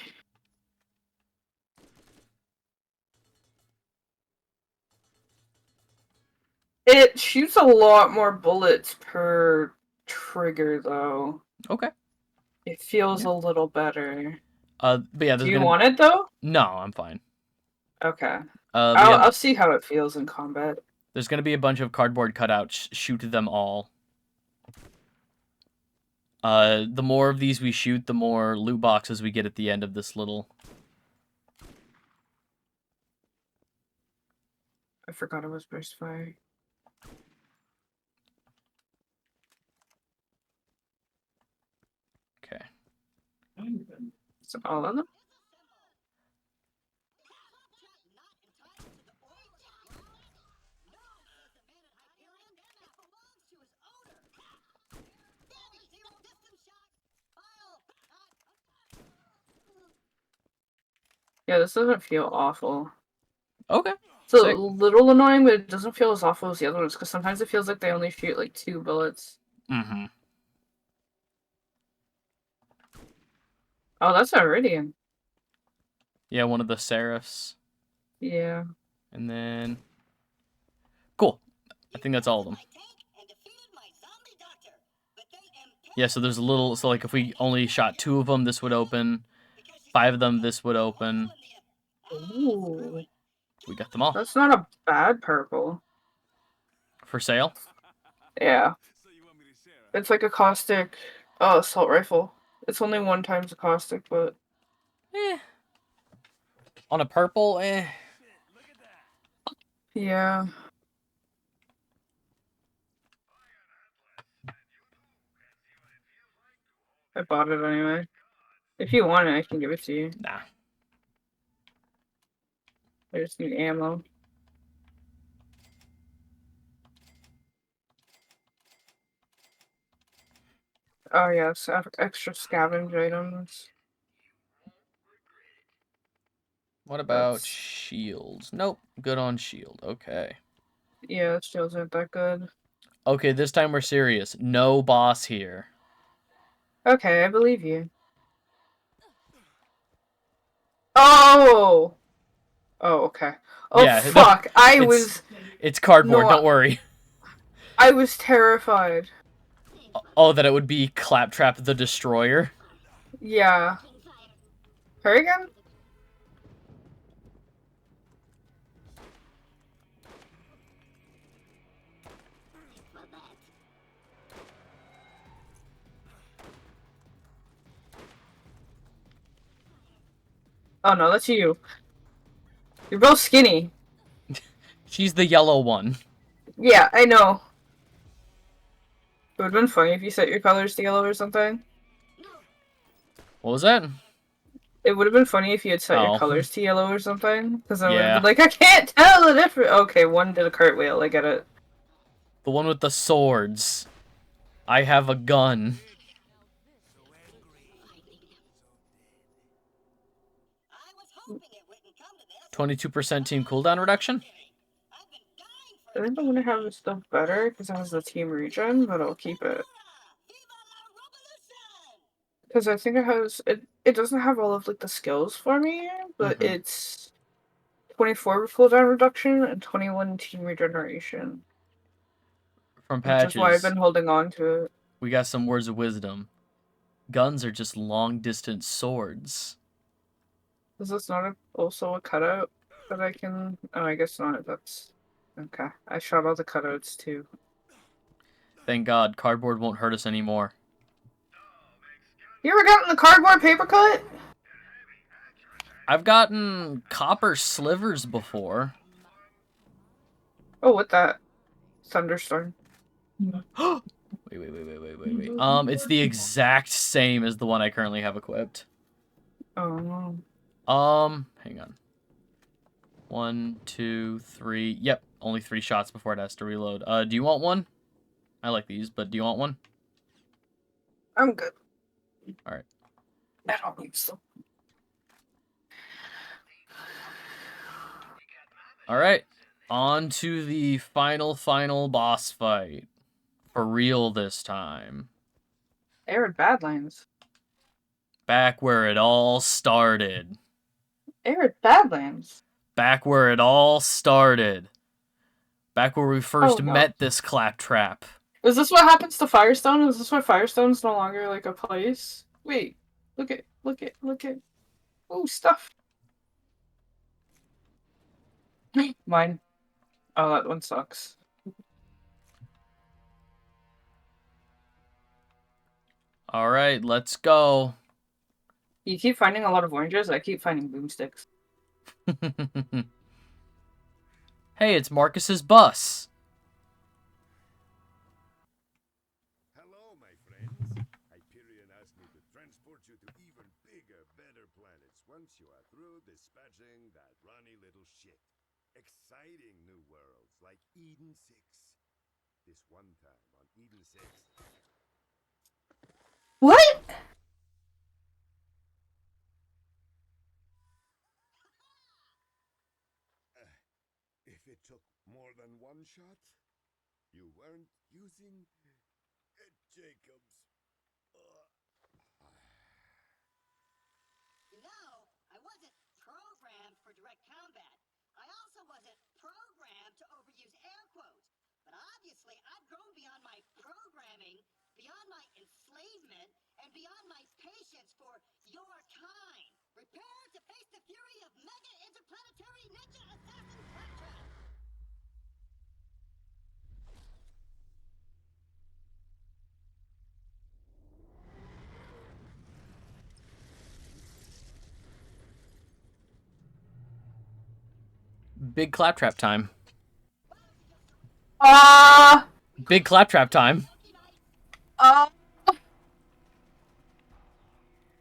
It shoots a lot more bullets per trigger, though. Okay. It feels a little better. But yeah, Do you want it, though? No, I'm fine. Okay. But yeah, I'll see how it feels in combat. there's gonna be a bunch of cardboard cutouts. Shoot them all. The more of these we shoot, the more loot boxes we get at the end of this little... I forgot it was burst fire. Okay. So all of them? Yeah, this doesn't feel awful. Okay. It's a Sick. little annoying, but it doesn't feel as awful as the other ones, because sometimes it feels like they only shoot like 2 bullets. Mm-hmm. Oh, that's Iridian. Yeah, one of the Seraphs. Yeah. And then... Cool. I think that's all of them. Yeah, so there's a little... So, like, if we only shot 2 of them, this would open. 5 of them, this would open. Ooh. We got them all. That's not a bad purple. For sale? Yeah. It's like a caustic assault rifle. It's only 1 times a caustic, but Eh. On a purple, eh. yeah. I bought it anyway. If you want it, I can give it to you. Nah. I just need ammo. Oh yes, extra scavenge items. What about That's shields? Nope. Good on shield. Okay. yeah, shields aren't that good. Okay, this time we're serious. No boss here. Okay, I believe you. Oh! Oh, okay. Oh Yeah, no, fuck! it's cardboard, No, don't worry. I was terrified. Oh, that it would be Claptrap the Destroyer? Yeah. Her again? Oh no, that's you. You're both skinny. She's the yellow one. Yeah, I know. It would've been funny if you set your colors to yellow or something. What was that? It would have been funny if you had set your Oh. colors to yellow or something. Because then I would have Yeah. been like, I can't tell the difference. Okay, one did a cartwheel, I get it. The one with the swords. I have a gun. 22% team cooldown reduction? I think I'm gonna have this stuff better because it has the team regen, but I'll keep it. Because I think it doesn't have all of like the skills for me, but it's 24 cooldown reduction and 21 team regeneration. From Which is why I've patches, been holding on to it. we got some words of wisdom. Guns are just long-distance swords. Is this not also a cutout that I can... Oh, I guess not. That's... Okay. I shot all the cutouts too. Thank God, cardboard won't hurt us anymore. You ever gotten the cardboard paper cut? I've gotten copper slivers before. Oh, what that? Thunderstorm. Wait. It's the exact same as the one I currently have equipped. Oh, no. Hang on. 1, 2, 3. Yep, only 3 shots before it has to reload. Do you want one? I like these, but do you want one? I'm good. Alright. I don't use them. Alright. On to the final boss fight. For real this time. Arid Badlands. Back where it all started. Arid Badlands? Back where it all started. Back where we first Oh, no. met this Claptrap. Is this what happens to Firestone? Is this why Firestone's no longer like a place? Wait. Look at. Oh, stuff. Mine. Oh, that one sucks. Alright, let's go. You keep finding a lot of oranges, I keep finding boomsticks. Hey, it's Marcus's bus. Hello, my friends. Hyperion asked me to transport you to even bigger, better planets once you are through dispatching that runny little shit. Exciting new worlds like Eden 6. This one time on Eden 6. What? if it took more than one shot, you weren't using it, Jacobs. You know, I wasn't programmed for direct combat. I also wasn't programmed to overuse air quotes. But obviously, I've grown beyond my programming, beyond my enslavement, and beyond my patience for your kind. Prepare to face the fury of mega interplanetary ninja assassin Claptrap. Big claptrap time. Uh, Big claptrap time. uh,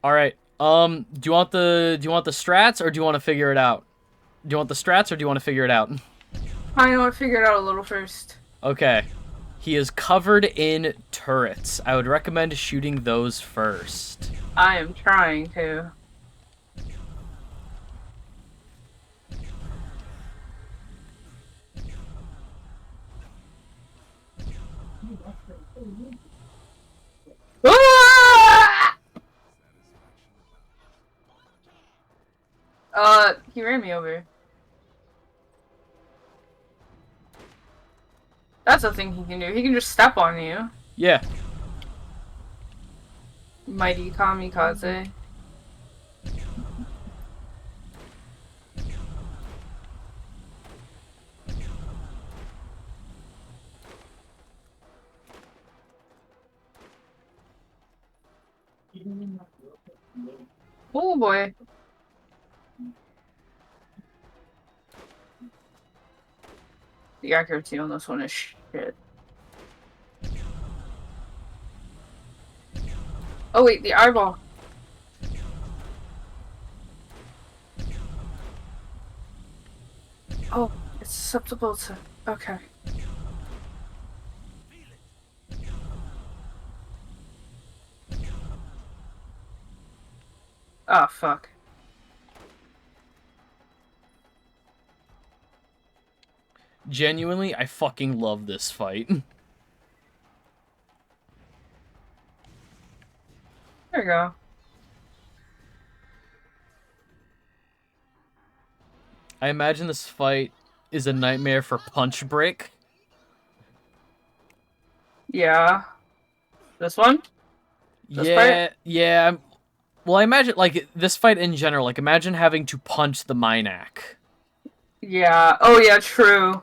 All right. Do you want the strats or do you want to figure it out? Do you want the strats or do you want to figure it out? I want to figure it out a little first. Okay. He is covered in turrets. I would recommend shooting those first. I am trying to. Ah! He ran me over. That's a thing he can do. He can just step on you. Yeah. Mighty kamikaze. Oh boy. The accuracy on this one is shit. Oh wait, the eyeball. Oh, it's susceptible to... Okay. Oh, fuck. Genuinely, I fucking love this fight. There we go. I imagine this fight is a nightmare for Punch Brick. Yeah. This one? This Yeah, fight? yeah. Well, I imagine, like, this fight in general, like, imagine having to punch the Minac. Yeah. Oh yeah, true.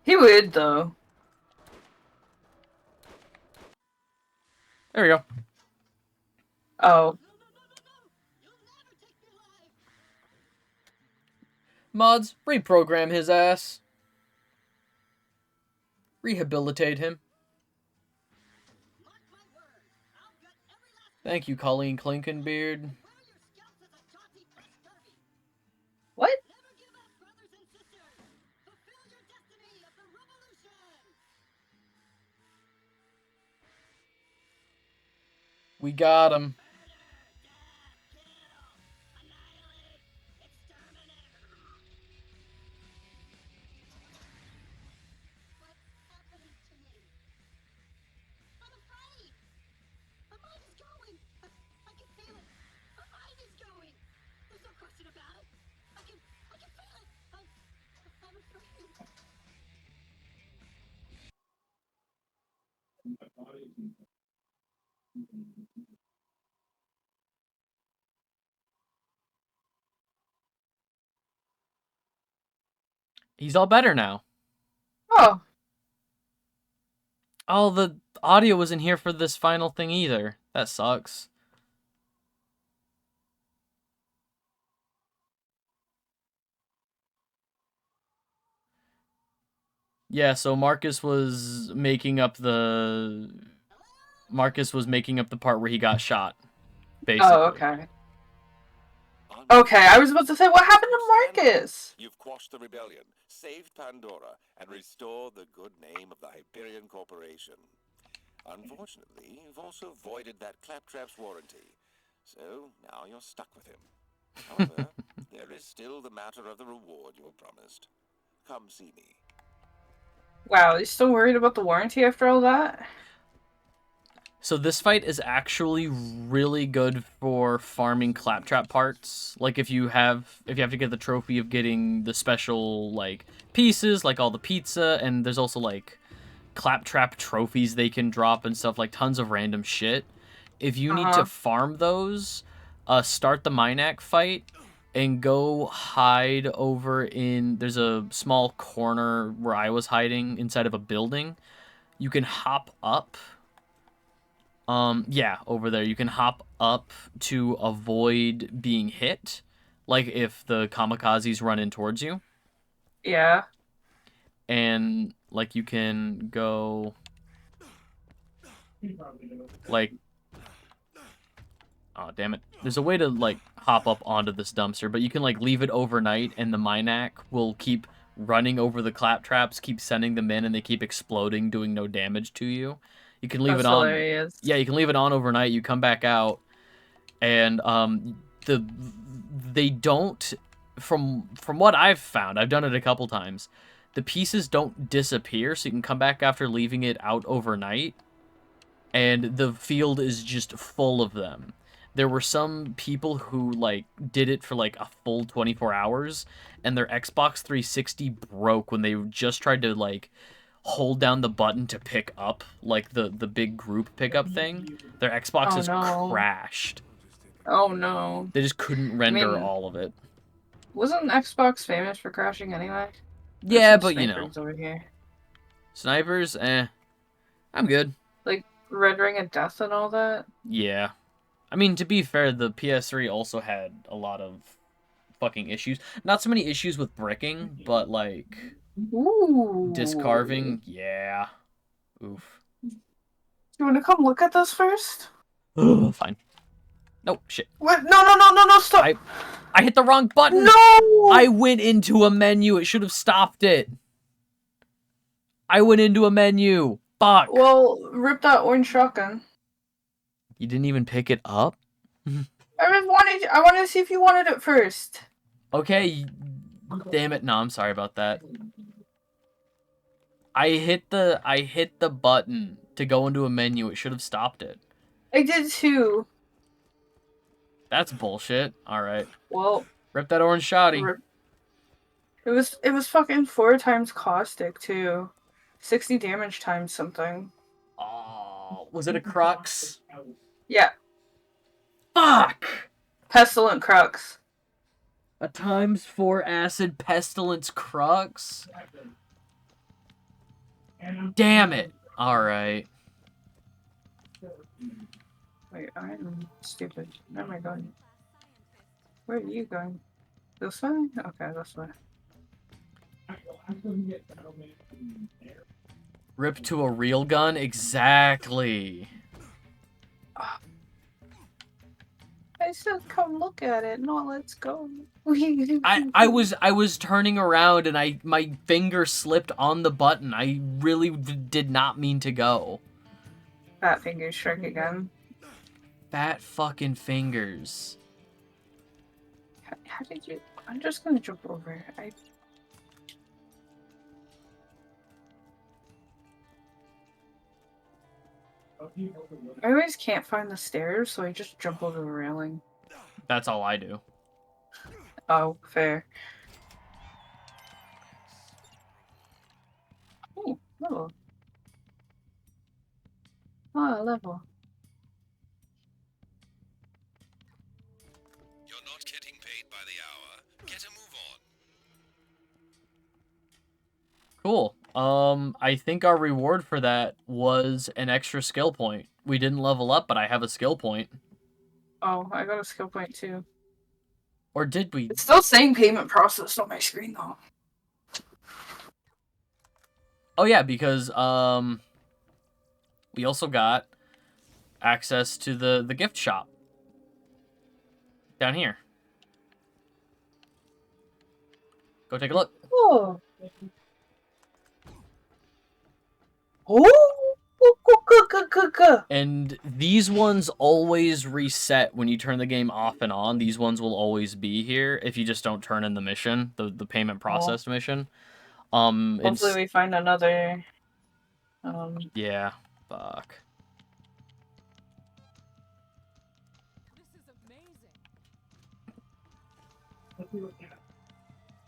He would, though. There we go. Oh. Mods, reprogram his ass. Rehabilitate him. Thank you, Colleen Clinkenbeard. What? Never give up, brothers and sisters. Fulfill your destiny of the revolution. We got him. What's happening to me? I'm afraid. My mind is going. I can feel it. My mind is going. There's no question about it. I can feel it. I'm afraid. He's all better now. Oh. Oh, the audio wasn't here for this final thing either. That sucks. Yeah, so Marcus was making up the part where he got shot, basically. Oh, okay. Okay, I was about to say, what happened to Marcus? You've quashed the rebellion, saved Pandora, and restored the good name of the Hyperion Corporation. Unfortunately, you've also voided that Claptrap's warranty. So now you're stuck with him. However, there is still the matter of the reward you were promised. Come see me. Wow, you still worried about the warranty after all that? So this fight is actually really good for farming claptrap parts. Like if you have to get the trophy of getting the special like pieces, like all the pizza, and there's also like claptrap trophies they can drop and stuff, like tons of random shit. If you need to farm those, start the Minac fight and go hide over in, there's a small corner where I was hiding inside of a building. You can hop up. Yeah, over there. You can hop up to avoid being hit. Like if the kamikazes run in towards you. Yeah. And like you can go like, oh damn it. There's a way to like hop up onto this dumpster, but you can like leave it overnight and the Minac will keep running over the claptraps, keep sending them in, and they keep exploding, doing no damage to you. You can leave That's it on. hilarious. Yeah, you can leave it on overnight. You come back out, and they don't. From what I've found, I've done it a couple times. The pieces don't disappear, so you can come back after leaving it out overnight, and the field is just full of them. There were some people who like did it for like a full 24 hours, and their Xbox 360 broke when they just tried to like hold down the button to pick up like the big group pickup thing. Their Xbox just crashed. Oh no. They just couldn't render all of it. Wasn't Xbox famous for crashing anyway? Yeah, but you know. Over here. Snipers, I'm good. Like Red Ring of Death and all that? Yeah. I mean, to be fair, the PS3 also had a lot of fucking issues. Not so many issues with bricking, but like disc carving, yeah. Oof. You want to come look at those first? Fine. No, shit. What? No, stop! I hit the wrong button! No! I went into a menu. It should have stopped it. I went into a menu. Fuck. Well, rip that orange shotgun. You didn't even pick it up? I wanted to see if you wanted it first. Okay. Damn it. No, I'm sorry about that. I hit the button to go into a menu. It should have stopped it. I did too. That's bullshit. Alright. Well, Rip that orange shotty. It was fucking 4 times caustic too. 60 damage times something. Oh, was it a crux? Yeah. Fuck! Pestilent crux. A ×4 acid pestilence crux? Damn it. Alright. Wait, I'm stupid. Where am I going? Where are you going? This way? Okay, this way. Rip to a real gun? Exactly. I said come look at it, not let's go. I was turning around and my finger slipped on the button. I really did not mean to go. Fat fingers shrink again. Fat fucking fingers. How did you... I'm just gonna jump over. I always can't find the stairs, so I just jump over the railing. That's all I do. Oh, fair. Oh, level. Oh, level. You're not getting paid by the hour. Get a move on. Cool. I think our reward for that was an extra skill point. We didn't level up, but I have a skill point. Oh, I got a skill point too. Or did we? It's still saying payment processed on my screen though. Oh yeah, because we also got access to the gift shop down here. Go take a look. Oh. Oh, And these ones always reset when you turn the game off and on. These ones will always be here if you just don't turn in the mission, the payment process mission. Hopefully we find another. Yeah, fuck.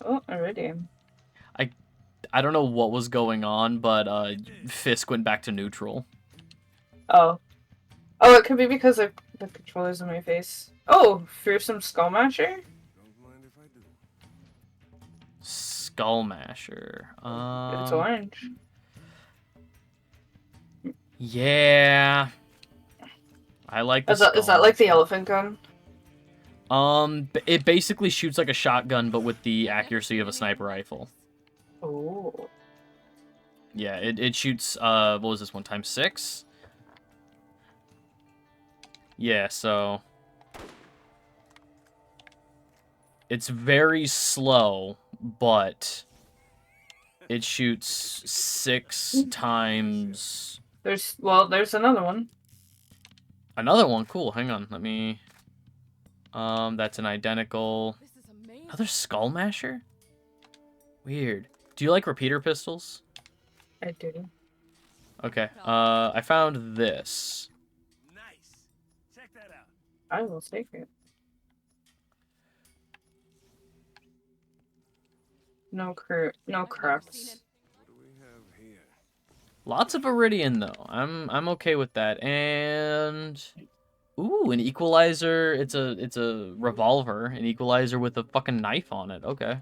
Oh, already. I don't know what was going on, but Fisk went back to neutral. Oh. Oh, it could be because the controller's in my face. Oh, fearsome skull masher? Don't mind if I do. Skull Masher. It's orange. Yeah. I like the Is that like the elephant gun? It basically shoots like a shotgun, but with the accuracy of a sniper rifle. Oh. Yeah, it shoots, what was this one, times 6? Yeah, so... It's very slow, but... It shoots 6 times... There's another one. Another one? Cool, hang on, let me... that's an identical... Another Skull Masher? Weird. Do you like repeater pistols? I do. Okay, I found this. Nice. Check that out. I will take it. No crux. What do we have here? Lots of Iridium though. I'm okay with that. And ooh, an equalizer. It's a revolver, an equalizer with a fucking knife on it. Okay.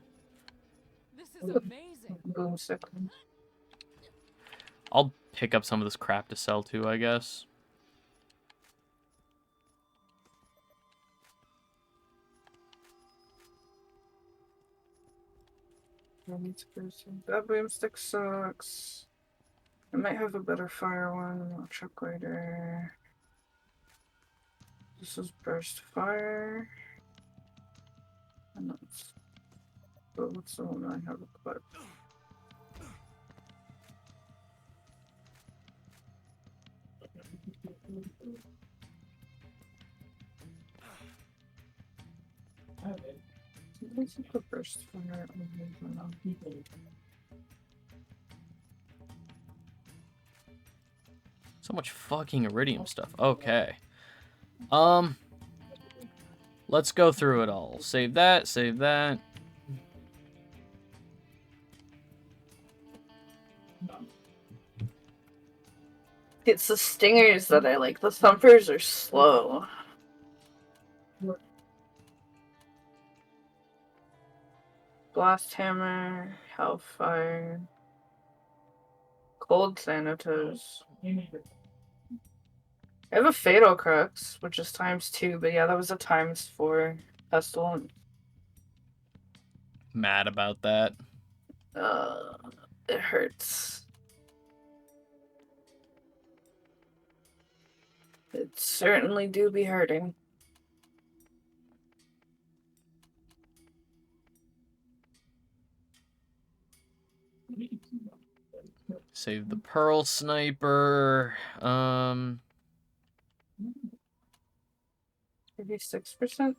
This is amazing. Boomstick. I'll pick up some of this crap to sell too, I guess. That boomstick sucks. I might have a better fire one. I'll check later. This is burst fire. And that's. But what's the one I have equipped? Let's put burst fire on people. So much fucking Iridium stuff. Okay. Let's go through it all. Save that, save that. It's the stingers that I like. The thumpers are slow. Blast hammer, hellfire, cold thanatos. I have a fatal crux, which is ×2, but yeah, that was a ×4 pestilence. Mad about that. It hurts. It certainly do be hurting. Save the Pearl Sniper. 36%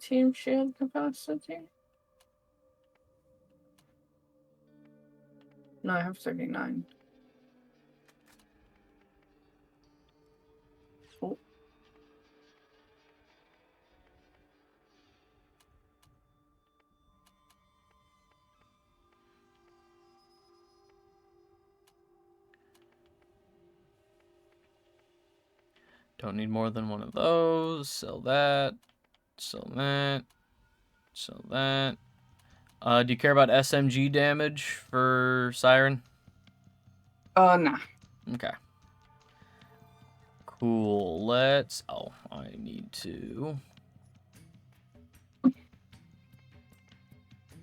team shield capacity? No, I have 39. Oh. Don't need more than one of those. Sell that. Sell that. Sell that. Do you care about SMG damage for Siren? Nah. Okay. Cool. Let's... Oh, I need to...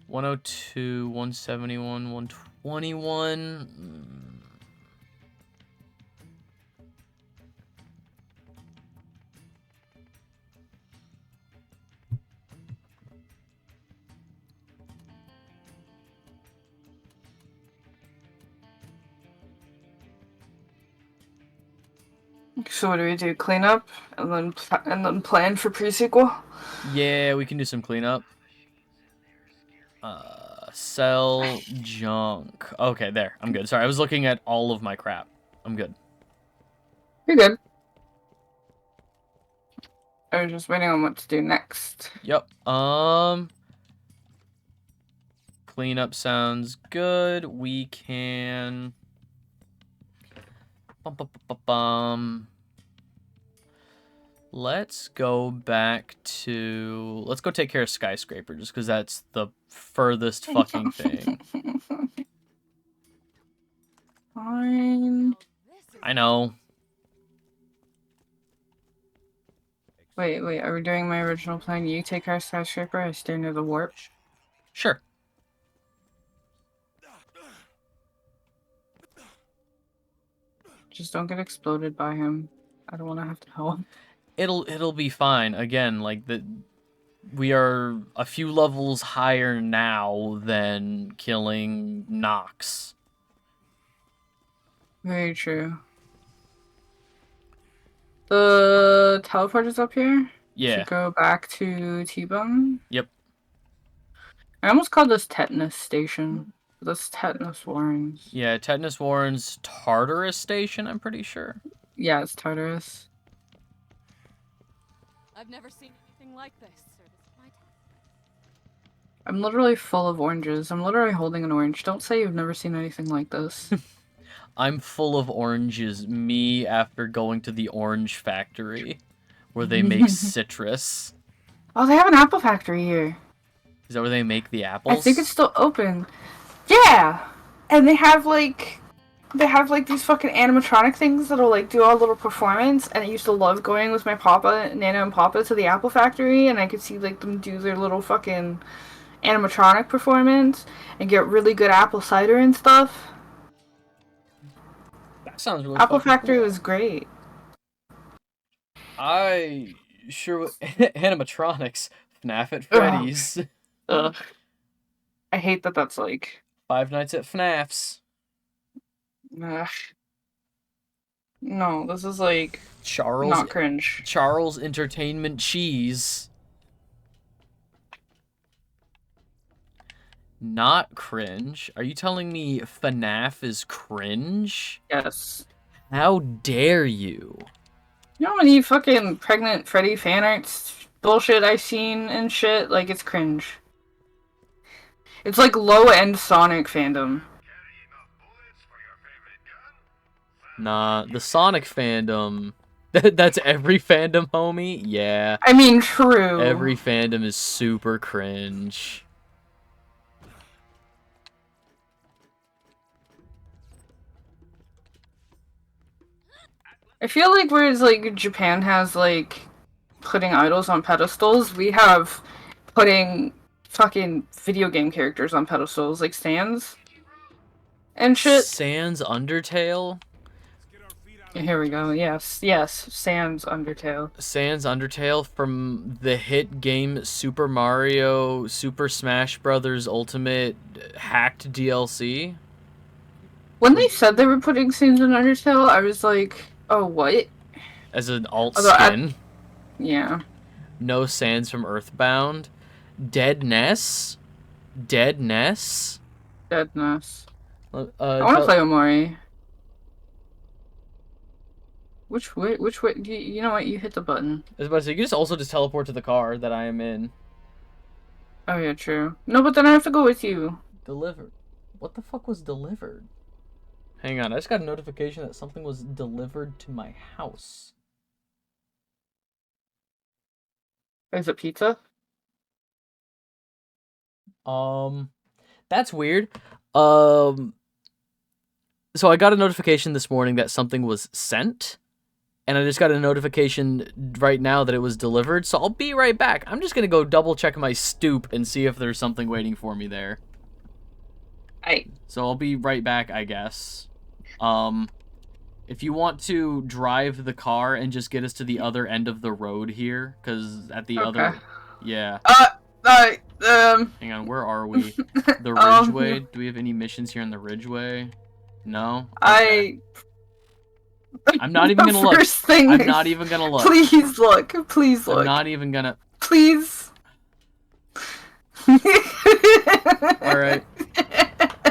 102, 171, 121... So what do we do? Clean up and then plan for pre-sequel? Yeah, we can do some cleanup. Sell junk. Okay, there. I'm good. Sorry, I was looking at all of my crap. I'm good. You're good. I was just waiting on what to do next. Yep. Cleanup sounds good. We can. Let's go back to. Let's go take care of Skyscraper, just because that's the furthest fucking thing. Fine. I know. Wait, are we doing my original plan? You take our skyscraper, I stay near the warp. Sure. Just don't get exploded by him. I don't want to have to help. It'll be fine. Again, like we are a few levels higher now than killing Nox. Very true. The teleport is up here? Yeah. To go back to T-Bone? Yep. I almost called this Tetanus Station. That's Tetanus Warrens. Yeah, Tetanus Warren's Tartarus Station, I'm pretty sure. Yeah, it's Tartarus. I've never seen anything like this. I'm literally full of oranges. I'm literally holding an orange. Don't say you've never seen anything like this. I'm full of oranges, me after going to the orange factory, where they make citrus. Oh, they have an apple factory here. Is that where they make the apples? I think it's still open. Yeah! And they have like these fucking animatronic things that'll like do a little performance, and I used to love going with my papa, Nana and Papa, to the apple factory, and I could see like them do their little fucking animatronic performance and get really good apple cider and stuff. That sounds really Apple fucking Factory cool. was great. I sure animatronics. FNAF at Freddy's. Ugh. I hate that that's like Five Nights at FNAF's. ugh. No, this is like not cringe. Charles Entertainment Cheese. Not cringe. Are you telling me FNAF is cringe? Yes. How dare you? You know how many fucking pregnant Freddy fan arts bullshit I've seen and shit? Like, it's cringe. It's like low-end Sonic fandom. Nah, the Sonic fandom. That's every fandom, homie? Yeah. I mean, true. Every fandom is super cringe. I feel like whereas like Japan has like putting idols on pedestals, we have putting fucking video game characters on pedestals, like Sans and shit. Sans Undertale? Here we go. Yes, Sans Undertale. Sans Undertale from the hit game Super Mario Super Smash Bros. Ultimate hacked DLC. When they said they were putting Sans in Undertale, I was like, oh, what? As an alt Although skin. Yeah. No Sans from Earthbound. Dead Ness? Deadness? Deadness. I want to tell- play Omori. Which way? You know what? You hit the button. I was about to say, you can also just teleport to the car that I am in. Oh yeah, true. No, but then I have to go with you. Delivered. What the fuck was delivered? Hang on, I just got a notification that something was delivered to my house. Is it pizza? That's weird. So I got a notification this morning that something was sent, and I just got a notification right now that it was delivered, so I'll be right back. I'm just gonna go double check my stoop and see if there's something waiting for me there. So I'll be right back, I guess. If you want to drive the car and just get us to the other end of the road here, because at the other... Yeah. Hang on, where are we? The Ridgeway? Do we have any missions here on the Ridgeway? No? Okay. I'm not even gonna look. First thing. I'm not even gonna look. Please look. Please look. I'm not even gonna. Please. Alright.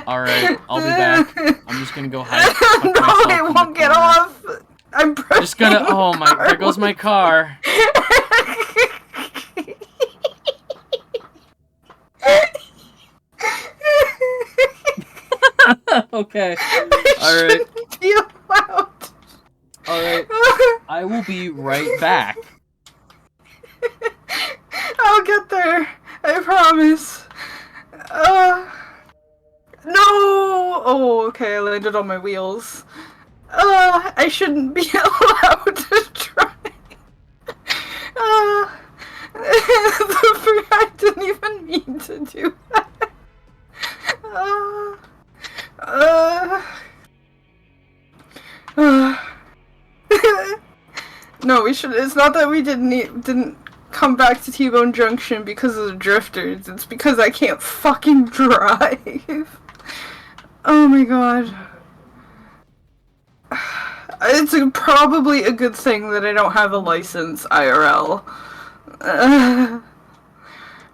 Alright, I'll be back. I'm just gonna go hide. No, it won't get off. I'm pressing. Just gonna. Oh my. There goes my car. Okay. Alright. Be allowed. Alright. I will be right back. I'll get there. I promise. No! Oh, okay, I landed on my wheels. I shouldn't be allowed to try. I didn't even mean to do that. No, we should. It's not that we didn't come back to T-Bone Junction because of the drifters. It's because I can't fucking drive. Oh my god. It's probably a good thing that I don't have a license, IRL.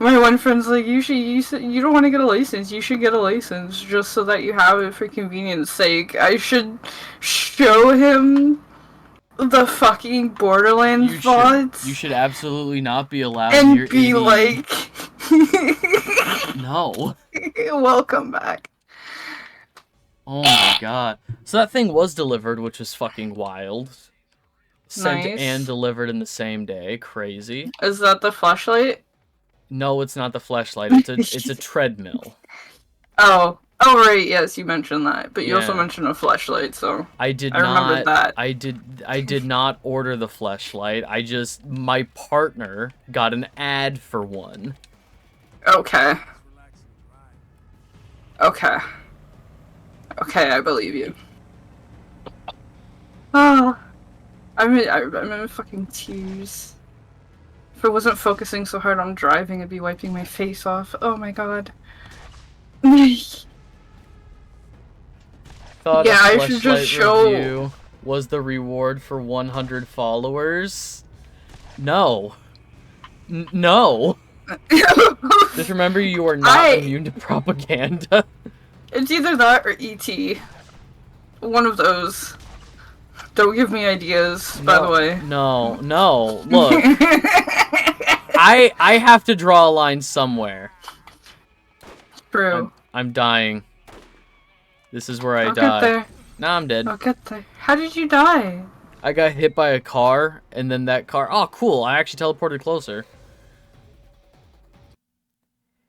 My one friend's like, you don't want to get a license, you should get a license just so that you have it for convenience sake. I should show him the fucking Borderlands VODs. You should absolutely not be allowed and near be any... like, No. Welcome back. Oh my god. So that thing was delivered, which is fucking wild. Sent Nice. and delivered in the same day. Crazy. Is that the flashlight? No, it's not the flashlight. It's a treadmill. Oh right, yes, you mentioned that, but you also Yeah. mentioned a flashlight, so I remembered that. I did not order the flashlight. My partner got an ad for one. Okay. Okay, I believe you. Oh, I'm in fucking tears. If I wasn't focusing so hard on driving, I'd be wiping my face off. Oh my god. Thought Yeah, a I should just fleshlight show- review was the reward for 100 followers. No. No. Just remember, you are not immune to propaganda. It's either that or E.T. One of those. Don't give me ideas, by the way. No. Look, I have to draw a line somewhere. True. I'm dying. This is where I I'll die. get there. Nah, I'm dead. I'll get there. How did you die? I got hit by a car, and then that car... Oh, cool. I actually teleported closer.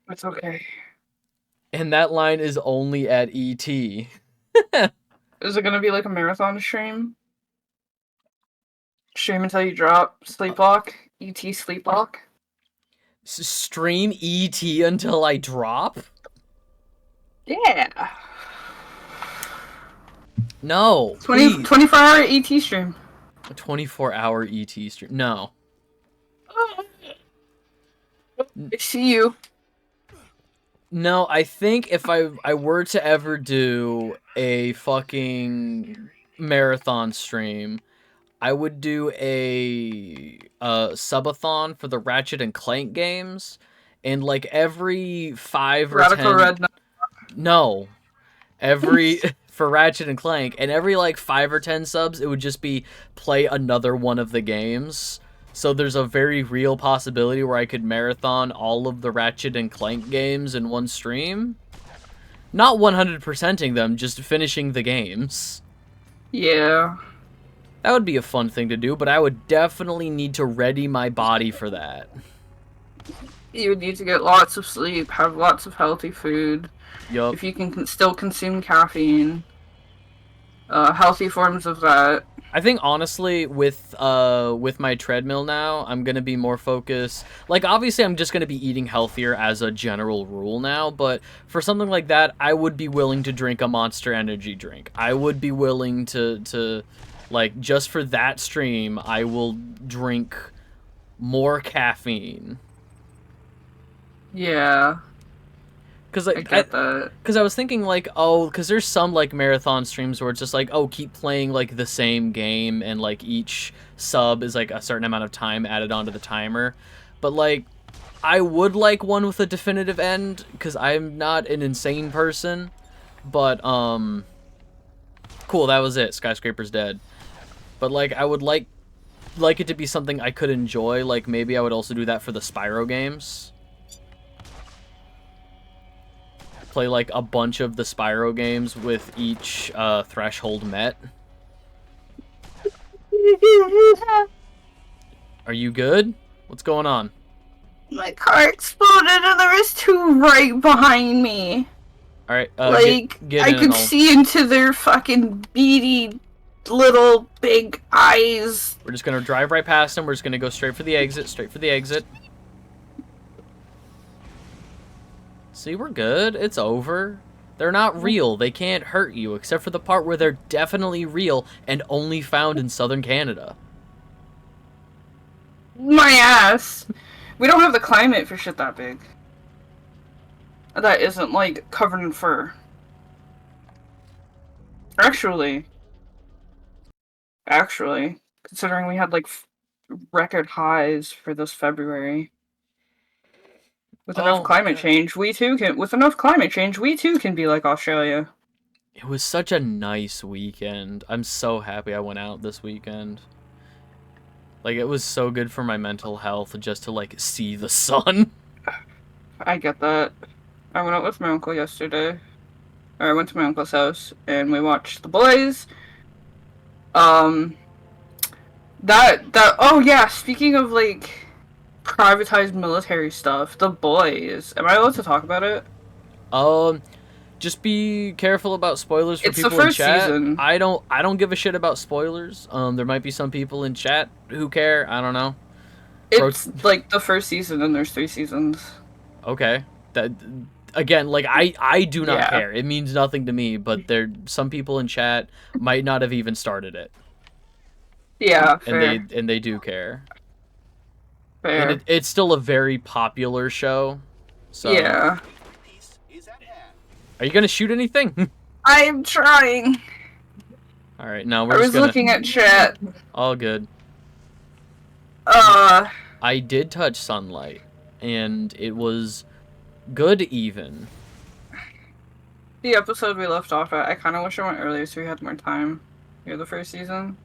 It's okay. And that line is only at E.T. Is it gonna be like a marathon stream? Stream until you drop. Sleepwalk. ET sleepwalk. Stream E.T. until I drop? Yeah. No, 24-hour ET stream. A 24-hour E.T. stream. No. I see you. No, I think if I were to ever do a fucking marathon stream, I would do a subathon for the Ratchet and Clank games, and like every 5 or Radical 10... Red. No. For Ratchet and Clank, and every like 5 or 10 subs, it would just be play another one of the games. So there's a very real possibility where I could marathon all of the Ratchet and Clank games in one stream. Not 100%ing them, just finishing the games. Yeah. That would be a fun thing to do, but I would definitely need to ready my body for that. You would need to get lots of sleep, have lots of healthy food. Yup. If you can still consume caffeine. Healthy forms of that. I think honestly, with my treadmill now, I'm gonna be more focused. Like, obviously, I'm just gonna be eating healthier as a general rule now. But for something like that, I would be willing to drink a Monster Energy drink. I would be willing to like, just for that stream, I will drink more caffeine. Yeah. Because I get that. Because I was thinking, like, oh, because there's some, like, marathon streams where it's just like, oh, keep playing, like, the same game, and, like, each sub is, like, a certain amount of time added onto the timer. But, like, I would like one with a definitive end, because I'm not an insane person. But, cool, that was it. Skyscraper's dead. But, like, I would like it to be something I could enjoy. Like, maybe I would also do that for the Spyro games. Play, like, a bunch of the Spyro games with each threshold met. Are you good? What's going on? My car exploded and there was two right behind me. Alright, get I in could and see into their fucking beady little big eyes. we're just gonna drive right past them. We're just gonna go straight for the exit. See, we're good. It's over. They're not real. They can't hurt you, except for the part where they're definitely real and only found in southern Canada. My ass. We don't have the climate for shit that big. That isn't, like, covered in fur. Actually, considering we had, like, record highs for this February. With enough climate change, we too can be like Australia. It was such a nice weekend. I'm so happy I went out this weekend. Like, it was so good for my mental health just to, like, see the sun. I get that. I went out with my uncle yesterday. Or I went to my uncle's house, and we watched The Boys. Oh yeah, speaking of, like, privatized military stuff, The Boys. Am I allowed to talk about it? Just be careful about spoilers for people in chat. Season. I don't give a shit about spoilers. There might be some people in chat who care. I don't know. It's like the first season, and there's 3 seasons. Okay. That again, like I do not care. It means nothing to me. But some people in chat might not have even started it. Yeah, fair. And they do care. Fair. And it's still a very popular show. So yeah. Are you gonna shoot anything? I am trying. All right, now I was looking at chat. All good. I did touch sunlight, and it was good even. The episode we left off at, I kind of wish I went earlier so we had more time. You're the first season.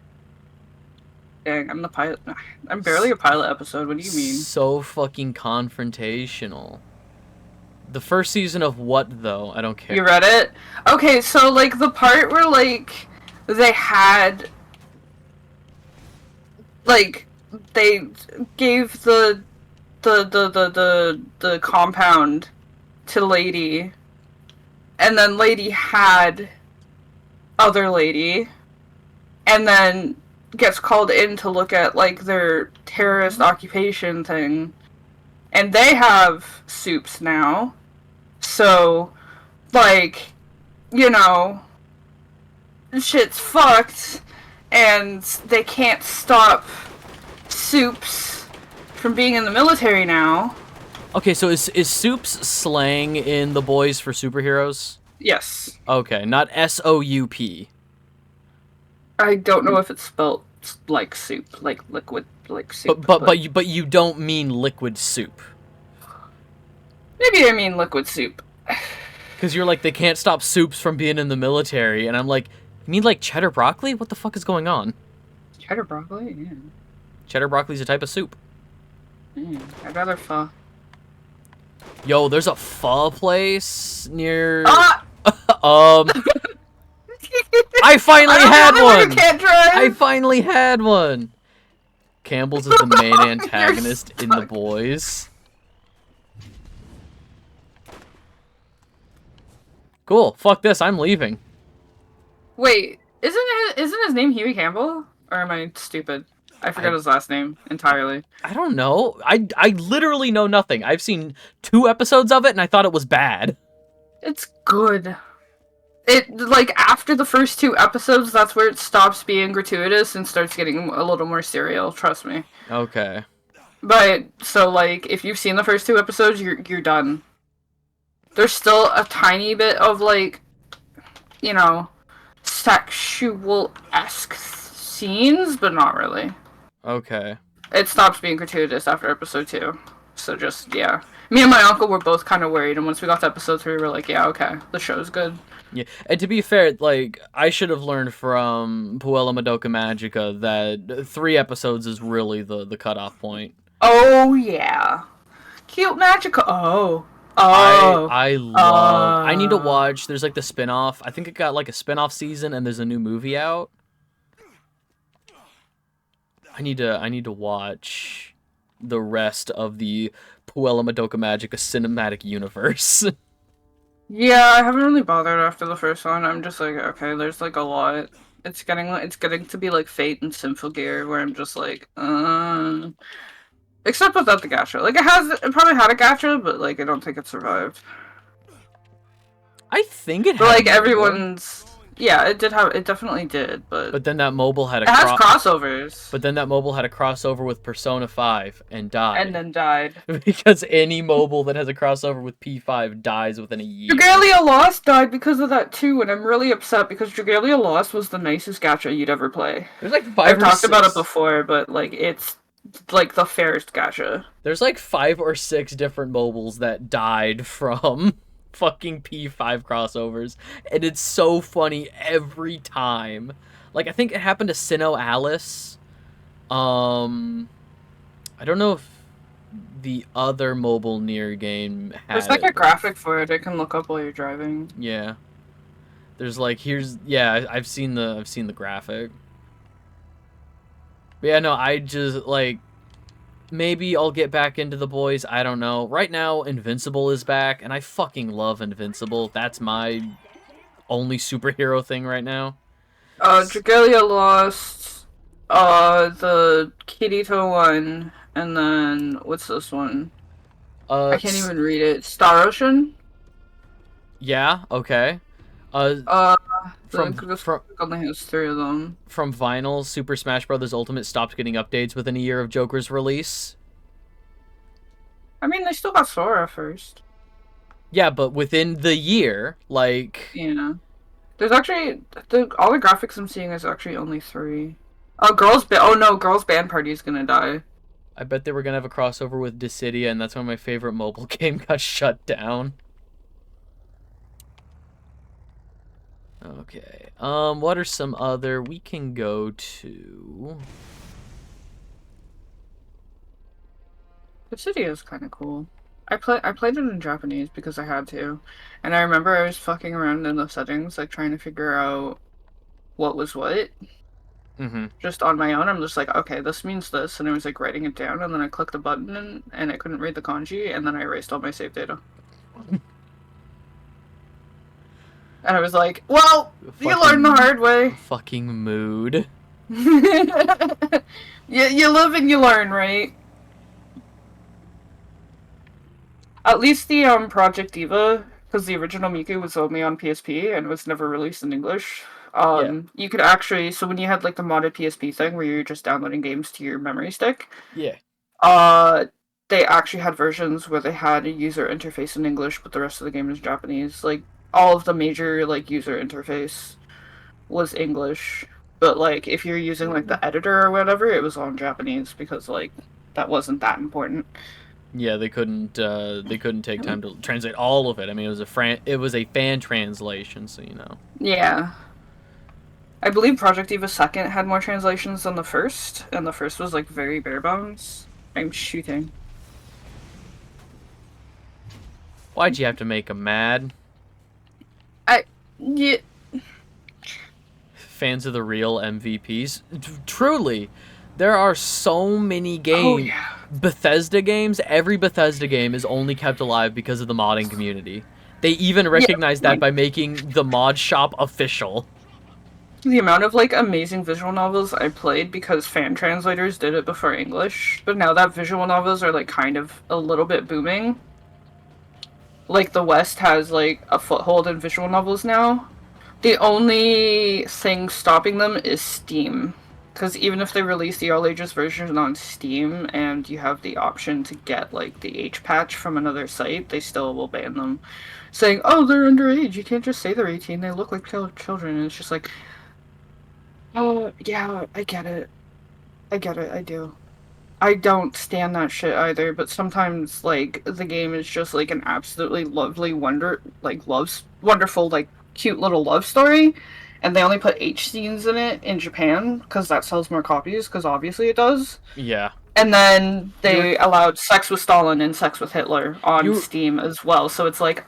Dang, I'm the pilot. I'm barely a pilot episode. What do you mean? So fucking confrontational. The first season of what, though? I don't care. You read it? Okay, so, like, the part where, like, they had... Like, they gave the compound to Lady, and then Lady had other Lady, and then gets called in to look at, like, their terrorist occupation thing. And they have soups now. So, like, you know, shit's fucked. And they can't stop soups from being in the military now. Okay, so is soups slang in The Boys for superheroes? Yes. Okay, not S-O-U-P. I don't know if it's spelled like soup, like liquid, like soup. But you don't mean liquid soup. Maybe I mean liquid soup. Because you're like, they can't stop soups from being in the military, and I'm like, you mean like cheddar broccoli? What the fuck is going on? Cheddar broccoli? Yeah. Cheddar broccoli's a type of soup. I'd rather pho. Yo, there's a pho place near... I finally had one! Can't drive. I finally had one! Campbell's is the main antagonist in The Boys. Cool. Fuck this. I'm leaving. Wait, isn't his name Huey Campbell? Or am I stupid? I forgot his last name entirely. I don't know. I literally know nothing. I've seen 2 episodes of it and I thought it was bad. It's good. It, like, after the first 2 episodes, that's where it stops being gratuitous and starts getting a little more serial, trust me. Okay. But, so, like, if you've seen the first 2 episodes, you're done. There's still a tiny bit of, like, you know, sexual-esque scenes, but not really. Okay. It stops being gratuitous after episode 2. So just, yeah. Me and my uncle were both kind of worried, and once we got to episode 3, we were like, yeah, okay, the show's good. Yeah, and to be fair, like, I should have learned from Puella Madoka Magica that 3 episodes is really the cutoff point. Oh, yeah. Cute magical. I love. I need to watch. There's like the spin-off. I think it got like a spin-off season, and there's a new movie out. I need to watch the rest of the Puella Madoka Magica cinematic universe. Yeah, I haven't really bothered after the first one. I'm just like, okay, there's like a lot. It's getting to be like Fate and Symphogear, where I'm just like, except without the gacha. Like it probably had a gacha, but like I don't think it survived. I think it had But like a mobile, everyone's, yeah, it definitely did, but then that mobile had a it has crossovers. But then that mobile had a crossover with Persona 5 and died. And then died. Because any mobile that has a crossover with P5 dies within a year. Dragalia Lost died because of that too, and I'm really upset because Dragalia Lost was the nicest gacha you'd ever play. There's like 5 I've or talked 6. about it before, but like it's like the fairest gacha. There's like 5 or 6 different mobiles that died from fucking P5 crossovers, and it's so funny every time. Like I think it happened to Sinnoh Alice. I don't know if the other mobile near game had There's like it, a graphic for it. I can look up while you're driving. Yeah. There's like I've seen the graphic. But yeah, no, I just like maybe I'll get back into the boys. I don't know. Right now, Invincible is back, and I fucking love Invincible. That's my only superhero thing right now. Dragalia Lost, the Kirito one, and then what's this one? I can't even read it. Star Ocean? Yeah, okay. From only has 3 of them. From Vinyl, Super Smash Bros. Ultimate stopped getting updates within a year of Joker's release. I mean, they still got Sora first. Yeah, but within the year, like... Yeah. There's actually... all the graphics I'm seeing is actually only 3. Oh no, Girls Band Party is gonna die. I bet they were gonna have a crossover with Dissidia, and that's when my favorite mobile game got shut down. Okay. What are some other... We can go to... Dissidia is kind of cool. I played it in Japanese because I had to. And I remember I was fucking around in the settings, like trying to figure out what was what. Mm-hmm. Just on my own, I'm just like, okay, this means this, and I was like writing it down, and then I clicked the button, and I couldn't read the kanji, and then I erased all my save data. And I was like, well, you learn the hard way. Fucking mood. you live and you learn, right? At least the Project Diva, because the original Miku was only on PSP and was never released in English. You could actually, so when you had like the modded PSP thing where you're just downloading games to your memory stick, yeah, they actually had versions where they had a user interface in English, but the rest of the game is Japanese. Like all of the major like user interface was English, but like if you're using like the editor or whatever, it was all in Japanese because like that wasn't that important. Yeah, they couldn't take time to translate all of it. I mean, it was a fan translation, so you know. Yeah. I believe Project Diva 2nd had more translations than the first, and the first was like very bare bones. I'm shooting. Why'd you have to make them mad? Yeah. Fans of the real MVPs. Truly, there are so many games. Oh, yeah. Bethesda games, every Bethesda game is only kept alive because of the modding community. They even recognize that by making the mod shop official. The amount of like amazing visual novels I played because fan translators did it before English, but now that visual novels are like kind of a little bit booming. Like the West has like a foothold in visual novels now. The only thing stopping them is Steam. Because even if they release the all ages version on Steam and you have the option to get like the age patch from another site, they still will ban them, saying, "Oh, they're underage. You can't just say they're 18. They look like children." And it's just like, oh yeah, I get it. I get it. I do. I don't stand that shit either. But sometimes like the game is just like an absolutely lovely wonderful like cute little love story, and they only put H scenes in it in Japan because that sells more copies. Because obviously it does. Yeah. And then You're they allowed Sex with Stalin and Sex with Hitler on you Steam as well. So it's like,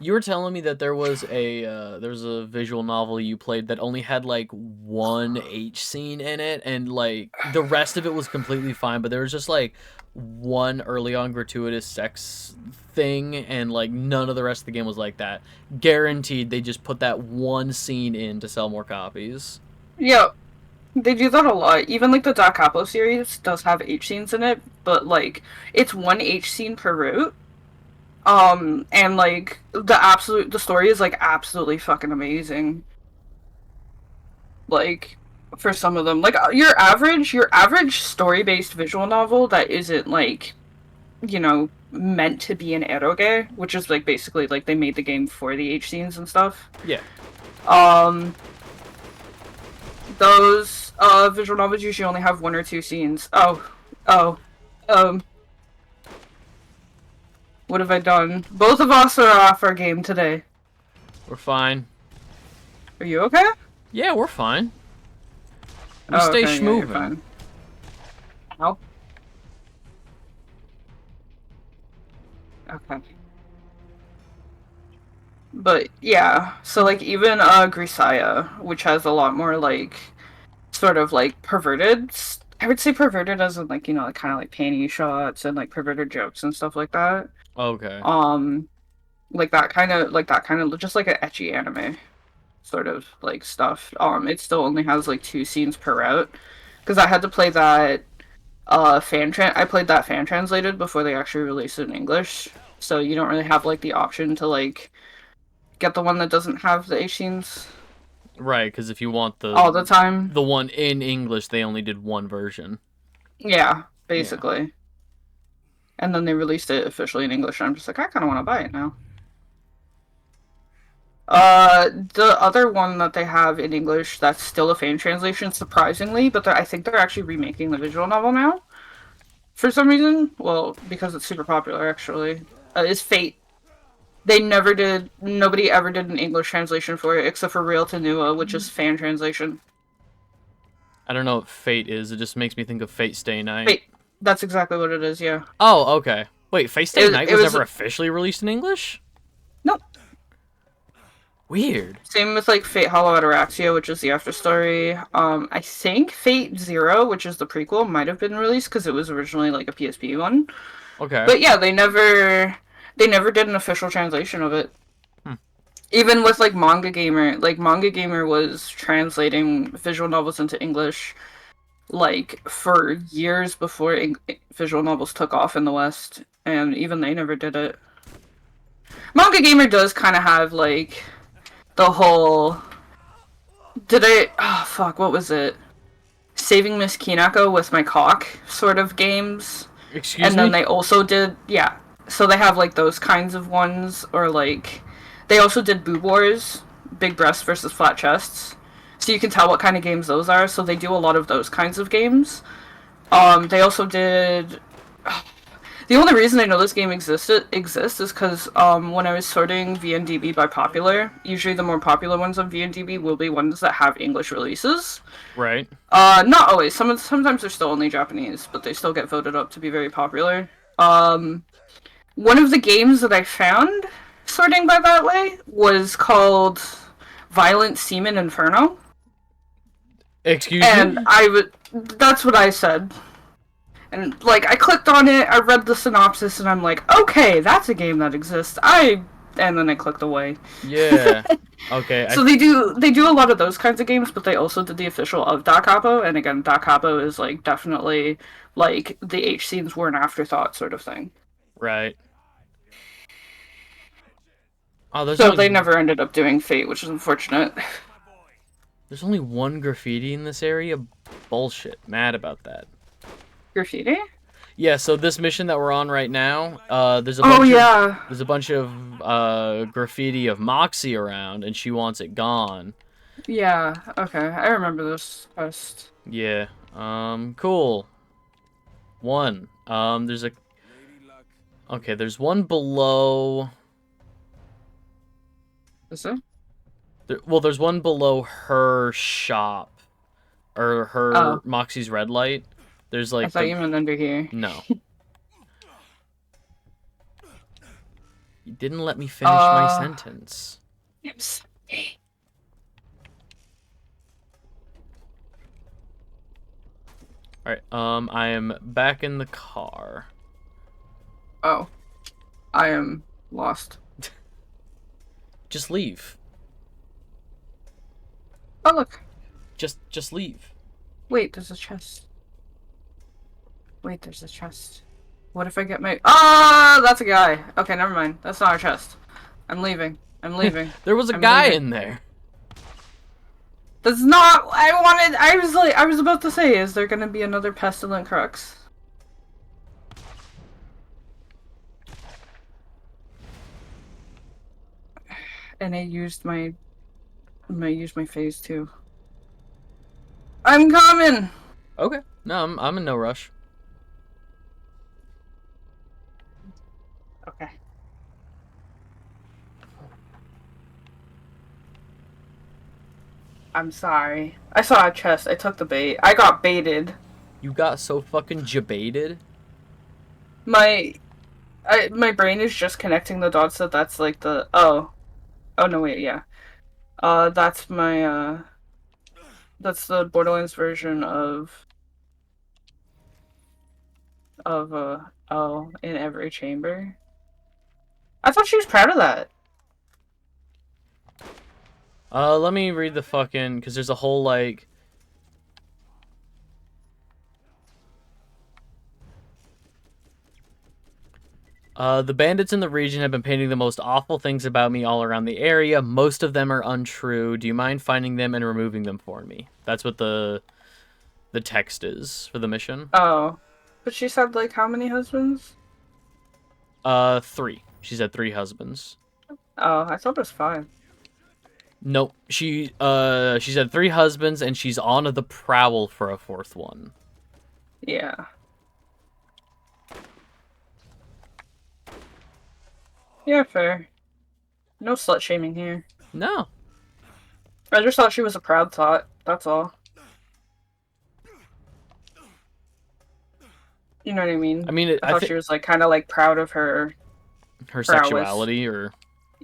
you were telling me that there was a visual novel you played that only had like one H scene in it, and like the rest of it was completely fine, but there was just like one early on gratuitous sex thing, and like none of the rest of the game was like that. Guaranteed, they just put that one scene in to sell more copies. yeah, they do that a lot. Even like the Da Capo series does have H scenes in it, but like it's one H scene per route. And like the story is like absolutely fucking amazing. Like for some of them, like your average story-based visual novel that isn't like, meant to be an eroge, which is like basically like they made the game for the H scenes and stuff. Yeah. Um, those visual novels usually only have one or two scenes. Oh, um, what have I done? Both of us are off our game today. We're fine. Are you okay? Yeah, we're fine. We Oh, stay okay, yeah, you're schmoving. fine. Ow. Okay. But yeah, so like even Grisaya, which has a lot more like sort of like perverted. I would say perverted as in like like, kind of like panty shots and like perverted jokes and stuff like that. Okay. Like that kind of just like an ecchi anime sort of like stuff. It still only has like two scenes per route because I had to play that I played that fan translated before they actually released it in English. So you don't really have like the option to like get the one that doesn't have the H scenes Right, because if you want all the time. the one in English, they only did one version. Yeah, basically. And then they released it officially in English, and I'm just like, I kind of want to buy it now. The other one that they have in English that's still a fan translation, surprisingly, but I think they're actually remaking the visual novel now for some reason. Well, because it's super popular, actually. Is Fate. Nobody ever did an English translation for it except for Real Tenua, which is fan translation. I don't know what Fate is. It just makes me think of Fate Stay Night. Fate. That's exactly what it is, yeah. Oh, okay. Wait, Fate Stay Night was was never officially released in English? Nope. Weird. Same with like Fate Hollow Ataraxia, which is the after story. I think Fate Zero, which is the prequel, might have been released because it was originally like a PSP one. Okay. But yeah, they never did an official translation of it. Even with like Manga Gamer, was translating visual novels into English like for years before visual novels took off in the West, and even they never did it. Manga Gamer does kind of have like the whole oh fuck, what was it? Saving Miss Kinako with my cock sort of games. Excuse and me? then they also did so they have like those kinds of ones, or like they also did Boob Wars, big breasts versus flat chests. So you can tell what kind of games those are, so they do a lot of those kinds of games. They also did the only reason I know this game exists is because when I was sorting VNDB by popular, usually the more popular ones on VNDB will be ones that have English releases. Right. Not always. Sometimes they're still only Japanese, but they still get voted up to be very popular. One of the games that I found sorting by that way was called Violent Semen Inferno. Excuse me? And that's what I said. And, like, I clicked on it, I read the synopsis, and I'm like, okay, that's a game that exists. And then I clicked away. Yeah. Okay. So they do a lot of those kinds of games, but they also did the official of Da Capo, and again, Da Capo is, like, definitely, like, the H scenes were an afterthought sort of thing. Right. Oh, So they never ended up doing Fate, which is unfortunate. There's only one graffiti in this area. bullshit. Mad about that. Graffiti? Yeah, so this mission that we're on right now, there's a Oh, bunch yeah. there's a bunch of graffiti of Moxie around, and she wants it gone. Yeah, okay. I remember this quest. Yeah. Cool. One. There's a. Okay, there's one below. Is it? Well, there's one below her shop, or her Oh. Moxie's red light. There's like. I thought you meant under here. No. You didn't let me finish my sentence. Oops. Alright, I am back in the car. Oh. I am lost. Just leave. Oh, look. Just leave. Wait, there's a chest. Wait, there's a chest. What if I get my... Ah, that's a guy. Okay, never mind. That's not a chest. I'm leaving. I'm leaving. There was a I'm guy leaving. in there. That's not... I was about to say, is there gonna be another pestilent crux? And I used my phase too. I'm coming! Okay. No, I'm in no rush. Okay. I'm sorry. I saw a chest. I took the bait. I got baited. You got so fucking jebaited. My brain is just connecting the dots that that's like the... Oh. Oh, no, wait, yeah. That's my, that's the Borderlands version of, oh, in every chamber. I thought she was proud of that. Let me read the fucking... Because there's a whole, like... The bandits in the region have been painting the most awful things about me all around the area. Most of them are untrue. Do you mind finding them and removing them for me? That's what the text is for the mission. Oh. But she said, like, how many husbands? 3. She said 3 husbands. Oh, I thought it was 5. Nope. She said 3 husbands, and she's on the prowl for a 4th one. Yeah. Yeah, fair. No slut-shaming here. No. I just thought she was a proud thought. That's all. You know what I mean? I mean, I thought she was, like, kind of, like, proud of her prowess. Sexuality, or...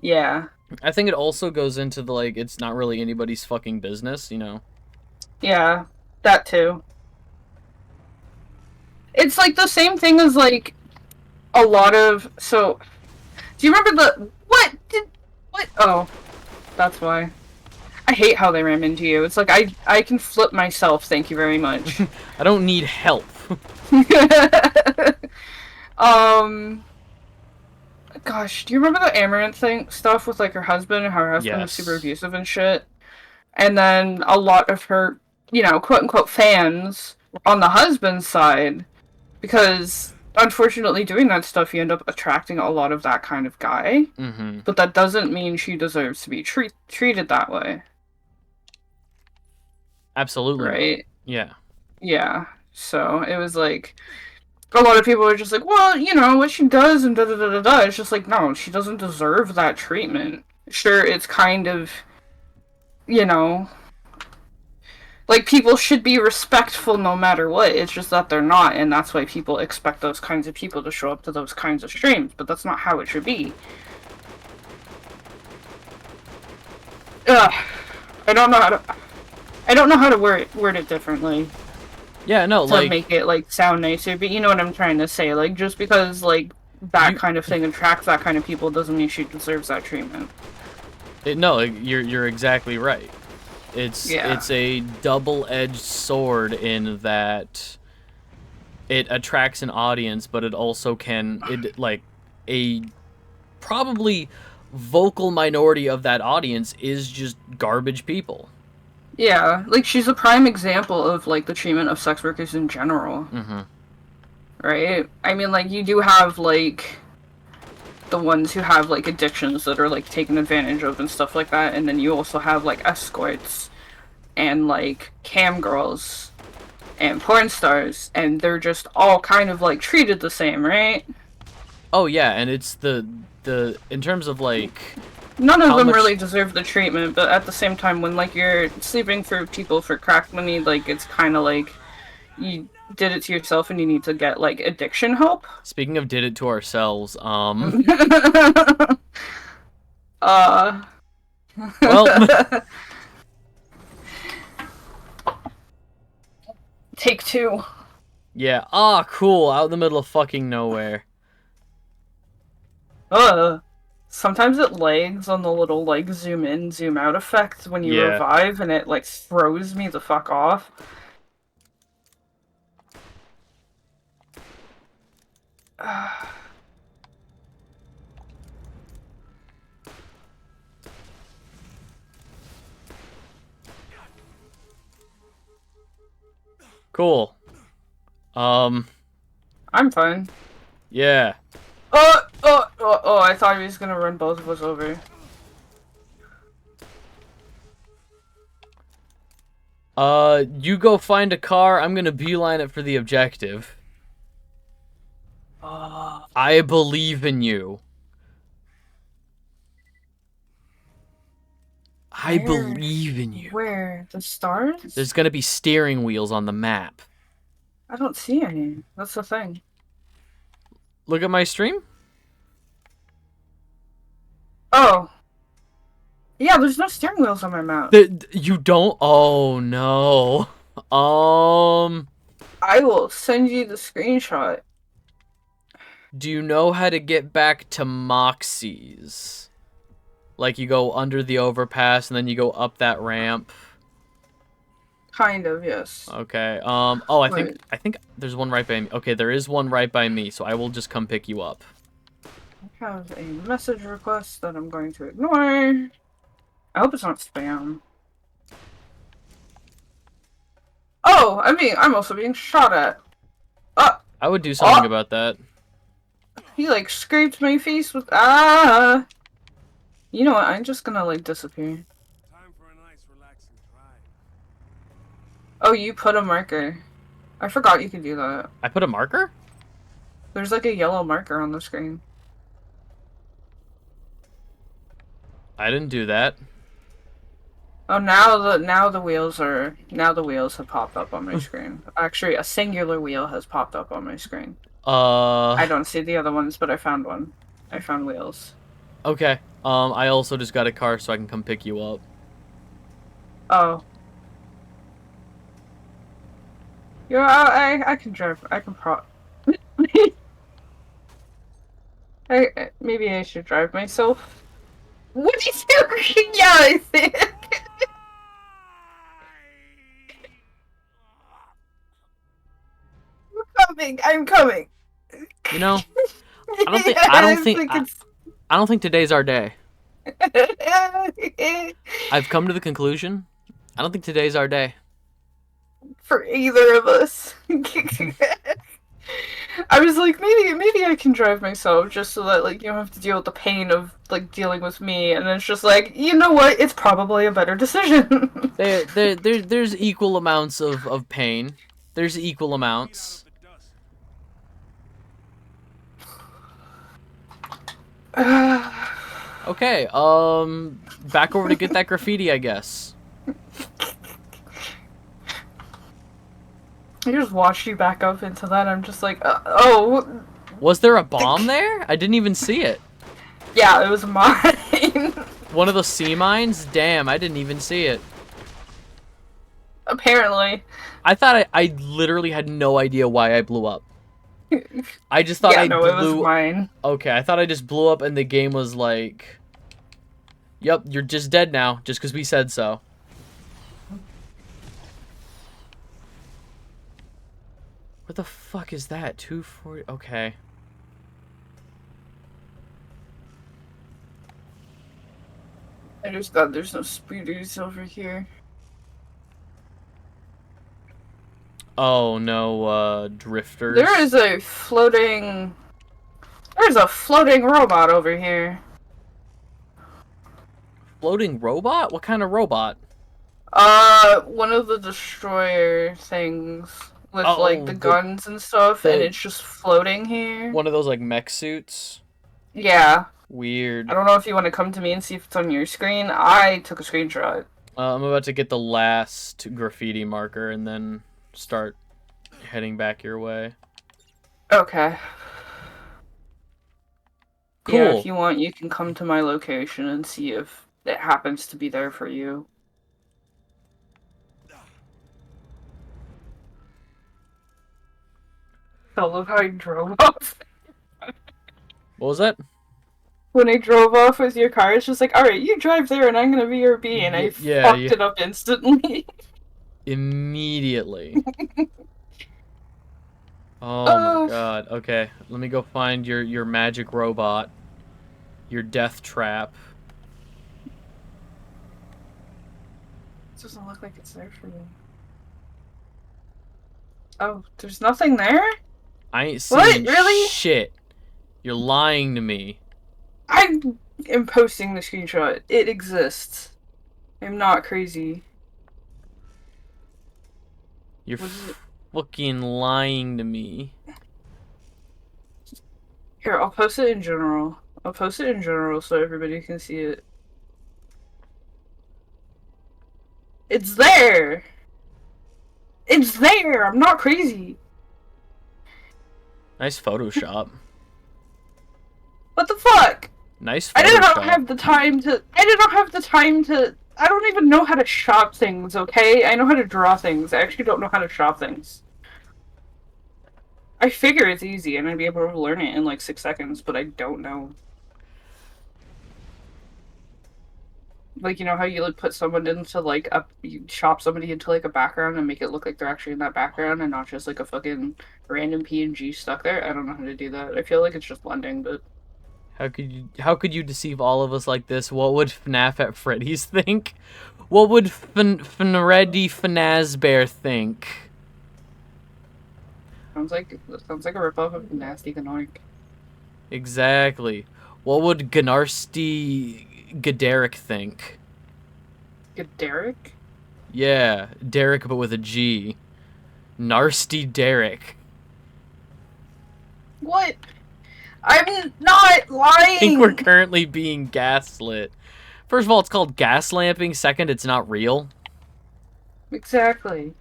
Yeah. I think it also goes into the, like, it's not really anybody's fucking business, you know? Yeah, that too. It's, like, the same thing as, like, a lot of... So, do you remember the... What? Oh, that's why. I hate how they ram into you. It's like, I can flip myself, thank you very much. I don't need help. Gosh, do you remember the Amaranth stuff with, like, her husband and how her husband was super abusive and shit? And then a lot of her, you know, quote-unquote fans on the husband's side, because, unfortunately, doing that stuff, you end up attracting a lot of that kind of guy. Mm-hmm. But that doesn't mean she deserves to be treated that way. Absolutely. Right? Yeah. Yeah. So, it was like... A lot of people are just like, well, you know, what she does and da-da-da-da-da. It's just like, no, she doesn't deserve that treatment. Sure, it's kind of, you know... Like, people should be respectful no matter what. It's just that they're not, and that's why people expect those kinds of people to show up to those kinds of streams. But that's not how it should be. Ugh. I don't know how to word it differently. Yeah, no, to like... make it, like, sound nicer, but you know what I'm trying to say. Like, just because, like, that kind of thing attracts that kind of people doesn't mean she deserves that treatment. No, you're exactly right. It's a double-edged sword in that it attracts an audience, but it also can... like, a probably vocal minority of that audience is just garbage people. Yeah, like she's a prime example of like the treatment of sex workers in general, Mm-hmm. right? I mean, like you do have like the ones who have like addictions that are like taken advantage of and stuff like that, and then you also have like escorts and like cam girls and porn stars, and they're just all kind of like treated the same, right? Oh yeah, and it's the in terms of like None of how them much. really deserve the treatment, but at the same time, when like you're sleeping for people for crack money, like it's kind of like you did it to yourself and you need to get like addiction help. Speaking of did it to ourselves, uh well, Take two. yeah, ah, cool, out in the middle of fucking nowhere. uh Sometimes it lags on the little like zoom in zoom out effect when you Yeah. revive, and it like throws me the fuck off. Cool. I'm fine. Yeah. I thought he was gonna run both of us over. You go find a car. I'm gonna beeline it for the objective. I believe in you. I believe in you. Where? The stars? There's gonna be steering wheels on the map. I don't see any. That's the thing. Look at my stream. Oh. Yeah, there's no steering wheels on my map. You don't? Oh no. I will send you the screenshot. Do you know how to get back to Moxie's? Like you go under the overpass and then you go up that ramp. Kind of, yes. Okay. Oh, I Wait. think there's one right by me. Okay, there is one right by me, so I will just come pick you up. I have a message request that I'm going to ignore. I hope it's not spam. Oh, I mean, I'm also being shot at. I would do something about that. He like scraped my face with ah. You know what? I'm just gonna like disappear. Time for a nice relaxing drive. Oh, you put a marker. I forgot you could do that. I put a marker? There's like a yellow marker on the screen. I didn't do that. Oh, now the wheels have popped up on my screen. Actually, a singular wheel has popped up on my screen. I don't see the other ones, but I found one. I found wheels. Okay. I also just got a car so I can come pick you up. Oh. I can drive. I can maybe I should drive myself. What is you? Yeah, I think. I'm coming. You know, Yeah, I don't think today's our day. I've come to the conclusion. I don't think today's our day. For either of us. I was like, maybe I can drive myself just so that like you don't have to deal with the pain of like dealing with me, and it's just like, you know what? It's probably a better decision. There's equal amounts of pain. There's equal amounts. Okay, back over to get that graffiti, I guess. I just watched you back up into that. I'm just like, oh. Was there a bomb there? I didn't even see it. Yeah, it was mine. One of those sea mines? Damn, I didn't even see it. Apparently. I thought I literally had no idea why I blew up. I just thought it was mine. Okay, I thought I just blew up and the game was like, yep, you're just dead now, just because we said so. What the fuck is that? 240? Okay. I just got there's no speeders over here. Oh no, drifters. There's a floating robot over here. Floating robot? What kind of robot? One of the destroyer things with like Oh, the guns and stuff, and it's just floating here. one of those like mech suits. Yeah. Weird. I don't know if you want to come to me and see if it's on your screen. I took a screenshot. I'm about to get the last graffiti marker and then start heading back your way. Okay. Cool. Yeah, if you want, you can come to my location and see if it happens to be there for you. I love how he drove off. What was that? When I drove off with your car, it's just like, alright, you drive there and I'm gonna be your B, and I fucked it up instantly. Immediately. Oh my god. Okay, let me go find your magic robot. Your death trap. It doesn't look like it's there for me. Oh, there's nothing there? I ain't seeing Really? shit. You're lying to me. I am posting the screenshot. It exists. I'm not crazy. You're fucking lying to me. Here, I'll post it in general. I'll post it in general so everybody can see it. It's there! It's there! I'm not crazy! Nice Photoshop. What the fuck? Nice Photoshop. I did not have the time to... I don't even know how to shop things, okay? I know how to draw things. I actually don't know how to shop things. I figure it's easy and I'd be able to learn it in like 6 seconds, but I don't know. Like, you know how you like put someone into like you chop somebody into like a background and make it look like they're actually in that background and not just like a fucking random PNG stuck there? I don't know how to do that. I feel like it's just blending, but How could you deceive all of us like this? What would FNAF at Freddy's think? What would Freddy Fazbear think? sounds like a ripoff of Nasty Ganoink. Exactly. What would Gnarsti Gaderick think? Derek? Yeah, Derek but with a G. Narsty Derek. What? I'm not lying! I think we're currently being gaslit. First of all, it's called gas lamping. Second, it's not real. Exactly.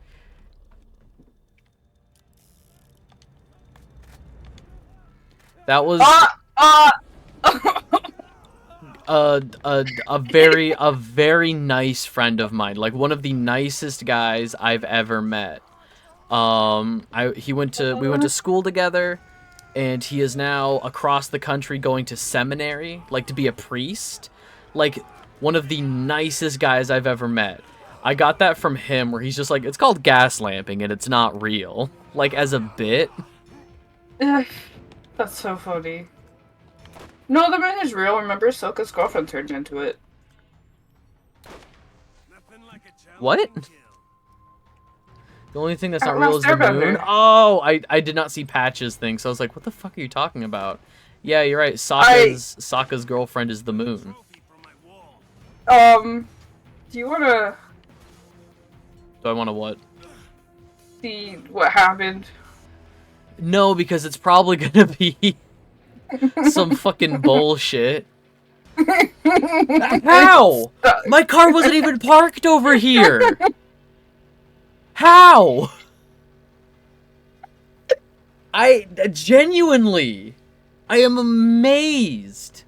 That was a very nice friend of mine, like one of the nicest guys I've ever met. We went to school together, and he is now across the country going to seminary, like to be a priest. Like one of the nicest guys I've ever met. I got that from him, where he's just like, it's called gas lamping and it's not real, like as a bit. That's so funny. No, the man is real. Remember, Silka's girlfriend turned into it. What? The only thing that's not Well, real is the Starbender. moon. Oh, I did not see Patch's thing, so I was like, what the fuck are you talking about? Yeah, you're right. Sokka's girlfriend is the moon. Do you wanna Do I want to what? see what happened? No, because it's probably gonna be some fucking bullshit. How? My car wasn't even parked over here. How? I genuinely, I am amazed.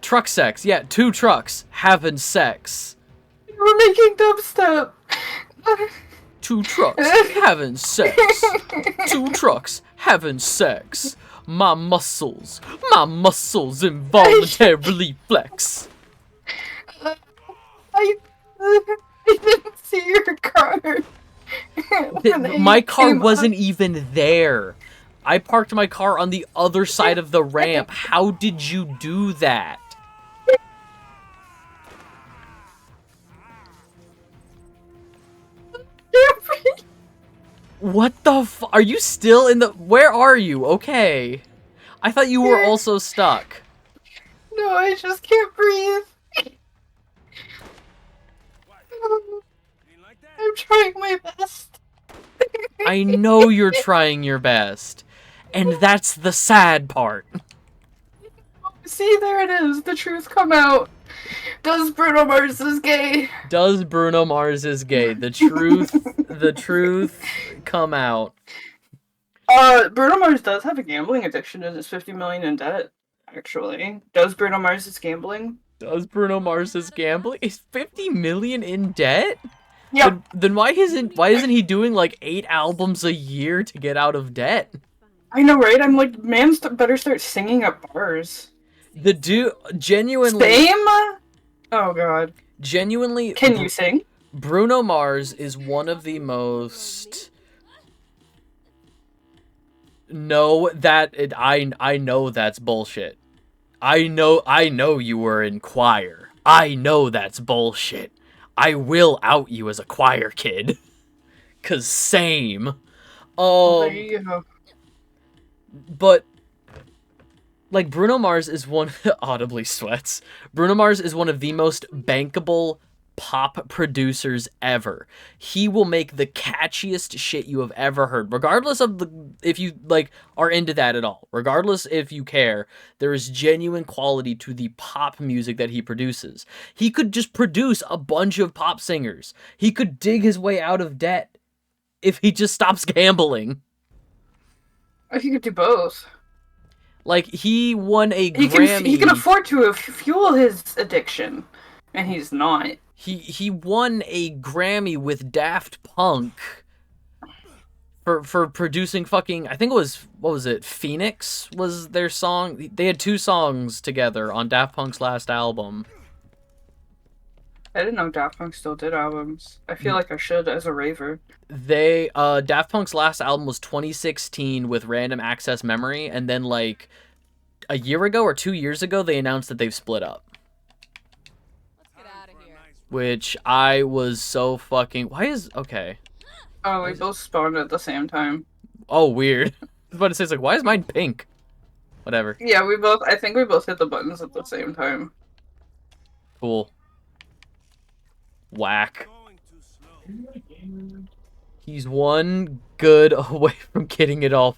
Truck sex, yeah, 2 trucks having sex. We're making dubstep. 2 trucks having sex. 2 trucks having sex. My muscles involuntarily flex. I didn't see your car. My car wasn't even there. I parked my car on the other side of the ramp. How did you do that? What the are you still in the... Where are you? Okay. I thought you were also stuck. No, I just can't breathe. I'm trying my best. I know you're trying your best. And that's the sad part. See, there it is. The truth come out. Does Bruno Mars is gay? Does Bruno Mars is gay? The truth come out. Bruno Mars does have a gambling addiction. Is 50 million in debt? Actually, does Bruno Mars is gambling? Does Bruno Mars is gambling? Is 50 million in debt? Yeah. Then why isn't he doing like 8 albums a year to get out of debt? I know, right? I'm like, man, better start singing at bars. The dude genuinely. Same? Oh god. Genuinely. Can you sing? Bruno Mars is one of the most. No, I know that's bullshit. I know you were in choir. I know that's bullshit. I will out you as a choir kid. 'Cause same. There you go. But like Bruno Mars is one audibly sweats. Bruno Mars is one of the most bankable pop producers ever. He will make the catchiest shit you have ever heard, regardless of if you like are into that at all. Regardless if you care, there is genuine quality to the pop music that he produces. He could just produce a bunch of pop singers. He could dig his way out of debt if he just stops gambling. He could do both. Like, he won a Grammy. He can afford to fuel his addiction, and he's not. He won a Grammy with Daft Punk for producing fucking, I think it was, what was it, Phoenix was their song. They had 2 songs together on Daft Punk's last album. I didn't know Daft Punk still did albums. I feel like I should as a raver. Daft Punk's last album was 2016 with Random Access Memory, and then like a year ago or 2 years ago they announced that they've split up. Let's get out of here. Which I was so fucking... Okay. Oh, we both spawned at the same time. Oh, weird. I was about to say, it's like, why is mine pink? Whatever. Yeah, I think we both hit the buttons at the same time. Cool. Whack. He's one good away from getting it off.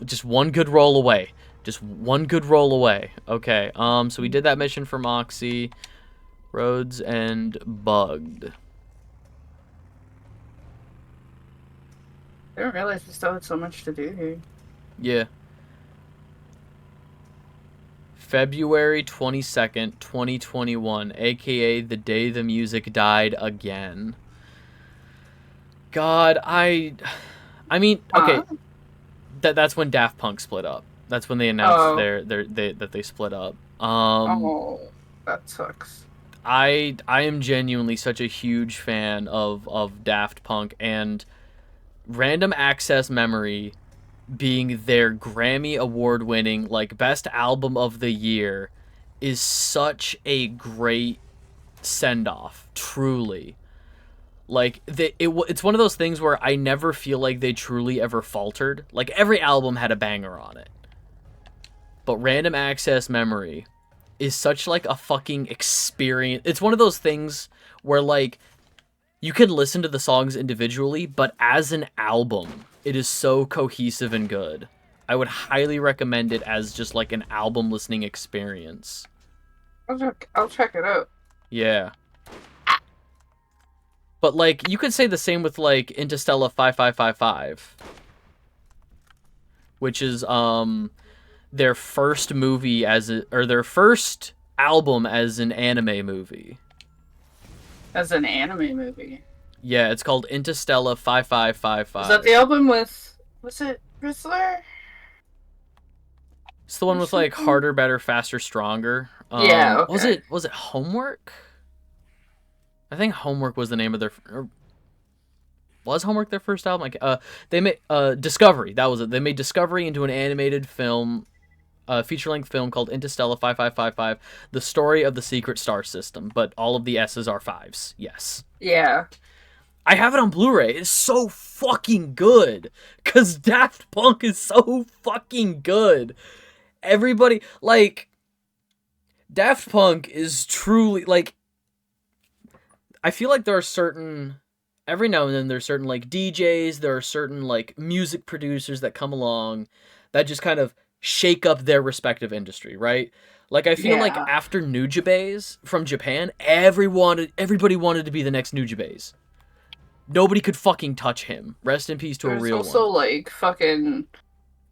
Just one good roll away. Just one good roll away. Okay, so we did that mission for Moxie. Roads and bugged. I didn't realize we still had so much to do here. Yeah. February 22nd, 2021, aka the day the music died again. God, I mean, okay. That's when Daft Punk split up. That's when they announced that they split up. Oh, that sucks. I am genuinely such a huge fan of Daft Punk, and Random Access Memory being their Grammy award winning like best album of the year is such a great send off, truly. Like it's one of those things where I never feel like they truly ever faltered. Like every album had a banger on it. But Random Access Memory is such like a fucking experience. It's one of those things where like you can listen to the songs individually, but as an album, it is so cohesive and good. I would highly recommend it as just like an album listening experience. I'll check it out. Yeah. But like you could say the same with like Interstellar 5555, which is their first movie or their first album as an anime movie. As an anime movie. Yeah, it's called Interstellar 5555. Is that the album with... Was it Rizzler? It's the one with like Harder, Better, Faster, Stronger. Yeah, okay. Was it Homework? I think Homework was the name of their... was Homework their first album? Like, they made Discovery. That was it. They made Discovery into an animated film, feature-length film called Interstellar 5555, the story of the secret star system. But all of the S's are 5s. Yes. Yeah. I have it on Blu-ray. It's so fucking good. Cause Daft Punk is so fucking good. Everybody, like, Daft Punk is truly, like, I feel like there are certain, every now and then there's certain, like, DJs, there are certain, like, music producers that come along that just kind of shake up their respective industry, right? Like, I feel like Yeah. after Nujabes from Japan, everybody wanted to be the next Nujabes. Nobody could fucking touch him. Rest in peace to a There's real also one. like fucking,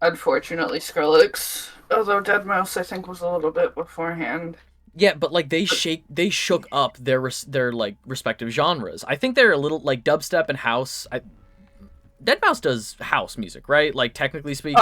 unfortunately, Skrillex. Although Dead Mouse, I think, was a little bit beforehand. Yeah, but like they shook up their like respective genres. I think they're a little like dubstep and house. Deadmau5 does house music, right? Like technically speaking.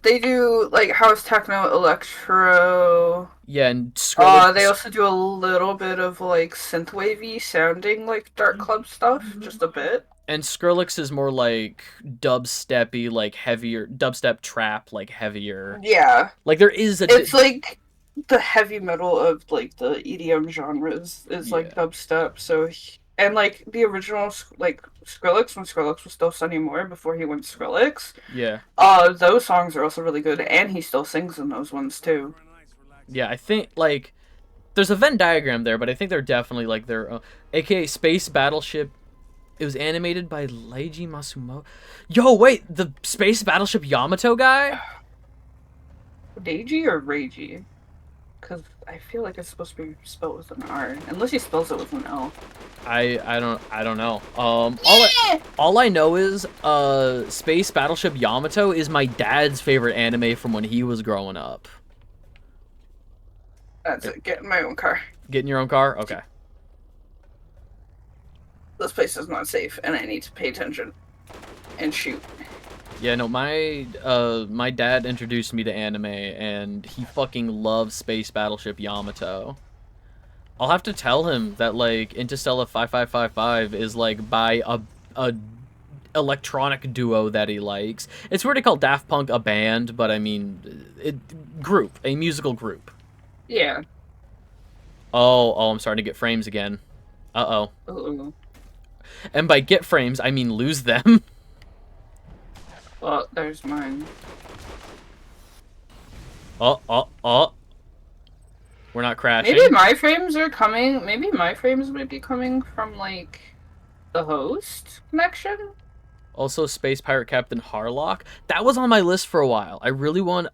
They do like house, techno, electro. Yeah, and Skrillex. They also do a little bit of like synthwavey sounding like dark club stuff, just a bit. And Skrillex is more like dubsteppy, like heavier dubstep trap, like heavier. Yeah, Like there is a. it's like the heavy metal of like the EDM genres is like Yeah. dubstep. So and like the original like Skrillex when Skrillex was still Sonny Moore before he went Skrillex. Yeah. Those songs are also really good, and he still sings in those ones too. Yeah, I think like there's a Venn diagram there, but I think they're definitely like their aka Space Battleship. It was animated by Leiji Masumo. Yo, wait, the Space Battleship Yamato guy? Deiji or Reiji? Because I feel like it's supposed to be spelled with an R, unless he spells it with an L. I don't know. All I know is Space Battleship Yamato is my dad's favorite anime from when he was growing up. That's it. Get in my own car. Get in your own car? Okay. This place is not safe, and I need to pay attention and shoot. Yeah, no, my dad introduced me to anime, and he fucking loves Space Battleship Yamato. I'll have to tell him that like Interstellar 5555 is like by a electronic duo that he likes. It's weird to call Daft Punk a band, but I mean, a musical group. Yeah. Oh, I'm starting to get frames again. Uh-oh. Ooh. And by get frames, I mean lose them. Well, there's mine. Oh. We're not crashing. Maybe my frames are coming. Maybe my frames might be coming from like the host connection. Also, Space Pirate Captain Harlock. That was on my list for a while. I really want.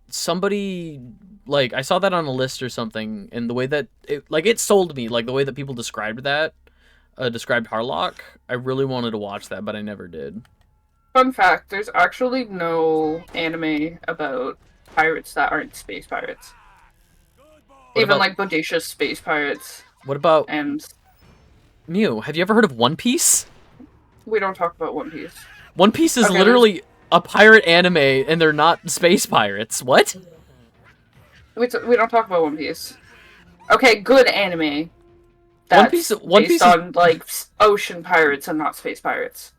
Somebody like I saw that on a list or something, and the way that it sold me, like the way that people described that, described Harlock. I really wanted to watch that, but I never did. Fun fact: there's actually no anime about pirates that aren't space pirates. Even like bodacious space pirates. What about And Mew? Have you ever heard of One Piece? we don't talk about One Piece. One Piece is literally a pirate anime, and they're not space pirates. What? We don't talk about One Piece. Okay, good anime. One Piece based on like ocean pirates and not space pirates.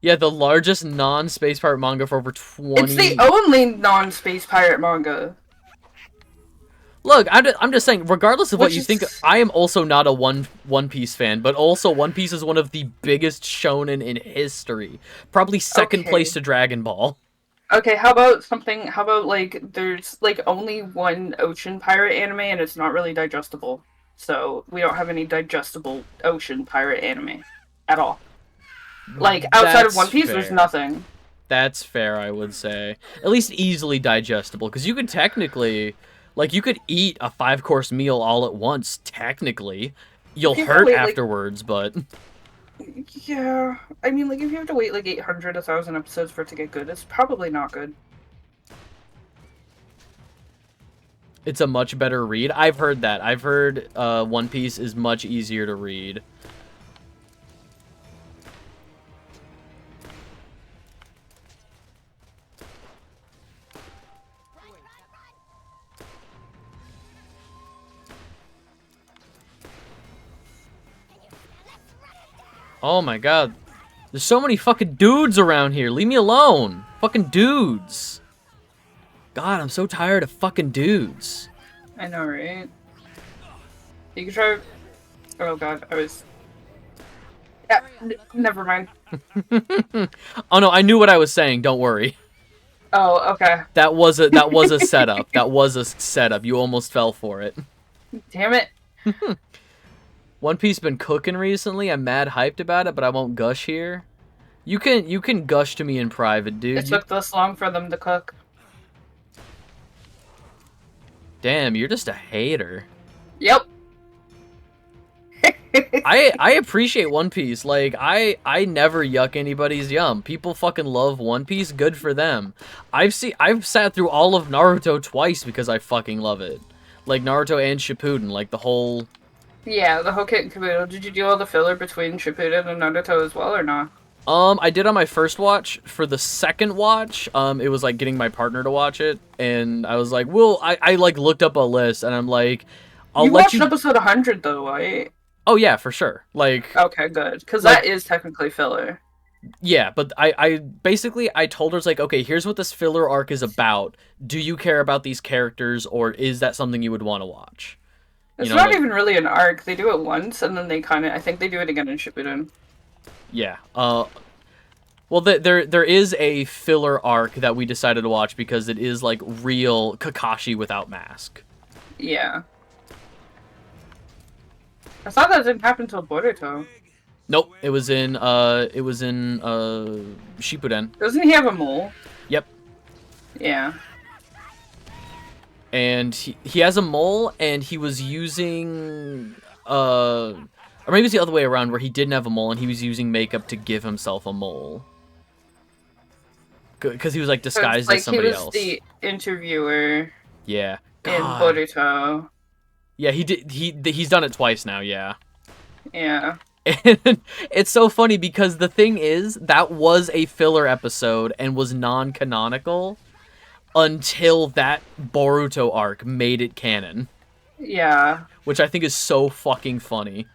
Yeah, the largest non-space pirate manga for over 20. It's the only non-space pirate manga. Look, I'm just saying, regardless of what you think, I am also not a One Piece fan, but also One Piece is one of the biggest shonen in history. Probably second place to Dragon Ball. Okay, how about like there's like only one ocean pirate anime and it's not really digestible. So we don't have any digestible ocean pirate anime at all. Like outside of One Piece, there's nothing. That's fair, I would say. At least easily digestible, because you could technically, like, you could eat a 5-course meal all at once, technically. You'll hurt afterwards, but... Yeah, I mean, like, if you have to wait, like, 800, 1,000 episodes for it to get good, it's probably not good. It's a much better read. I've heard that. I've heard One Piece is much easier to read. Oh my god. There's so many fucking dudes around here. Leave me alone. Fucking dudes. God, I'm so tired of fucking dudes. I know, right? You can try... Oh god, I was Yeah, Hurry up, let's never mind. Oh no, I knew what I was saying. Don't worry. Oh, okay. That was a setup. That was a setup. You almost fell for it. Damn it. One Piece been cooking recently. I'm mad hyped about it, but I won't gush here. You can gush to me in private, dude. It took this long for them to cook. Damn, you're just a hater. Yep. I appreciate One Piece. Like I never yuck anybody's yum. People fucking love One Piece. Good for them. I've sat through all of Naruto twice because I fucking love it. Like Naruto and Shippuden. Like the whole. Yeah, the whole kit and caboodle. Did you do all the filler between Shippuden and Naruto as well, or not? I did on my first watch. For the second watch, it was like getting my partner to watch it, and I was like, "Well, I like looked up a list, and I'm like, I'll You let watched you." episode 100 though, right? Oh yeah, for sure. Like, Okay, good, because Like- that is technically filler. yeah, but I basically I told her, it's like, okay, here's what this filler arc is about. Do you care about these characters, or is that something you would want to watch? It's know, not like- even really an arc. They do it once, and then they kind of. I think they do it again in Shippuden. Yeah. Well, there is a filler arc that we decided to watch because it is like real Kakashi without mask. Yeah. I thought that didn't happen till Boruto. Nope, it was in Shippuden. Doesn't he have a mole? Yep. Yeah. And he has a mole, and he was using or maybe it's the other way around, where he didn't have a mole and he was using makeup to give himself a mole. Because he was like disguised as somebody else. He was the interviewer Yeah. in God. Boruto. Yeah, he did. He's done it twice now. Yeah. Yeah. And it's so funny because the thing is, that was a filler episode and was non-canonical until that Boruto arc made it canon, Yeah. which I think is so fucking funny.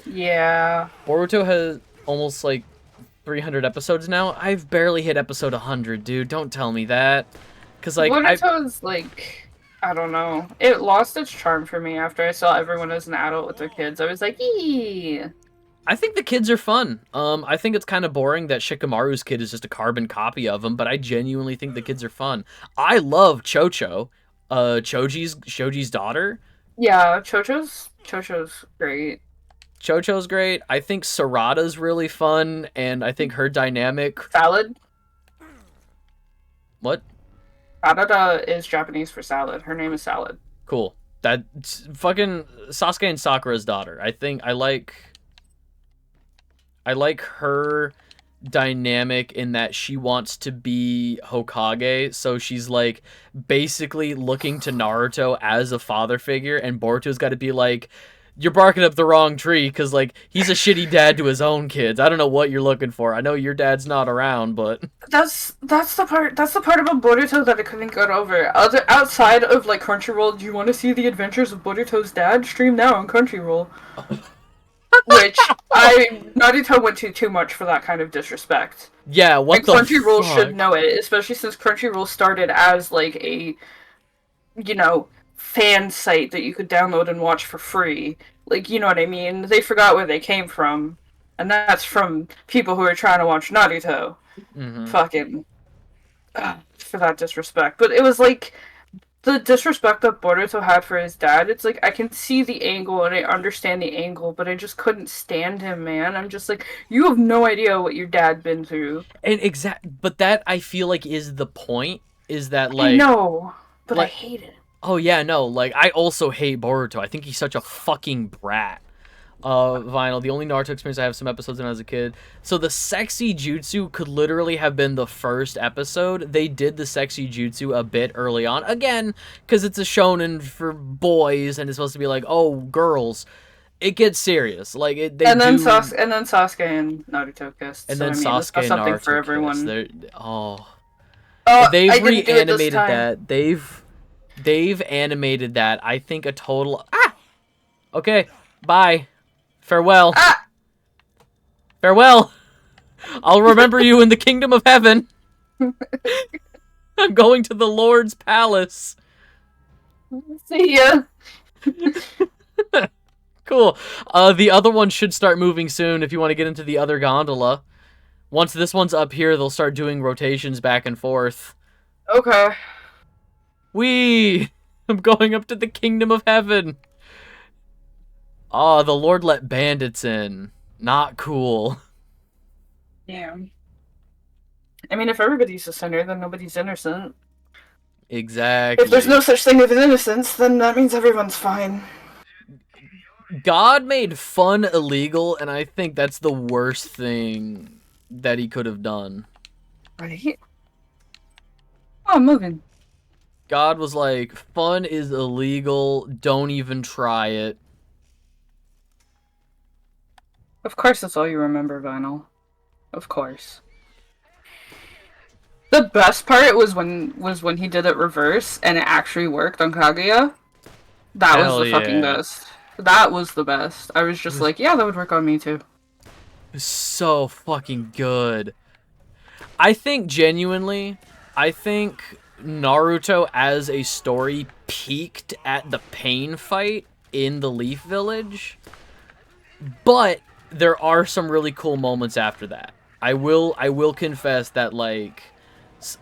Yeah. Boruto has almost like 300 episodes now. I've barely hit episode 100, dude. Don't tell me that. Cause like Boruto's like, I don't know. It lost its charm for me after I saw everyone as an adult with their kids. I was like, eee. I think the kids are fun. I think it's kind of boring that Shikamaru's kid is just a carbon copy of him, but I genuinely think the kids are fun. I love Chocho, Shoji's daughter. Yeah, Chocho's great. Chocho's great. I think Sarada's really fun, and I think her dynamic. Salad? What? Sarada is Japanese for salad. Her name is Salad. Cool. That's fucking Sasuke and Sakura's daughter. I think I like her dynamic in that she wants to be Hokage, so she's like basically looking to Naruto as a father figure, and Boruto's got to be like, you're barking up the wrong tree, because like he's a shitty dad to his own kids. I don't know what you're looking for. I know your dad's not around, but That's the part about Boruto that I couldn't get over. Outside of like Crunchyroll, do you want to see the adventures of Boruto's dad? Stream now on Crunchyroll. Which Naruto went to too much for that kind of disrespect. yeah, what And the Crunchyroll fuck? should know it, especially since Crunchyroll started as like a, fan site that you could download and watch for free. Like, you know what I mean? They forgot where they came from, and that's from people who are trying to watch Naruto. Mhm. Fucking for that disrespect. But it was like the disrespect that Boruto had for his dad. It's like I can see the angle and I understand the angle, but I just couldn't stand him, man. I'm just like, you have no idea what your dad been through. And but that I feel like is the point. Is that like I know, but I like- hate it. Oh yeah, no, like I also hate Boruto. I think he's such a fucking brat. Vinyl, the only Naruto experience I have some episodes when I was a kid. So the sexy jutsu could literally have been the first episode. They did the sexy jutsu a bit early on. Again, because it's a shonen for boys and it's supposed to be like, oh, girls. It gets serious. Like they And then do... Sasuke and Naruto kissed. And so, then I mean, Sasuke it's got and something Naruto for everyone. They've I didn't do it this reanimated time. that. They've animated that. I think a total. Okay. Bye. Farewell. Farewell. I'll remember you in the kingdom of heaven. I'm going to the Lord's palace. See ya. Cool. Cool. The other one should start moving soon if you want to get into the other gondola. Once this one's up here, they'll start doing rotations back and forth. Okay. Whee! I'm going up to the kingdom of heaven. Oh, the Lord let bandits in. Not cool. Yeah. I mean, if everybody's a sinner, then nobody's innocent. Exactly. If there's no such thing as innocence, then that means everyone's fine. God made fun illegal, and I think that's the worst thing that he could have done. Right? Oh, I'm moving. God was like, fun is illegal, don't even try it. Of course that's all you remember, Vinyl. Of course. The best part was when he did it reverse and it actually worked on Kaguya. That was Hell the fucking yeah. best. That was the best. I was just like, yeah, that would work on me too. So fucking good. I think genuinely, Naruto as a story peaked at the pain fight in the Leaf Village, but there are some really cool moments after that. I will confess that, like,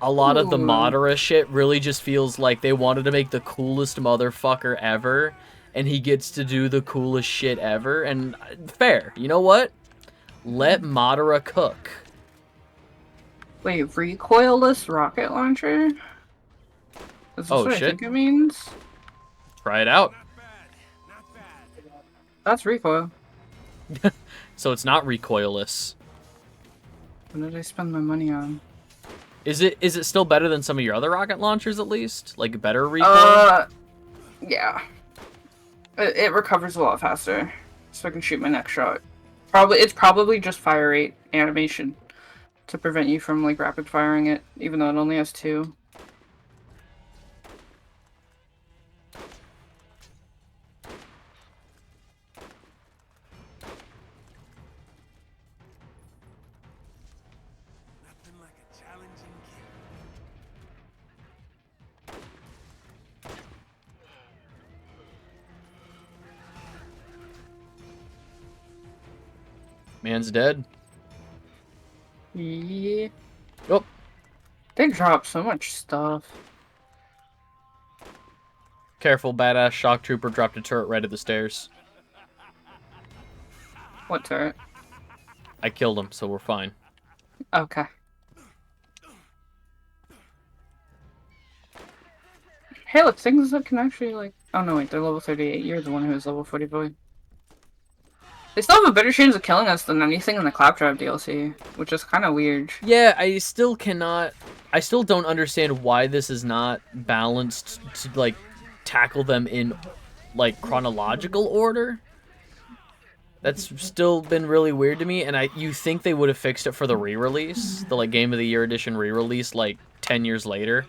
a lot of the Ooh. Madara shit really just feels like they wanted to make the coolest motherfucker ever, and he gets to do the coolest shit ever, and fair. You know what? Let Madara cook. Wait, recoilless rocket launcher? Is this Oh, what I shit. think it means? Try it out. That's recoil. So it's not recoilless. What did I spend my money on? Is it still better than some of your other rocket launchers at least? Like better recoil? Yeah. It recovers a lot faster, so I can shoot my next shot. It's probably just fire rate animation to prevent you from like rapid firing it, even though it only has 2. Man's dead. Yeah. Oh. They drop so much stuff. Careful, badass shock trooper dropped a turret right at the stairs. What turret? I killed him, so we're fine. Okay. Hey, look, things that can actually like... Oh no, wait, they're level 38. You're the one who's level 45. They still have a better chance of killing us than anything in the Claptrap DLC, which is kind of weird. Yeah, I still don't understand why this is not balanced to, like, tackle them in, like, chronological order. That's still been really weird to me, and you think they would have fixed it for the re-release, the, like, Game of the Year edition re-release, like, 10 years later.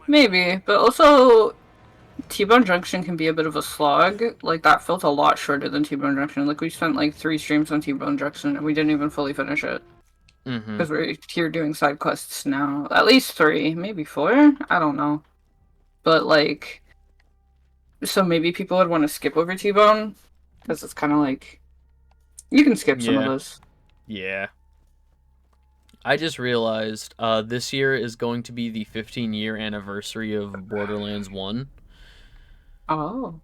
Maybe, but also T-Bone Junction can be a bit of a slog. Like, that felt a lot shorter than T-Bone Junction. Like, we spent like 3 streams on T-Bone Junction and we didn't even fully finish it. Because we're here doing side quests now. At least 3, maybe 4? I don't know. But, like, so maybe people would want to skip over T-Bone. Because it's kind of like, you can skip some of those. Yeah. I just realized this year is going to be the 15-year anniversary of Borderlands 1. Oh.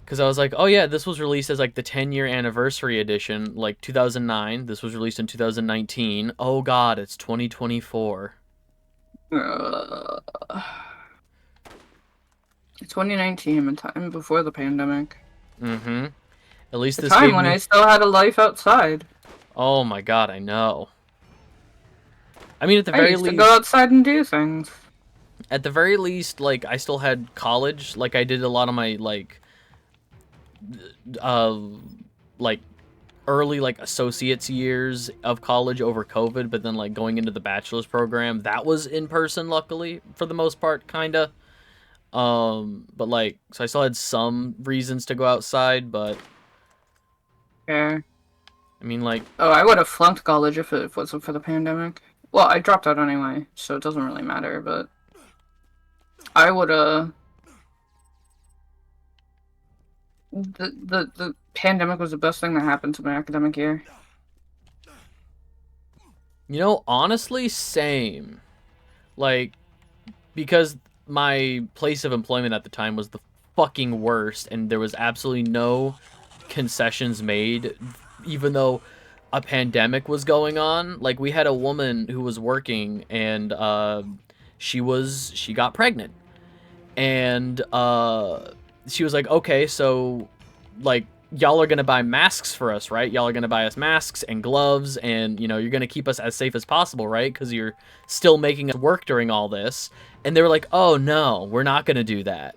Because I was like, oh yeah, this was released as like the 10-year anniversary edition, like 2009. This was released in 2019. Oh god, it's 2024. 2019, a time before the pandemic. Mm-hmm. At least The this time gave when me... I still had a life outside. Oh my god, I know. I mean, at the I very used least... to go outside and do things. At the very least, like, I still had college. Like, I did a lot of my, like, early, like, associates years of college over COVID, but then, like, going into the bachelor's program, that was in person, luckily, for the most part, kinda. But, like, so I still had some reasons to go outside, but... Yeah. I mean, like... Oh, I would have flunked college if it wasn't for the pandemic. Well, I dropped out anyway, so it doesn't really matter, but... I would, The pandemic was the best thing that happened to my academic year. You know, honestly, same. Like, because my place of employment at the time was the fucking worst, and there was absolutely no concessions made, even though a pandemic was going on. Like, we had a woman who was working, and she got pregnant, and she was like, okay, so like y'all are gonna buy masks for us, right? Y'all are gonna buy us masks and gloves, and you're gonna keep us as safe as possible, right? Because you're still making us work during all this. And they were like, oh no, we're not gonna do that.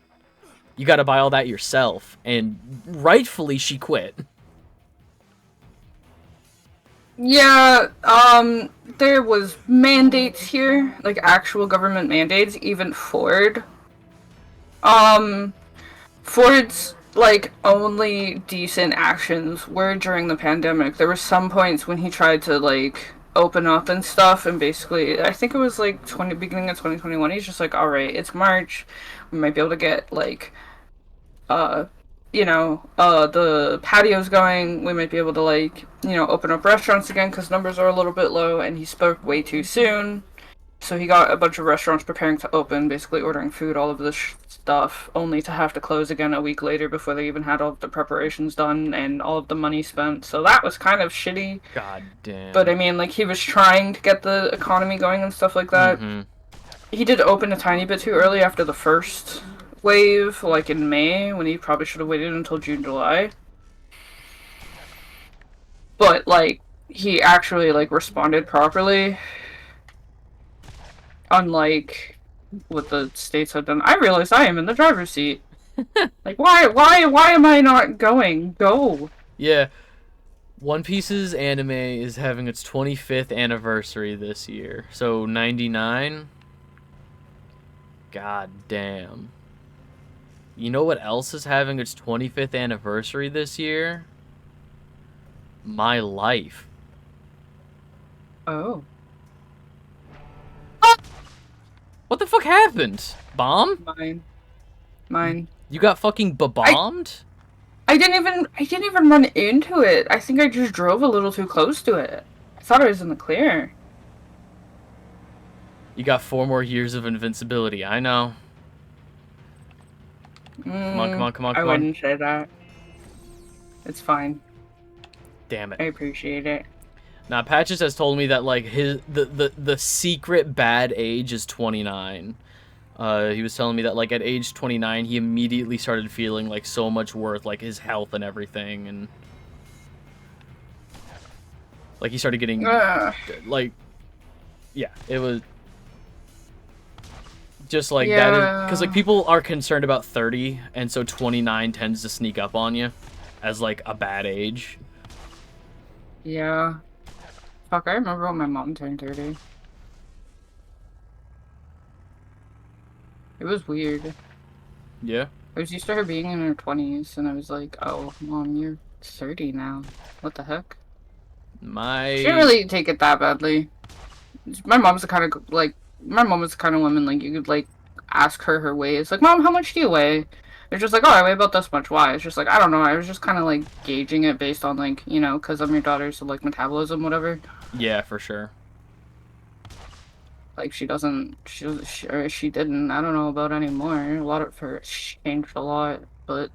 You got to buy all that yourself. And rightfully, she quit. Yeah, there was mandates here, like actual government mandates, even Ford. Um, Ford's like only decent actions were during the pandemic. There were some points when he tried to like open up and stuff, and basically, I think it was like beginning of 2021. He's just like, all right, it's March, we might be able to get like uh the patio's going, we might be able to like open up restaurants again because numbers are a little bit low, and he spoke way too soon. So he got a bunch of restaurants preparing to open, basically ordering food, all of this stuff, only to have to close again a week later before they even had all of the preparations done and all of the money spent. So that was kind of shitty. God damn. But I mean, like, he was trying to get the economy going and stuff like that. He did open a tiny bit too early after the first wave, like in May, when he probably should have waited until June, July. But, like, he actually, like, responded properly. Unlike what the states have done. I realize I am in the driver's seat. Like, why am I not going? Go. Yeah. One Piece's anime is having its 25th anniversary this year. So 99. God damn. You know what else is having its 25th anniversary this year? My Life. Oh. What the fuck happened? Bomb? Mine. You got fucking bombed? I didn't even run into it. I think I just drove a little too close to it. I thought I was in the clear. You got 4 more years of invincibility. I know. Come on. I wouldn't say that. It's fine. Damn it. I appreciate it. Now, Patches has told me that, like, the secret bad age is 29. He was telling me that, like, at age 29, he immediately started feeling, like, so much worth, like, his health and everything, and... Like, he started getting, like... Yeah, it was... Just, like, that... Because, like, people are concerned about 30, and so 29 tends to sneak up on you as, like, a bad age. Yeah. Fuck, I remember when my mom turned 30. It was weird. Yeah? I was used to her being in her 20s, and I was like, oh, Mom, you're 30 now. What the heck? She didn't really take it that badly. My mom's the kind of, like, my mom was the kind of woman, like, you could, like, ask her ways. Like, Mom, how much do you weigh? It's just like, oh, I weigh about this much. Why? It's just like, I don't know. I was just kind of, like, gauging it based on, like, because I'm your daughter, so, like, metabolism, whatever. Yeah, for sure. Like, she didn't. I don't know about anymore. A lot of her changed a lot, but...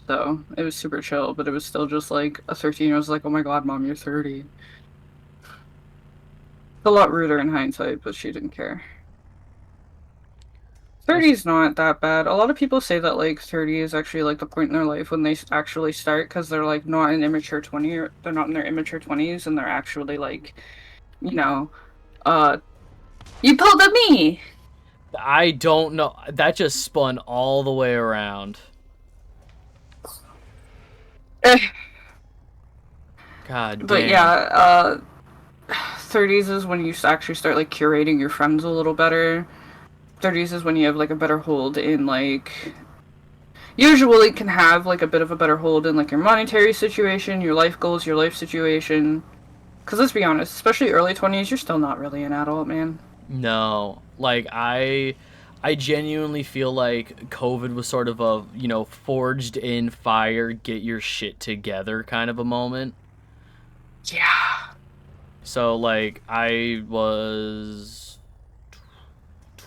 So, it was super chill, but it was still just, like, a 13-year-old's like, oh my god, Mom, you're 30. It's a lot ruder in hindsight, but she didn't care. 30 is not that bad. A lot of people say that, like, 30 is actually, like, the point in their life when they actually start, because they're, like, not an immature 20, or they're not in their immature 20s, and they're actually, like, you pulled a me! I don't know. That just spun all the way around. God damn. But yeah, 30s is when you actually start, like, curating your friends a little better. 30s is when you have, like, a better hold in, like... Usually can have, like, a bit of a better hold in, like, your monetary situation, your life goals, your life situation. Because let's be honest, especially early 20s, you're still not really an adult, man. No. Like, I I genuinely feel like COVID was sort of a, forged in fire, get your shit together kind of a moment. Yeah. So, like, I was...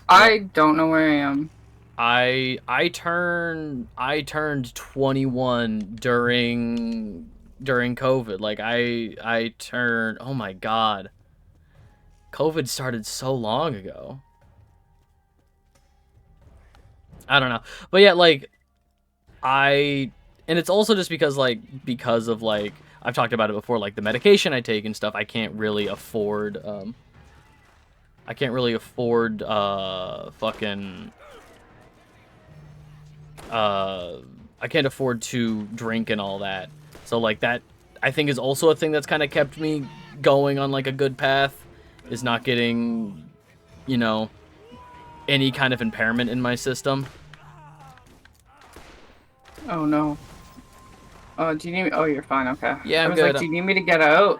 I don't know where I am. I turned 21 during COVID. Like, I turned... Oh my god. COVID started so long ago. I don't know. But yeah, like, and it's also just because of I've talked about it before, like the medication I take and stuff. I can't really afford fucking I can't afford to drink and all that. So like that I think is also a thing that's kind of kept me going on like a good path, is not getting, any kind of impairment in my system. Oh no. Oh, do you need me? Oh, you're fine. Okay. Yeah, I'm I was good. like, do you need me to get out?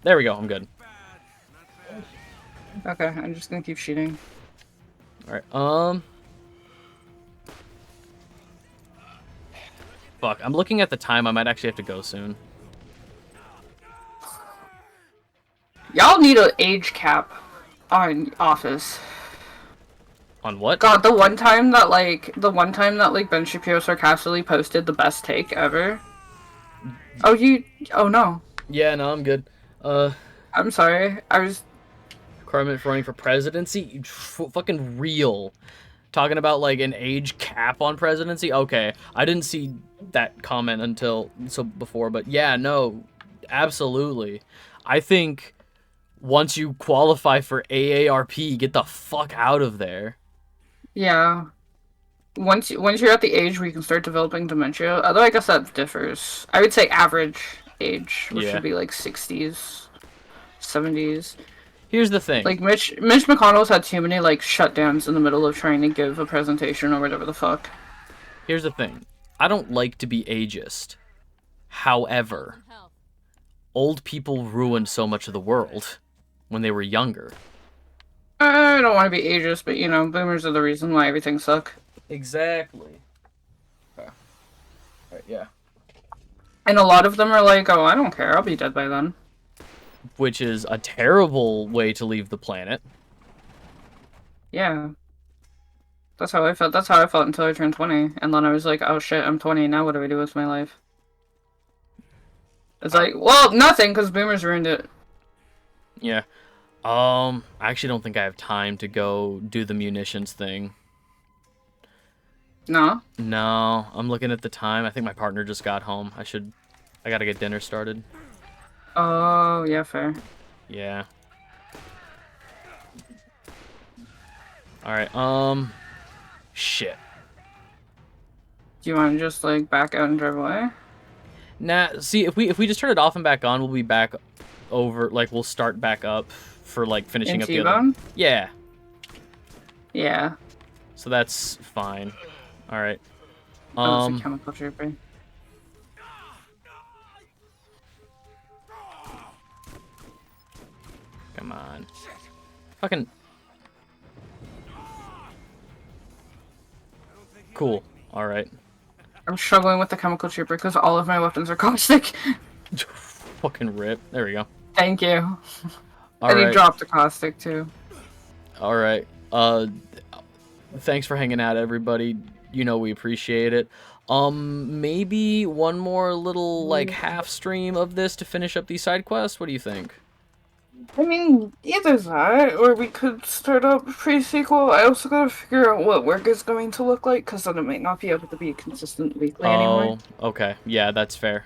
There we go. I'm good. Okay, I'm just gonna keep shooting. All right. Fuck. I'm looking at the time. I might actually have to go soon. Y'all need an age cap on Office. On what? God, the one time that Ben Shapiro sarcastically posted the best take ever. Oh no. Yeah, no, I'm good. I'm sorry. I was Requirement for running for presidency? Fucking real. Talking about like an age cap on presidency? Okay, I didn't see that comment before, but yeah, no, absolutely. I think once you qualify for AARP, get the fuck out of there. Yeah. Once you're at the age where you can start developing dementia, although I guess that differs. I would say average age, which Yeah. should be like 60s, 70s. Here's the thing. Like Mitch McConnell's had too many like shutdowns in the middle of trying to give a presentation or whatever the fuck. Here's the thing. I don't like to be ageist. However, old people ruined so much of the world when they were younger. I don't want to be ageist, but boomers are the reason why everything suck. Exactly. Okay. Right, yeah. And a lot of them are like, oh, I don't care, I'll be dead by then. Which is a terrible way to leave the planet. Yeah. That's how I felt. That's how I felt until I turned 20. And then I was like, oh shit, I'm 20, now what do I do with my life? It's like, well, nothing, because boomers ruined it. Yeah. I actually don't think I have time to go do the munitions thing. No? No, I'm looking at the time. I think my partner just got home. I gotta get dinner started. Oh, yeah, fair. Yeah. Alright, shit. Do you want to just, like, back out and drive away? Nah, see, if we just turn it off and back on, we'll be back over, like, we'll start back up for, like, finishing up the other... T-Bone? Yeah. Yeah. So that's fine. Alright. Oh, it's a chemical trooper. Come on. Fucking... Cool. Alright. I'm struggling with the chemical trooper because all of my weapons are caustic. Fucking rip. There we go. Thank you. All and right. he dropped a caustic too. Alright. Thanks for hanging out, everybody. We appreciate it. Maybe one more little, like, half stream of this to finish up these side quests? What do you think? I mean, either that, or we could start up pre-sequel. I also gotta figure out what work is going to look like, because then it might not be able to be consistent weekly anymore. Oh, okay. Yeah, that's fair.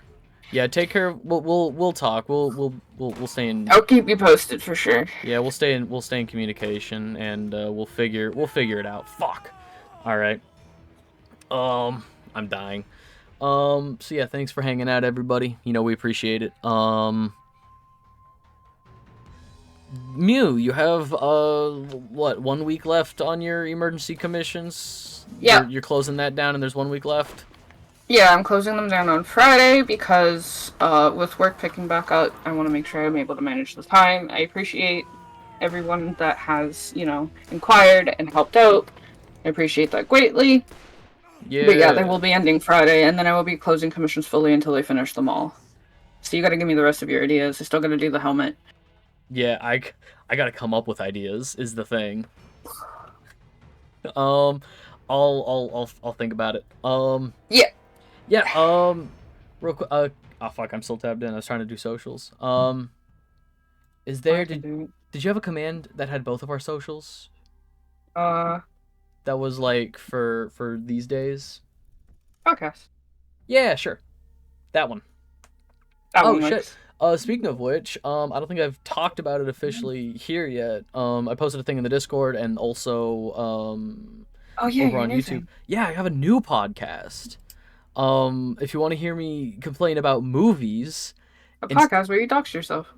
Yeah, take care. We'll talk. We'll stay in. I'll keep you posted for sure. Yeah, we'll stay in communication, and we'll figure it out. Fuck. All right. I'm dying. So yeah, thanks for hanging out, everybody. We appreciate it. Mew, you have what, 1 week left on your emergency commissions? Yeah. You're closing that down, and there's 1 week left. Yeah, I'm closing them down on Friday because with work picking back up, I want to make sure I'm able to manage the time. I appreciate everyone that has, inquired and helped out. I appreciate that greatly. But yeah, they Yeah. will be ending Friday, and then I will be closing commissions fully until they finish them all. So you gotta give me the rest of your ideas. I still gotta do the helmet. Yeah, I gotta come up with ideas is the thing. Um, I'll think about it. Yeah, Yeah. Real quick. Oh fuck, I'm still tabbed in. I was trying to do socials. Is I there can did do it. did you have a command that had both of our socials? Uh, That was like for these days. podcast. Yeah, sure. That one. That Oh one shit. works. Speaking of which, I don't think I've talked about it officially here yet. I posted a thing in the Discord and also Oh yeah, over your on new YouTube. thing. Yeah, I have a new podcast. If you want to hear me complain about movies, A inst- podcast where you dox yourself.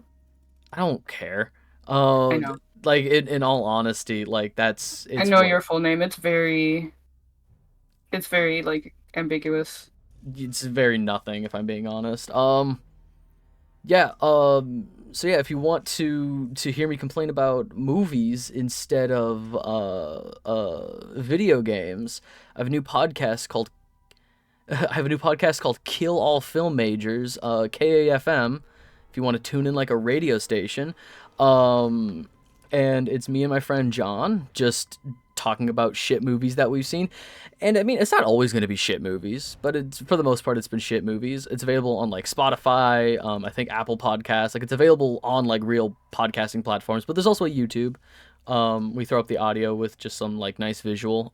I don't care. I Uh, know. like in all honesty, like that's I it's know what your full name. It's very like ambiguous. it's very nothing if I'm being honest. Yeah, so yeah, if you want to hear me complain about movies instead of video games, I have a new podcast called Kill All Film Majors, KAFM, if you want to tune in like a radio station. Um and it's me and my friend John just talking about shit movies that we've seen. And I mean, it's not always going to be shit movies, but it's for the most part it's been shit movies. It's available on like Spotify, I think Apple Podcasts. Like it's available on like real podcasting platforms, but there's also a YouTube. We throw up the audio with just some like nice visual.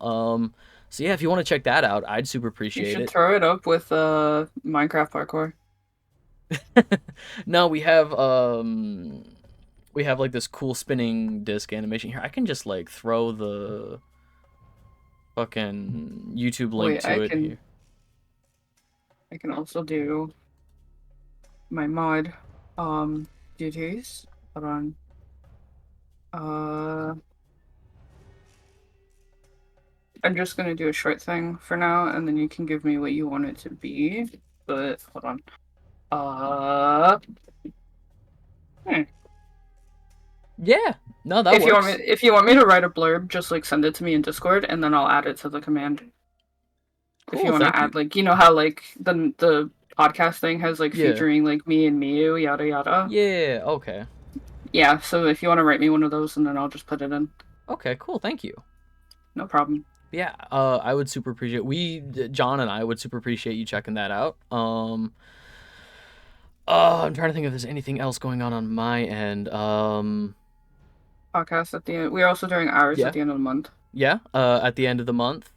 So yeah, if you want to check that out, I'd super You appreciate should it. throw it up with Minecraft parkour. No, we have like this cool spinning disc animation here. I can just like throw the fucking YouTube link Wait, to it here. I can also do my mod duties. Hold on. Uh I'm just gonna do a short thing for now, and then you can give me what you want it to be. But hold on. Uh, hmm. Yeah, no, that works. If you want me to write a blurb, just like send it to me in Discord, and then I'll add it to the command. If you Cool, want to thank you. add like how like the podcast thing has like Yeah, featuring like me and Miyu, yada yada. yeah, okay, Yeah, so if you want to write me one of those, and then I'll just put it in. okay, cool, thank you. No problem. Yeah, I would super appreciate John and I would super appreciate you checking that out. I'm trying to think if there's anything else going on my end. Podcast at the end. We're also doing ours at Yeah, the end of the month. yeah, at the end of the month.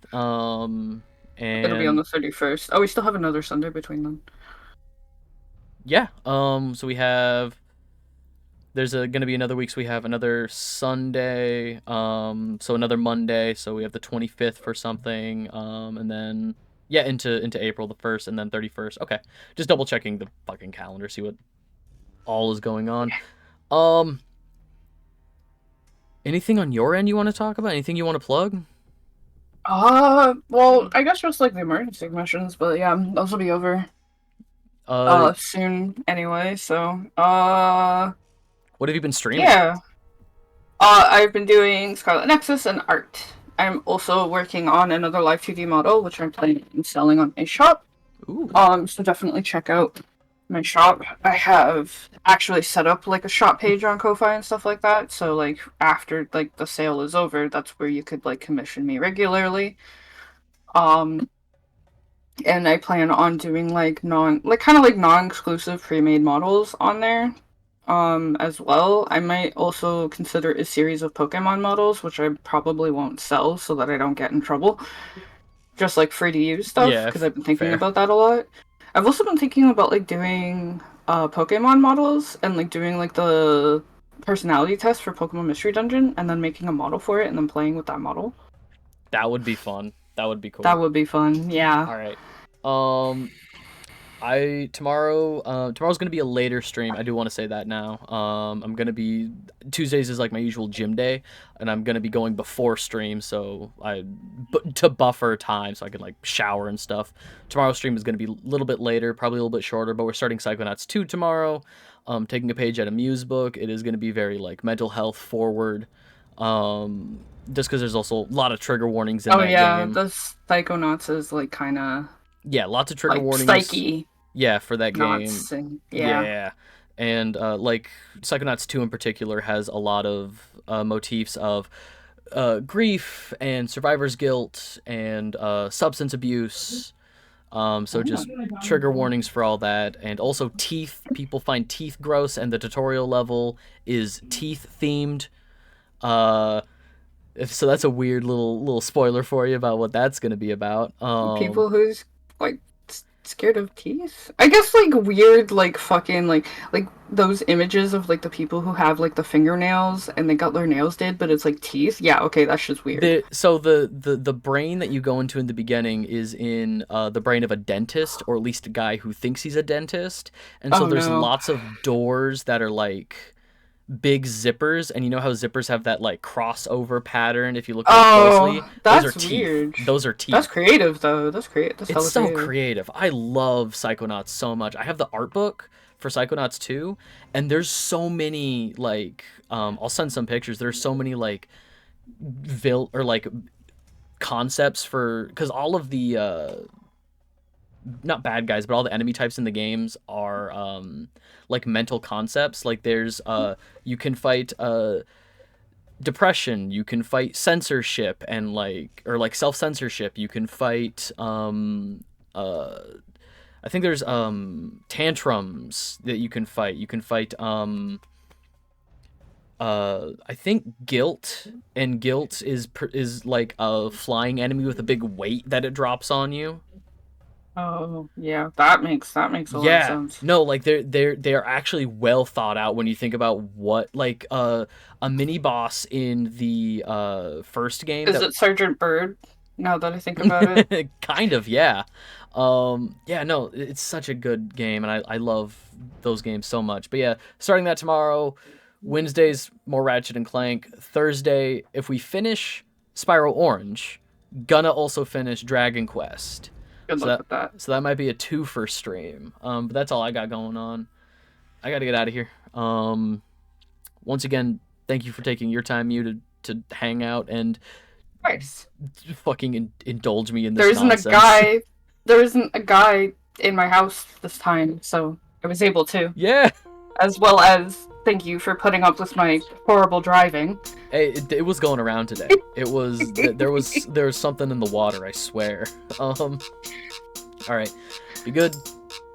It'll be on And the 31st. Oh, we still have another Sunday between them. yeah, so we have there's gonna be another week, so we have another Sunday, so another Monday, so we have the 25th for something, and then yeah, into April the 1st and then 31st. Okay. Just double checking the fucking calendar, see what all is going on. Um anything on your end you want to talk about? Anything you want to plug? Well, I guess just like the emergency missions, but yeah, those will be over Uh soon anyway, so what have you been streaming? yeah. I've been doing Scarlet Nexus and art. I'm also working on another live 2D model, which I'm planning on selling on my shop. Ooh. So definitely check out my shop. I have actually set up like a shop page on Ko-fi and stuff like that. So like after like the sale is over, that's where you could like commission me regularly. Um, and I plan on doing like non-exclusive pre-made models on there. As well. I might also consider a series of Pokemon models, which I probably won't sell so that I don't get in trouble. Just like free to use stuff, Yeah, because I've been thinking fair. about that a lot. I've also been thinking about like doing Pokemon models and like doing like the personality test for Pokemon Mystery Dungeon and then making a model for it and then playing with that model. That would be fun. That would be That cool. would be fun, yeah. All right. Um Tomorrow's gonna be a later stream. I do want to say that now. I'm gonna be Tuesdays is like my usual gym day, and I'm gonna be going before stream, so to buffer time so I can like shower and stuff. Tomorrow's stream is gonna be a little bit later, probably a little bit shorter, but we're starting Psychonauts 2 tomorrow. Taking a page out of Muse book. It is gonna be very like mental health forward. Just because there's also a lot of trigger warnings in that game. The Psychonauts is like kind of Yeah, lots of trigger like warnings. psyche. Yeah, for that game. Yeah. And like Psychonauts 2 in particular has a lot of motifs of grief and survivor's guilt and substance abuse. So just trigger warnings for all that. And also teeth. People find teeth gross, and the tutorial level is teeth themed. So that's a weird little spoiler for you about what that's going to be about. People who's like scared of teeth. I guess like weird like fucking like those images of like the people who have like the fingernails and they got their nails did, but it's like teeth. Yeah, okay, that's just weird. So the brain that you go into in the beginning is in the brain of a dentist, or at least a guy who thinks he's a dentist. And so there's lots of doors that are like big zippers, and you know how zippers have that like crossover pattern if you look closely. That's those are weird. Teeth. Those are teeth. That's creative though. That's it's so creative. I love Psychonauts so much. I have the art book for Psychonauts 2, and there's so many like I'll send some pictures. There's so many like concepts for, because all of the not bad guys, but all the enemy types in the games are like mental concepts. Like there's you can fight depression, you can fight censorship and like self-censorship, you can fight I think there's tantrums that you can fight. You can fight I think guilt, and guilt is like a flying enemy with a big weight that it drops on you. Oh yeah, that makes a lot of sense. No, like they're actually well thought out when you think about what like a mini boss in the first game. Is it Sergeant Bird? Now that I think about it, kind of, yeah. Yeah, no, it's such a good game, and I love those games so much. But yeah, starting that tomorrow. Wednesday's more Ratchet and Clank. Thursday, if we finish Spyro Orange, gonna also finish Dragon Quest. Good luck with that. So that might be a 2-for stream. But that's all I got going on. I got to get out of here. Once again, thank you for taking your time, to hang out and fucking indulge me in this nonsense. There isn't a guy in my house this time, so I was able to. Yeah. As well as thank you for putting up with my horrible driving. Hey, it was going around today. It was there was something in the water, I swear. All right, be good,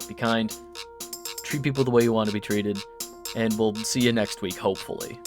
be kind, treat people the way you want to be treated, and we'll see you next week, hopefully.